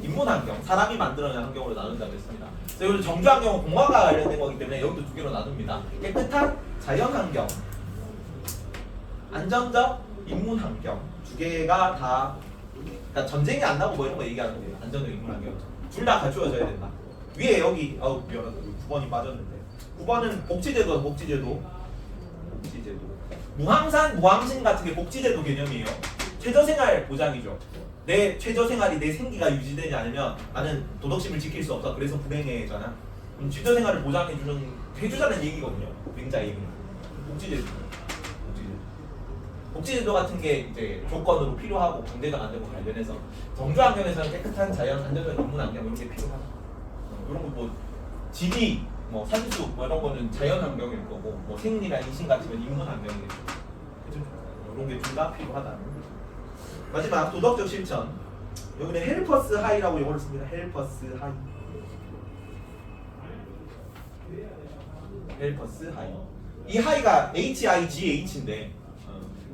인문환경, 사람이 만들어낸 환경으로 나눈다고 했습니다. 그래서 여기 정주환경은 공간과 관련된 거기 때문에 여기도 2개로 나눕니다. 깨끗한 자연환경, 안정적 인문환경. 2개가 다 그러니까 전쟁이 안 나고 뭐 이런 거 얘기하는 거예요. 안정적 인문환경. 둘 다 갖추어져야 된다. 위에 여기 미안하다. 9번이 빠졌는데 9번은 복지제도. 무항산, 무항신 같은 게 복지제도 개념이에요. 최저생활 보장이죠. 내 최저생활이 내 생기가 유지되지 않으면 나는 도덕심을 지킬 수 없다. 그래서 불행해잖아. 그럼 최저생활을 해주자는 얘기거든요. 맹자 얘기. 복지제도 같은 게 이제 조건으로 필요하고 경제적 안정과 관련해서 정주환경에서는 깨끗한 자연, 안정적 인문환경 이런 게 필요하다. 이런 거 뭐 지리, 산수 이런 거는 자연환경일 거고 생리나 인신 같으면 인문환경이겠죠. 그죠? 이런 게 둘 다 필요하다. 마지막 도덕적 실천. 여기는 헬퍼스 하이라고 영어를 씁니다. 헬퍼스 하이. 이 하이가 HIGH인데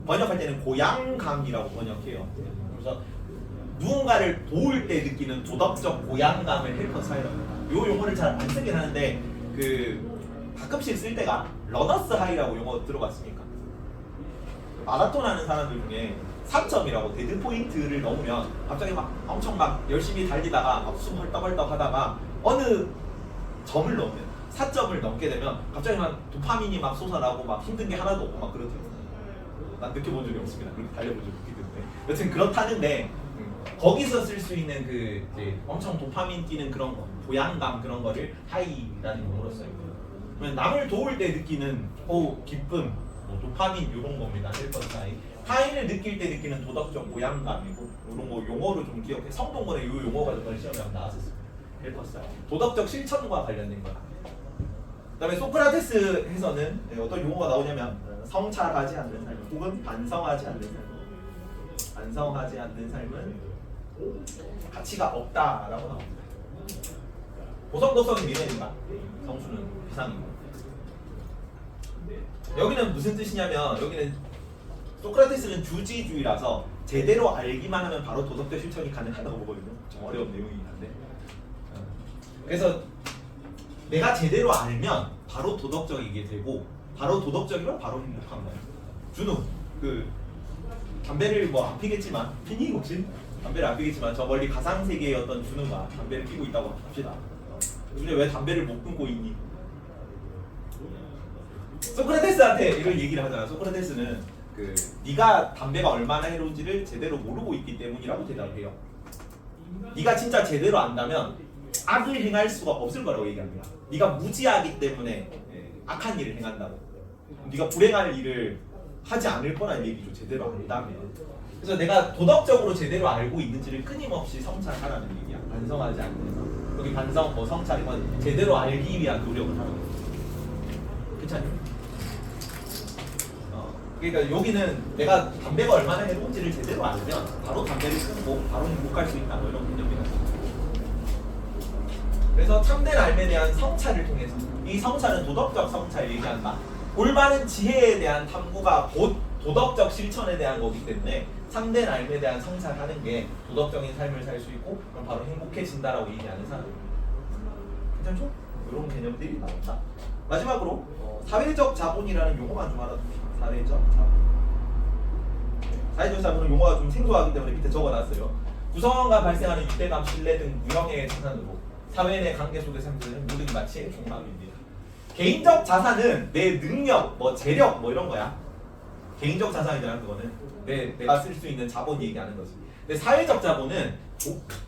번역할 때는 고양감이라고 번역해요. 그래서 누군가를 도울 때 느끼는 도덕적 고양감을 헬퍼스 하이라고 합니다. 이 용어를 잘 안 쓰긴 하는데 가끔씩 쓸 때가 러너스 하이라고 용어 들어봤습니까? 마라톤 하는 사람들 중에 3점이라고 데드 포인트를 넘으면 갑자기 막 엄청 막 열심히 달리다가 막 숨 헐떡헐떡 하다가 어느 점을 넘으면 4점을 넘게 되면 갑자기 막 도파민이 막 솟아나고 막 힘든 게 하나도 없고 막 그렇대요. 난 느껴본 적이 없습니다. 그렇게 달려본 적이 없기 때문에. 여튼 그렇다는데 거기서 쓸 수 있는 그 이제 엄청 도파민 뛰는 그런 거, 보양감 그런 거를 하이라는 용어로 써요. 그러면 남을 도울 때 느끼는 기쁨, 뭐 도파민 이런 겁니다. 1번 하이. 하이를 느낄 때 느끼는 도덕적 보양감이고 이런 거 용어로 좀 기억해. 성동권에 이 용어가 정말 시험에 한번 나왔었어요. 1번 하이. 도덕적 실천과 관련된 거야. 그다음에 소크라테스에서는 어떤 용어가 나오냐면 성찰하지 않는 삶 혹은 반성하지 않는 삶. 반성하지 않는 삶은 가치가 없다라고 나옵니다. 고성도성이 미래인가? 성수는 비상이고. 여기는 무슨 뜻이냐면 여기는 소크라테스는 주지주의라서 제대로 알기만 하면 바로 도덕적 실천이 가능하다고 보거든요. 좀 어려운 내용이긴 한데. 그래서 내가 제대로 알면 바로 도덕적이게 되고 바로 도덕적이면 바로 행복한 거예요. 준우 그 담배를 뭐 안 피겠지만 피니 혹시? 담배를 안 피겠지만 저 멀리 가상 세계의 어떤 준우가 담배를 피고 있다고 합시다. 근데 왜 담배를 못 끊고 있니? 소크라테스한테 이런 얘기를 하잖아. 소크라테스는 그 네가 담배가 얼마나 해로운지를 제대로 모르고 있기 때문이라고 대답해요. 네가 진짜 제대로 안다면 악을 행할 수가 없을 거라고 얘기합니다. 네가 무지하기 때문에 악한 일을 행한다고. 네가 불행할 일을 하지 않을 거라는 얘기죠. 제대로 안다면. 그래서 내가 도덕적으로 제대로 알고 있는지를 끊임없이 성찰하라는 얘기야. 반성하지 않는 여기 반성, 뭐 성찰 이건 제대로 알기 위한 노력을 하는 거야. 괜찮니? 그러니까 여기는 내가 담배가 얼마나 해로운지를 제대로 알면 바로 담배를 끊고 바로 행복할 수 있다. 뭐 이런 개념이라서. 그래서 참된 삶에 대한 성찰을 통해서 이 성찰은 도덕적 성찰 얘기한다. 올바른 지혜에 대한 탐구가 곧 도덕적 실천에 대한 거기 때문에 참된 삶에 대한 성찰하는 게 도덕적인 삶을 살 수 있고 그럼 바로 행복해진다라고 얘기하는 사람입니다. 괜찮죠? 이런 개념들이 나온다. 마지막으로 사회적 자본이라는 용어만 좀 알아둡시다. 사회적 자본. 사회적 자본은 용어가 좀 생소하기 때문에 밑에 적어놨어요. 구성원과 발생하는 유대감, 신뢰 등 유형의 자산으로 사회 내 관계 속에 생기는 모든 가치의 종합입니다. 개인적 자산은 내 능력, 뭐 재력, 뭐 이런 거야. 개인적 자산이라는 그거는 내가 쓸 수 있는 자본 얘기하는 거지. 근데 사회적 자본은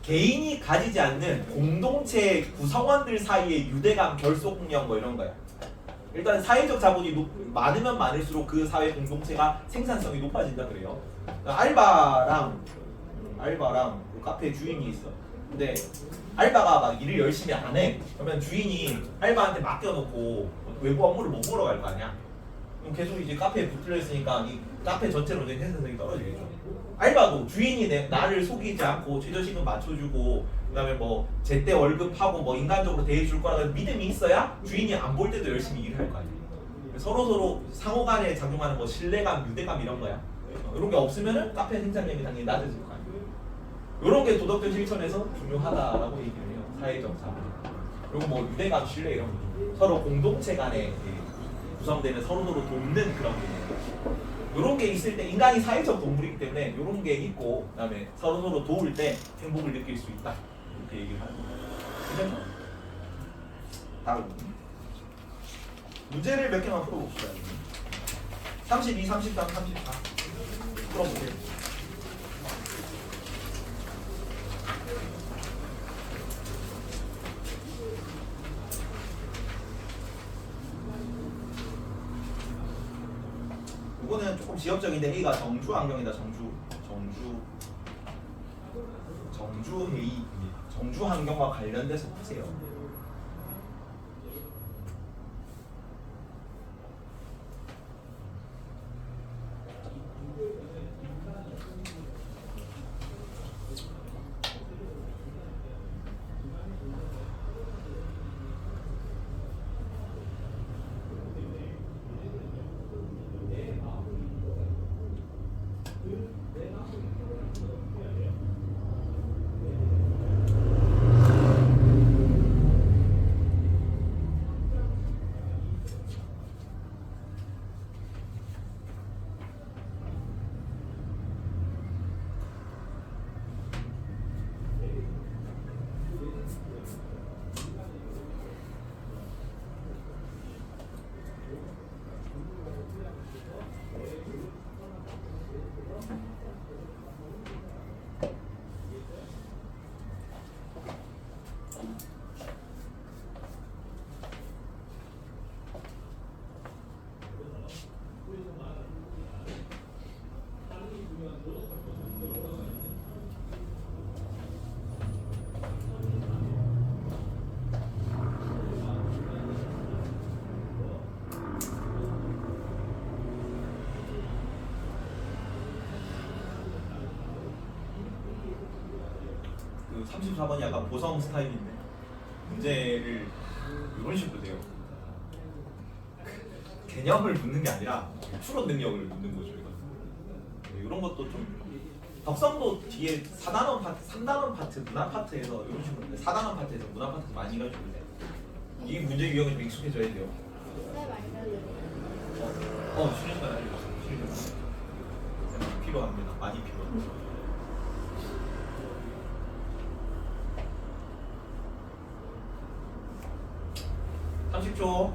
개인이 가지지 않는 공동체 구성원들 사이의 유대감, 결속력 뭐 이런 거야. 일단 사회적 자본이 많으면 많을수록 그 사회 공동체가 생산성이 높아진다 그래요. 알바랑 그 카페 주인이 있어. 근데 알바가 막 일을 열심히 안 해. 그러면 주인이 알바한테 맡겨놓고 외부 업무를 못 보러 갈 거 아니야. 그럼 계속 이제 카페에 붙들려 있으니까 이 카페 전체로 이제 생산성이 떨어지겠죠. 알바도 주인이 나를 속이지 않고 최저시급 맞춰주고 그다음에 뭐 제때 월급하고 뭐 인간적으로 대해줄 거라는 믿음이 있어야 주인이 안 볼 때도 열심히 일을 할 거 아니에요. 서로 상호간에 작용하는 뭐 신뢰감, 유대감 이런 거야. 이런 게 없으면은 카페 생산력이 당연히 낮아질 거 아니에요. 이런 게 도덕적 실천에서 중요하다라고 얘기를 해요. 사회적 자본. 그리고 뭐 유대감, 신뢰 이런 거. 서로 공동체 간에 구성되는 서로서로 돕는 그런 게 이런 게 있을 때 인간이 사회적 동물이기 때문에 이런 게 있고 그다음에 서로서로 도울 때 행복을 느낄 수 있다. 이렇게 얘기를 하는 거예요. 괜찮죠? 다음 문제를 몇 개만 풀어봅시다. 32, 33, 34 풀어보세요. 이거는 조금 지역적인데 A가 정주 환경이다. 정주 회의 정주 환경과 관련돼서 보세요. 34번이 약간 보성 스타일인데 문제를 이런 식으로 돼요. 개념을 묻는 게 아니라 추론 능력을 묻는 거죠. 이건. 이런 것도 좀 덕성도 뒤에 4단원 파트, 3단원 파트, 문화 파트에서 이런 식으로 4단원 파트에서 문화 파트에서 많이 이런 식으로 돼요. 이 문제 유형이 좀 익숙해져야 돼요. 쌤 알려줘요. 수련관 알려주세요. 수련관 필요합니다. 많이 필요합니다. (30초)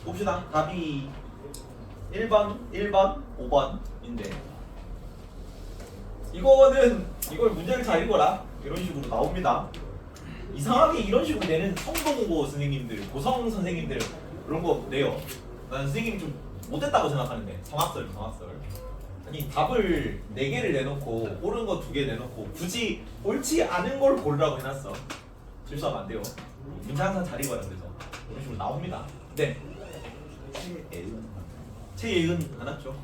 봅시다. 답이 1번, 5번인데 이걸 문제를 잘 읽어라 이런 식으로 나옵니다. 이상하게 이런 식으로 내는 성동고 선생님들, 고성 선생님들 그런 거 내요. 난 선생님이 좀 못했다고 생각하는데 성악설 아니 답을 4개를 내놓고 옳은 거 2개 내놓고 굳이 옳지 않은 걸 고르라고 해놨어. 실수하면 안 돼요. 문제 항상 잘 읽어라. 그래서 이런 식으로 나옵니다. 네. 최예은 안 왔죠?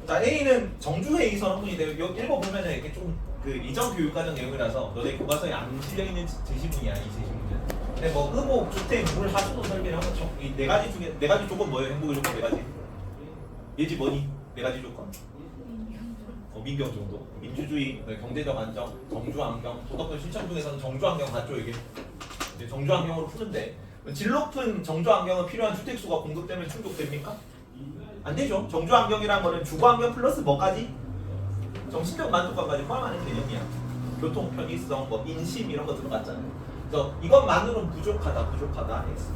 자, A는 정주회의 선언문인데 여기 읽어보면은 이렇게 좀 그 이전 교육과정 내용이라서 너네 교과서에 안 실려있는 제시문이야 이 제시문은. 근데 뭐 의복, 주택, 물, 하수도 설계를 하겠죠. 이 4가지 중에 4가지 조건 뭐예요? 행복의 조건 4가지. 예지 뭐니? 4가지 조건. 민경 정도. 민주주의, 경제적 안정, 정주환경, 도덕적 실천 중에서는 정주환경 같죠 이게. 이제 정주환경으로 푸는데 질 높은 정주환경은 필요한 주택수가 공급되면 충족됩니까? 안 되죠. 정주환경이란 거는 주거환경 플러스 뭐까지? 정신적 만족감까지 포함하는 개념이야. 교통 편의성, 뭐 인심 이런 거 들어갔잖아요. 그래서 이것만으로는 부족하다. X.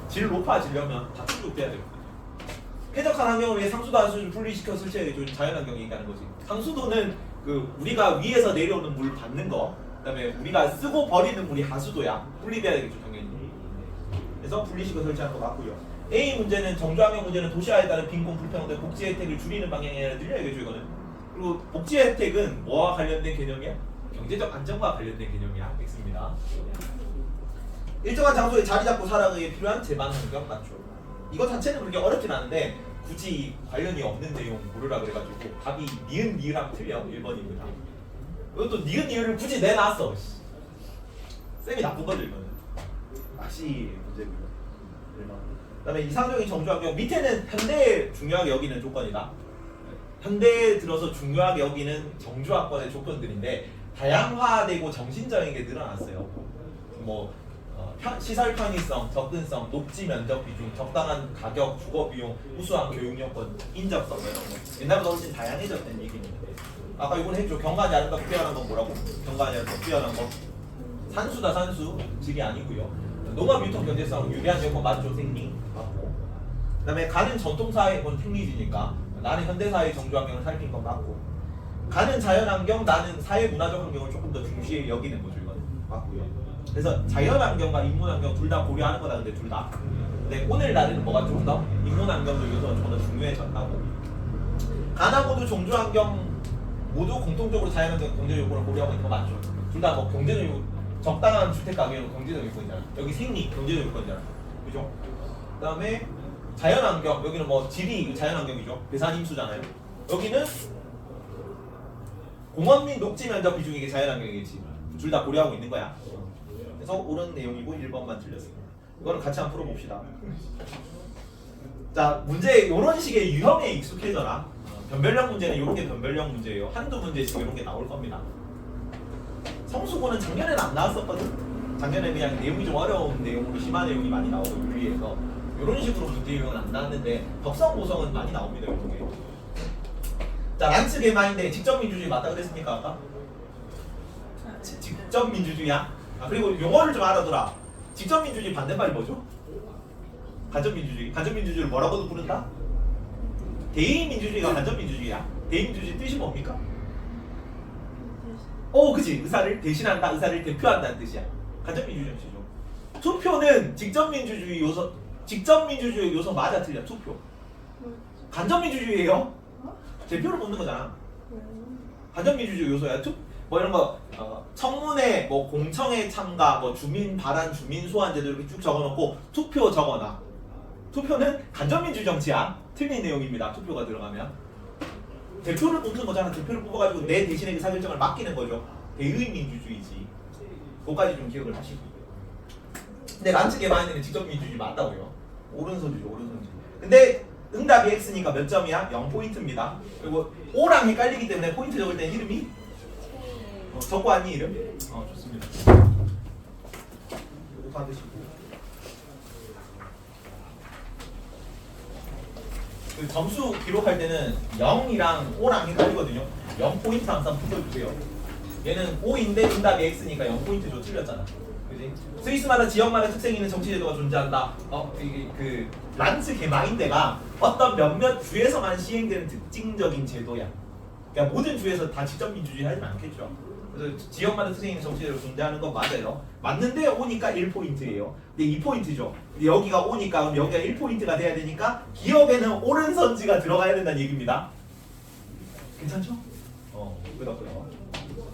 질 높아지려면 다 충족돼야 되거든요. 쾌적한 환경을 위해 상수도 하수를 분리시켜 설치해야죠. 자연환경 얘기하는 거지. 상수도는 그 우리가 위에서 내려오는 물 받는 거, 그다음에 우리가 쓰고 버리는 물이 하수도야. 분리돼야 되겠죠 당연히. 그래서 분리시켜 설치하는 거 맞고요. A 문제는 정주환경 문제는 도시화에 따른 빈곤 불평등 복지 혜택을 줄이는 방향이 아니라 늘려야겠죠 이거는. 그리고 복지 혜택은 뭐와 관련된 개념이야? 경제적 안정과 관련된 개념이야. X입니다. 일정한 장소에 자리 잡고 살아가기 위해 필요한 제반 환경 맞죠. 이거 자체는 그렇게 어렵진 않은데 굳이 관련이 없는 내용 고르라 그래가지고 답이 니은하면 틀려. 1번입니다. 이것도 니은을 굳이 내놨어. 쌤이 나쁜 거죠 이거는. 낚시 문제고요. 그다음에 이상적인 정주환경 밑에는 현대에 중요하게 여기는 조건이다. 현대에 들어서 중요하게 여기는 정주환권의 조건들인데 다양화되고 정신적인 게 늘어났어요. 뭐 시설 편의성, 접근성, 녹지 면적 비중, 적당한 가격, 주거 비용, 우수한 교육 여건, 인접성 이런 거. 옛날보다 훨씬 다양해졌다는 얘기인데 아까 이건 했죠. 경관이 아름답고 뛰어난 건 뭐라고? 경관이 아름답고 뛰어난 거 산수다 산수 질이 아니고요. 농업 유통 경제성 유리한 여건 맞죠? 생리 맞고. 그다음에 가는 전통사회 건 생리지니까 나는 현대사회 정주환경을 살핀 건 맞고. 가는 자연환경 나는 사회문화적 환경을 조금 더 중시해 여기는 거죠 이거는 맞고요. 그래서 자연환경과 인문환경 둘 다 고려하는 거다. 근데 둘 다. 근데 오늘날에는 뭐가 좀 더 인문환경도 요소가 좀 더 중요해졌다고. 가나 모두 정주환경 모두 공통적으로 자연환경 경제 요건을 고려하고 있는 거 맞죠? 둘 다 뭐 경제적 요건 적당한 주택 가격은 경제적 요건이잖아. 여기 생리 경제적 요건이잖아. 그죠? 그다음에 자연환경 여기는 뭐 질이 자연환경이죠. 배산임수잖아요. 여기는 공원 및 녹지 면적 비중이 이게 자연환경이겠지. 둘 다 고려하고 있는 거야. 그래서 옳은 내용이고 1번만 틀렸습니다. 이거는 같이 한번 풀어봅시다. 자, 문제 이런 식의 유형에 익숙해져라. 변별력 문제는 이런 게 변별력 문제예요. 한두 문제씩 이런 게 나올 겁니다. 성수고는 작년에는 안 나왔었거든. 작년에 그냥 내용이 좀 어려운 내용으로 심한 내용이 많이 나오고 윤리에서 이런 식으로 문제 유형은 안 나왔는데 덕성 고성은 많이 나옵니다. 이런 게. 자, 란츠 게마인데 직접 민주주의 맞다 그랬습니까 아까? 직접 민주주의야. 아, 그리고 용어를 좀 알아둬라. 직접 민주주의 반대말이 뭐죠? 간접 민주주의. 간접 민주주의를 뭐라고도 부른다? 대의 민주주의가 간접 민주주의야. 대의 민주주의 뜻이 뭡니까? 그치. 의사를 대신한다, 의사를 대표한다는 뜻이야. 간접 민주주의 뜻이죠. 투표는 직접 민주주의 요소 맞아 틀려. 투표. 간접 민주주의예요. 대표를 뽑는 거잖아. 간접 민주주의 요소야. 뭐 이런 거 청문회, 뭐 공청회 참가, 뭐 주민 발언, 주민 소환 제도 이렇게 쭉 적어놓고 투표 적어놔. 투표는 간접 민주주의 정치야. 틀린 내용입니다. 투표가 들어가면 대표를 뽑는 거잖아. 대표를 뽑아가지고 내 대신에 의사결정을 맡기는 거죠. 대의 민주주의지. 그거까지 좀 기억을 하시고. 근데 란츠 게마인드는 직접 민주주의 맞다고요. 오른손이죠, 오른손. 근데 응답이 X니까 몇 점이야? 0포인트입니다. 그리고 O랑 헷갈리기 때문에 포인트 적을 때 이름이 적고 왔니 이름? 좋습니다. 이거 받으시고. 그 점수 기록할 때는 0이랑 O랑 헷갈리거든요. 0포인트 항상 붙여주세요. 얘는 O인데 응답이 X니까 0포인트 줘. 틀렸잖아. 그지? 스위스마다 지역마다 특색 있는 정치제도가 존재한다. 이게 그 란츠 게마인데가 어떤 몇몇 주에서만 시행되는 특징적인 제도야. 그러니까 모든 주에서 다 직접 민주주의 하진 않겠죠. 그래서 지역마다 특색 있는 정치제도가 존재하는 건 맞아요. 맞는데 오니까 1포인트예요. 근데 2포인트죠. 근데 여기가 오니까 그럼 여기가 1포인트가 돼야 되니까 기억에는 오른선지가 들어가야 된다는 얘기입니다. 괜찮죠? 끄덕끄덕.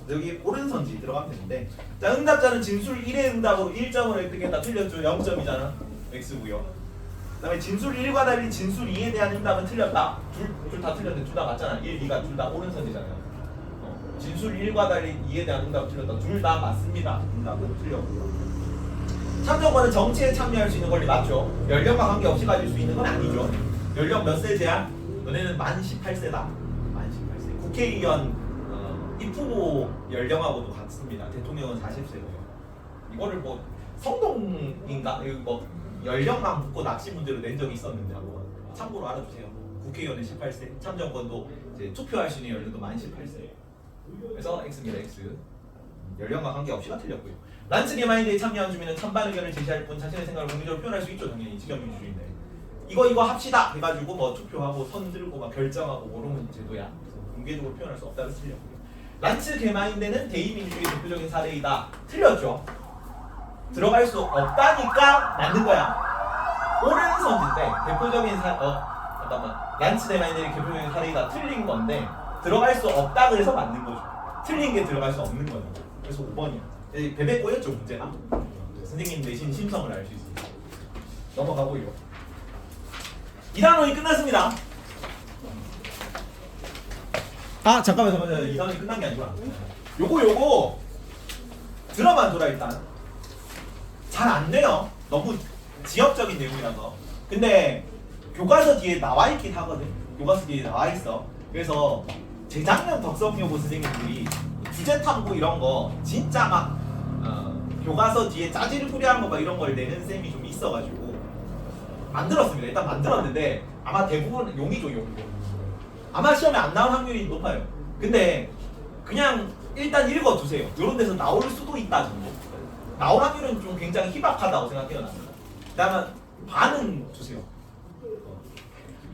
여기 오른선지 들어가면 되는데, 자, 응답자는 진술 1의 응답으로 1점을 획득했다. 틀렸죠? 0점이잖아. X고요. 그 다음에 진술 1과 달리 진술 2에 대한 응답은 틀렸다. 둘 다 틀렸는데 둘 다 맞잖아. 1, 2가 둘 다 오른선지잖아요. 진술 1과 달리 2에 대한 응답은 틀렸다. 둘 다 맞습니다. 응답은 틀렸고요. 참정권은 정치에 참여할 수 있는 권리 맞죠? 연령과 관계없이 가질 수 있는 건 아니죠. 연령 몇 세 제한? 너네는 만 18세다. 만 18세. 국회의원 입후보 연령하고도 같습니다. 대통령은 40세고요. 이거를 뭐 성동인가? 뭐 연령만 묻고 낚시 문제로 낸 적이 있었는데 한번 참고로 알아주세요. 국회의원은 18세, 참정권도 이제 투표할 수 있는 연령도 만 18세예요. 그래서 X입니다. X. 연령과 관계없이가 틀렸고요. 란츠 게마인드에 참여한 주민은 찬반 의견을 제시할 뿐 자신의 생각을 공개적으로 표현할 수 있죠. 당연히 직접민주주의인데 이거 합시다 해가지고 뭐 투표하고 선 들고 막 결정하고 모르는 제도야. 그래서 공개적으로 표현할 수 없다고 틀렸고요. 란츠 게마인드는 대의민주주의 대표적인 사례이다. 틀렸죠. 들어갈 수 없다니까 맞는 거야. 오른선지인데 대표적인 잠깐만. 란츠 게마인드의 대표적인 사례이다. 틀린 건데 들어갈 수 없다 그래서 맞는 거죠. 틀린 게 들어갈 수 없는 거죠. 그래서 5번이야. 베베 꼬였죠 문제가. 선생님 내신 심성을 알 수 있습니다. 넘어가고요. 2단원이 끝났습니다. 잠깐만 2단원이 끝난 게 아니구나. 요거 들어만 둬라 일단. 잘 안 돼요. 너무 지역적인 내용이라서. 근데 교과서 뒤에 나와 있긴 하거든. 교과서 뒤에 나와 있어. 그래서 재작년 덕성여고 선생님들이 주제 탐구 이런 거 진짜 막 교과서 뒤에 짜지를 뿌리하는 거 막 이런 걸 내는 쌤이 좀 있어가지고 만들었습니다. 일단 만들었는데 아마 대부분 용이죠, 용. 아마 시험에 안 나올 확률이 높아요. 근데 그냥 일단 읽어두세요. 이런 데서 나올 수도 있다 정도. 나올 확률은 좀 굉장히 희박하다고 생각해요. 나는. 그다음에 반은 주세요.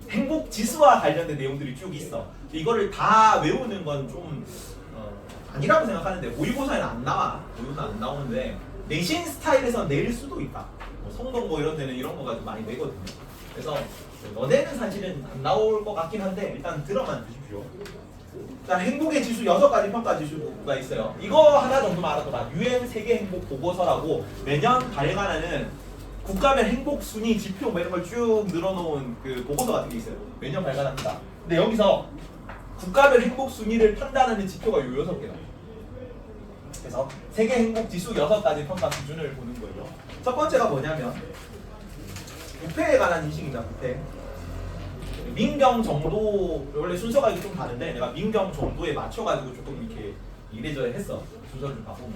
행복 지수와 관련된 내용들이 쭉 있어. 이거를 다 외우는 건 좀 아니라고 생각하는데 모의고사에는 안 나와. 모의고사 안 나오는데 내신 스타일에서 낼 수도 있다. 뭐 성동고 이런 데는 이런 거 가지고 많이 내거든요. 그래서 너네는 사실은 안 나올 것 같긴 한데 일단 들어만 주십시오. 일단 행복의 지수 6가지 평가 지수가 있어요. 이거 하나 정도만 알아둬라. UN 세계 행복 보고서라고 매년 발간하는 국가별 행복 순위 지표 뭐 이런 걸 쭉 늘어놓은 그 보고서 같은 게 있어요. 매년 발간합니다. 근데 여기서 국가별 행복 순위를 판단하는 지표가 요 6개다. 그래서 세계 행복 지수 6가지 평가 기준을 보는 거예요. 첫 번째가 뭐냐면 부패에 관한 인식입니다. 부패. 민경 정도 원래 순서가 좀 다른데 내가 민경 정도에 맞춰가지고 조금 이렇게 이래저래 했어. 순서를 좀 바꾸면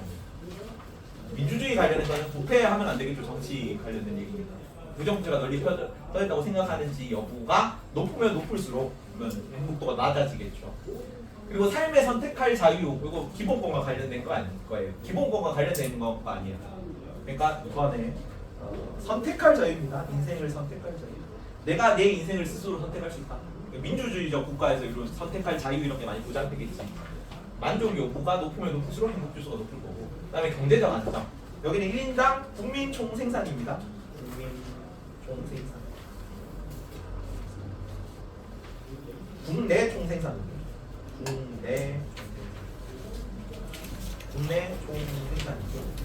민주주의 관련해서는 부패하면 안 되겠죠. 정치 관련된 얘기입니다. 부정부패가 널리 퍼졌다고 생각하는지 여부가 높으면 높을수록 그러면 행복도가 낮아지겠죠. 그리고 삶의 선택할 자유, 이거 기본권과 관련된 거 아닐 거예요. 기본권과 관련된 거가 아니야. 그러니까 이번에 선택할 자유입니다. 인생을 선택할 자유. 내가 내 인생을 스스로 선택할 수 있다. 민주주의적 국가에서 이런 선택할 자유 이런 게 많이 보장되겠지. 만족 요구가 높으면 높을수록 행복 지수가 높을 거고. 그다음에 경제적 안정. 여기는 1인당 국민 총생산입니다. 국민 총생산. 국내 총생산입니다. 국내 총생산이죠.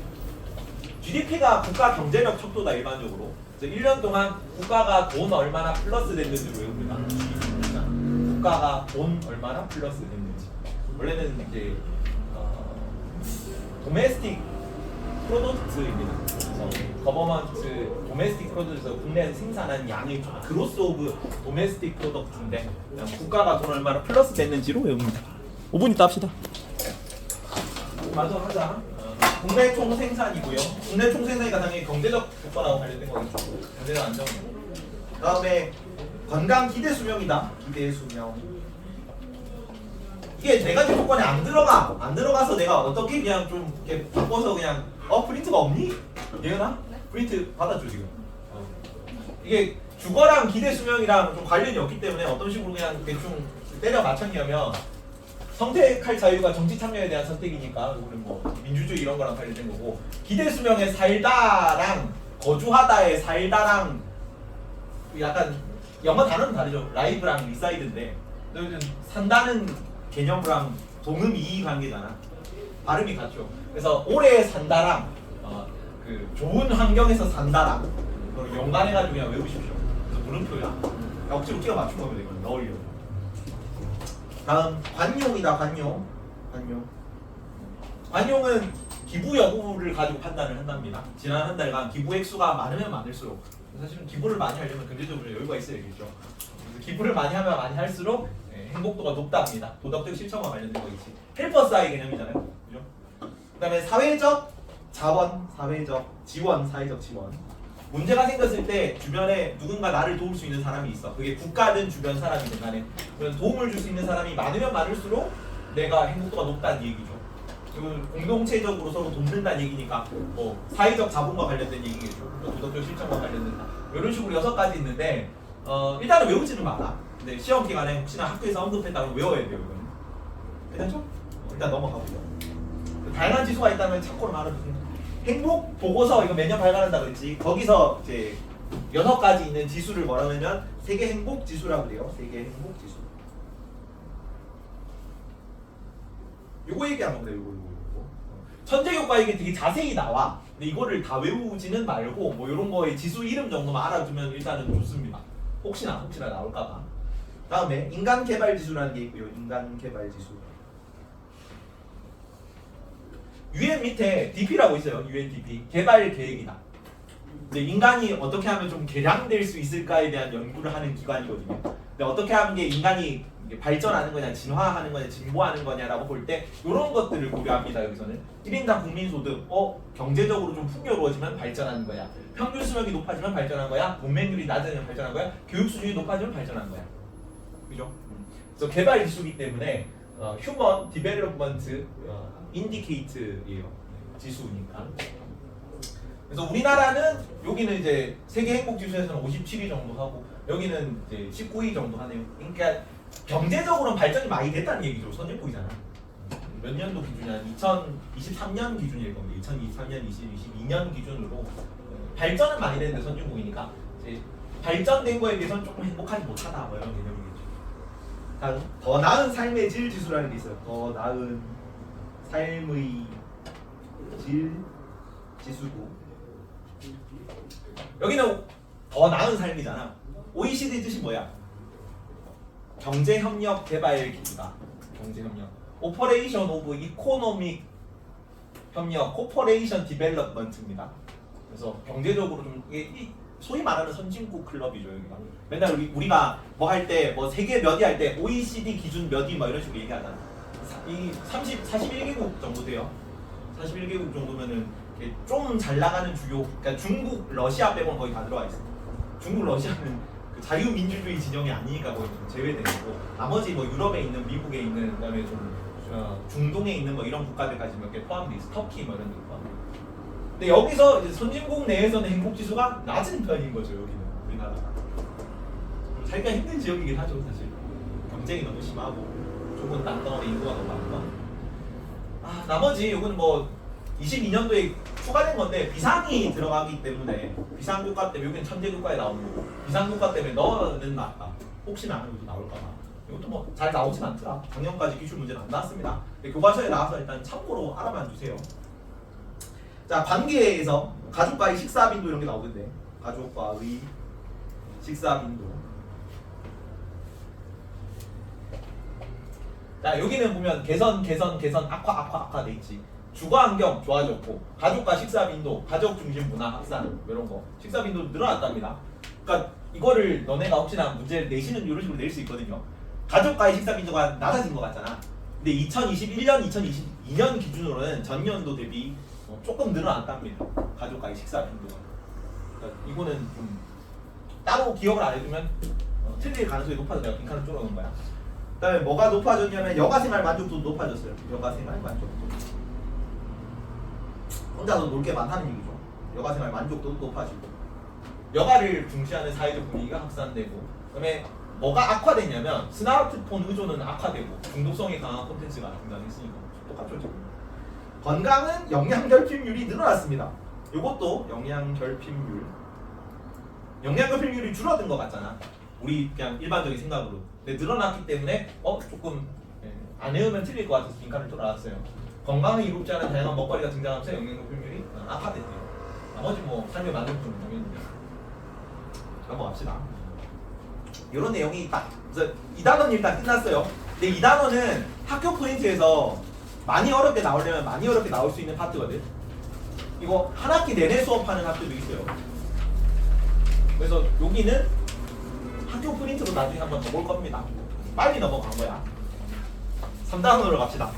GDP가 국가 경제력 척도다 일반적으로. 그래서 1년 동안 국가가 돈 얼마나 플러스 됐는지로 외웁니다. 국가가 돈 얼마나 플러스 됐는지. 원래는 이제 도메스틱 프로덕트입니다. 그래서 거버먼트 도메스틱 프로덕트에서 국내에서 생산한 양의 그로스 오브 도메스틱 프로덕트인데 그냥 국가가 돈 얼마나 플러스 됐는지로 외웁니다. 5분 있다 합시다. 마저 하자. 국내 총생산이고요. 국내 총생산이가 당연히 경제적 효과라고 관련된 거겠죠. 경제적 안정이고. 다음에 건강 기대 수명이다. 기대 수명. 이게 네 가지 조건이 안 들어가서 내가 어떻게 그냥 좀 이렇게 바꿔서 그냥 프린트가 없니? 예은아? 프린트 받아줘 지금. 이게 주거랑 기대 수명이랑 좀 관련이 없기 때문에 어떤 식으로 그냥 대충 때려 맞췄냐면 선택할 자유가 정치 참여에 대한 선택이니까 이거는 뭐 민주주의 이런 거랑 관련된 거고 기대 수명의 살다랑 거주하다의 살다랑 약간 영어 단어는 다르죠. 라이브랑 리사이드인데 산다는 개념이랑 동음 이의 관계잖아. 발음이 같죠. 그래서 오래 산다랑 그 좋은 환경에서 산다랑 연관해가지고 그냥 외우십시오. 그래서 물음표야. 억지로 끼워 맞춘 겁니다. 이건 넣으려고. 다음 관용이다. 관용은 기부 여부를 가지고 판단을 한답니다. 지난 한 달간 기부 액수가 많으면 많을수록 사실은 기부를 많이 하려면 경제적으로 여유가 있어야겠죠. 그래서 기부를 많이 하면 많이 할수록 행복도가 높답니다. 도덕적 실천과 관련된 거 있지. 헬퍼스아이 개념이잖아요. 그죠? 그다음에 사회적 자원, 사회적 지원. 문제가 생겼을 때 주변에 누군가 나를 도울 수 있는 사람이 있어. 그게 국가든 주변 사람이든 간에 그런 도움을 줄 수 있는 사람이 많으면 많을수록 내가 행복도가 높다는 얘기죠. 그리고 공동체적으로 서로 돕는다는 얘기니까 뭐 사회적 자본과 관련된 얘기겠죠. 도덕적 실천과 관련된다. 이런 식으로 6가지 있는데 일단은 외우지는 마라. 근데 시험 기간에 혹시나 학교에서 언급했다면 외워야 돼요. 이거는. 괜찮죠? 일단 넘어가보죠. 다양한 지수가 있다면 참고로 말아주세요. 행복 보고서 이거 매년 발간한다 그랬지. 거기서 이제 6가지 있는 지수를 뭐라고 하면 세계 행복 지수라고 그래요. 세계 행복 지수. 요거 얘기하는 거예요. 요거. 천재 효과 이게 되게 자세히 나와. 근데 이거를 다 외우지는 말고 뭐 이런 거의 지수 이름 정도만 알아두면 일단은 좋습니다. 혹시나 나올까봐. 다음에 인간 개발 지수라는 게 있고요. 인간 개발 지수. UN 밑에 DP라고 있어요. UNDP 개발 계획이다. 근데 인간이 어떻게 하면 좀 개량될 수 있을까에 대한 연구를 하는 기관이거든요. 근데 어떻게 하는 게 인간이 발전하는 거냐, 진화하는 거냐, 진보하는 거냐라고 볼 때 이런 것들을 고려합니다. 여기서는 1인당 국민소득, 경제적으로 좀 풍요로워지면 발전하는 거야. 평균 수명이 높아지면 발전한 거야. 문맹률이 낮아지면 발전한 거야. 교육 수준이 높아지면 발전한 거야. 그죠? 그래서 개발 지수이기 때문에 휴먼 디벨롭먼트 인디케이트예요. 지수니까. 그래서 우리나라는 여기는 이제 세계 행복 지수에서는 57위 정도 하고 여기는 이제 19위 정도 하네요. 그러니까 경제적으로는 발전이 많이 됐다는 얘기죠. 선진국이잖아. 몇 년도 기준이야? 2023년 기준일 겁니다. 2023년, 2022년 기준으로 발전은 많이 됐는데 선진국이니까 이제 발전된 거에 비해서는 조금 행복하지 못하다 뭐 이런 개념이겠죠. 다음 더 나은 삶의 질 지수라는 게 있어요. 더 나은 삶의 질 지수고 여기는 더 나은 삶이잖아. OECD 뜻이 뭐야? 경제협력 개발 기구다. 경제협력. 오퍼레이션 오브 이코노믹 협력, 코퍼레이션 디벨롭먼트입니다. 그래서 경제적으로 좀 이게 소위 말하는 선진국 클럽이죠 여기가. 맨날 우리가 뭐 할 때 뭐 세계 몇위 할 때 OECD 기준 몇위 뭐 이런 식으로 얘기하잖아. 이 41개국 정도 돼요. 41개국 정도면은 좀 잘 나가는 주요, 그러니까 중국, 러시아 빼고는 거의 다 들어와 있어. 중국 러시아는 그 자유민주주의 진영이 아니니까 거의 좀 제외된 거고 나머지 뭐 유럽에 있는 미국에 있는 그다음에 좀 중동에 있는 뭐 이런 국가들까지 몇 개 포함돼 있어. 터키 뭐 이런 데 포함. 근데 여기서 이제 선진국 내에서는 행복 지수가 낮은 편인 거죠. 여기는 우리나라가 좀 살기가 힘든 지역이긴 하죠 사실. 경쟁이 너무 심하고 좁은 땅덩어리 인구가 너무 많고. 아 나머지 이거는 뭐 22년도에 추가된 건데 비상이 들어가기 때문에 비상국가 때문에 여기는 천재국가에 나오는 거고 비상국가 때문에 너는 낫다. 혹시나 하는 것도 나올까봐. 이것도 뭐 잘 나오진 않더라. 작년까지 기출 문제는 안 나왔습니다. 교과서에 나와서 일단 참고로 알아만 주세요. 자 관계에서 가족과의 식사 빈도 이런 게 나오던데 가족과의 식사 빈도. 자 여기는 보면 개선 악화 돼 있지. 주거 환경 좋아졌고 가족과 식사 빈도, 가족 중심 문화 확산 이런 거 식사 빈도 늘어났답니다. 그러니까 이거를 너네가 혹시나 문제를 내시는 이런 식으로 낼 수 있거든요. 가족과의 식사 빈도가 낮아진 것 같잖아. 근데 2021년, 2022년 기준으로는 전년도 대비 조금 늘어났답니다. 가족과의 식사 빈도가. 그러니까 이거는 좀 따로 기억을 안 해두면 틀릴 가능성이 높아서 내가 빈칸을 줄여놓은 거야. 그다음에 뭐가 높아졌냐면 여가생활 만족도도 높아졌어요. 여가생활 만족도. 혼자서 놀 게 많다는 얘기죠. 여가생활 만족도도 높아지고 여가를 중시하는 사회적 분위기가 확산되고 그다음에 뭐가 악화됐냐면 스마트폰 의존은 악화되고 중독성이 강한 콘텐츠가 등장했으니까 똑같죠 지금. 건강은 영양결핍률이 늘어났습니다. 이것도 영양결핍률이 줄어든 것 같잖아. 우리 그냥 일반적인 생각으로. 근데 늘어났기 때문에 조금 안 외우면 틀릴 것 같아서 빈칸을 뚫어놨어요. 건강을 이롭지 않은 다양한 먹거리가 등장하면서 영양결핍률이 악화됐대요. 나머지 뭐 삶의 만족도는 당연히 넘어갑시다. 이런 내용이 있다. 그래서 이 단원은 일단 끝났어요. 근데 이 단원은 학교 포인트에서 많이 어렵게 나오려면 많이 어렵게 나올 수 있는 파트거든. 이거 한 학기 내내 수업하는 학교도 있어요. 그래서 여기는 학교 프린트로 나중에 한번 더 볼 겁니다. 빨리 넘어간 거야. 3단원으로 갑시다.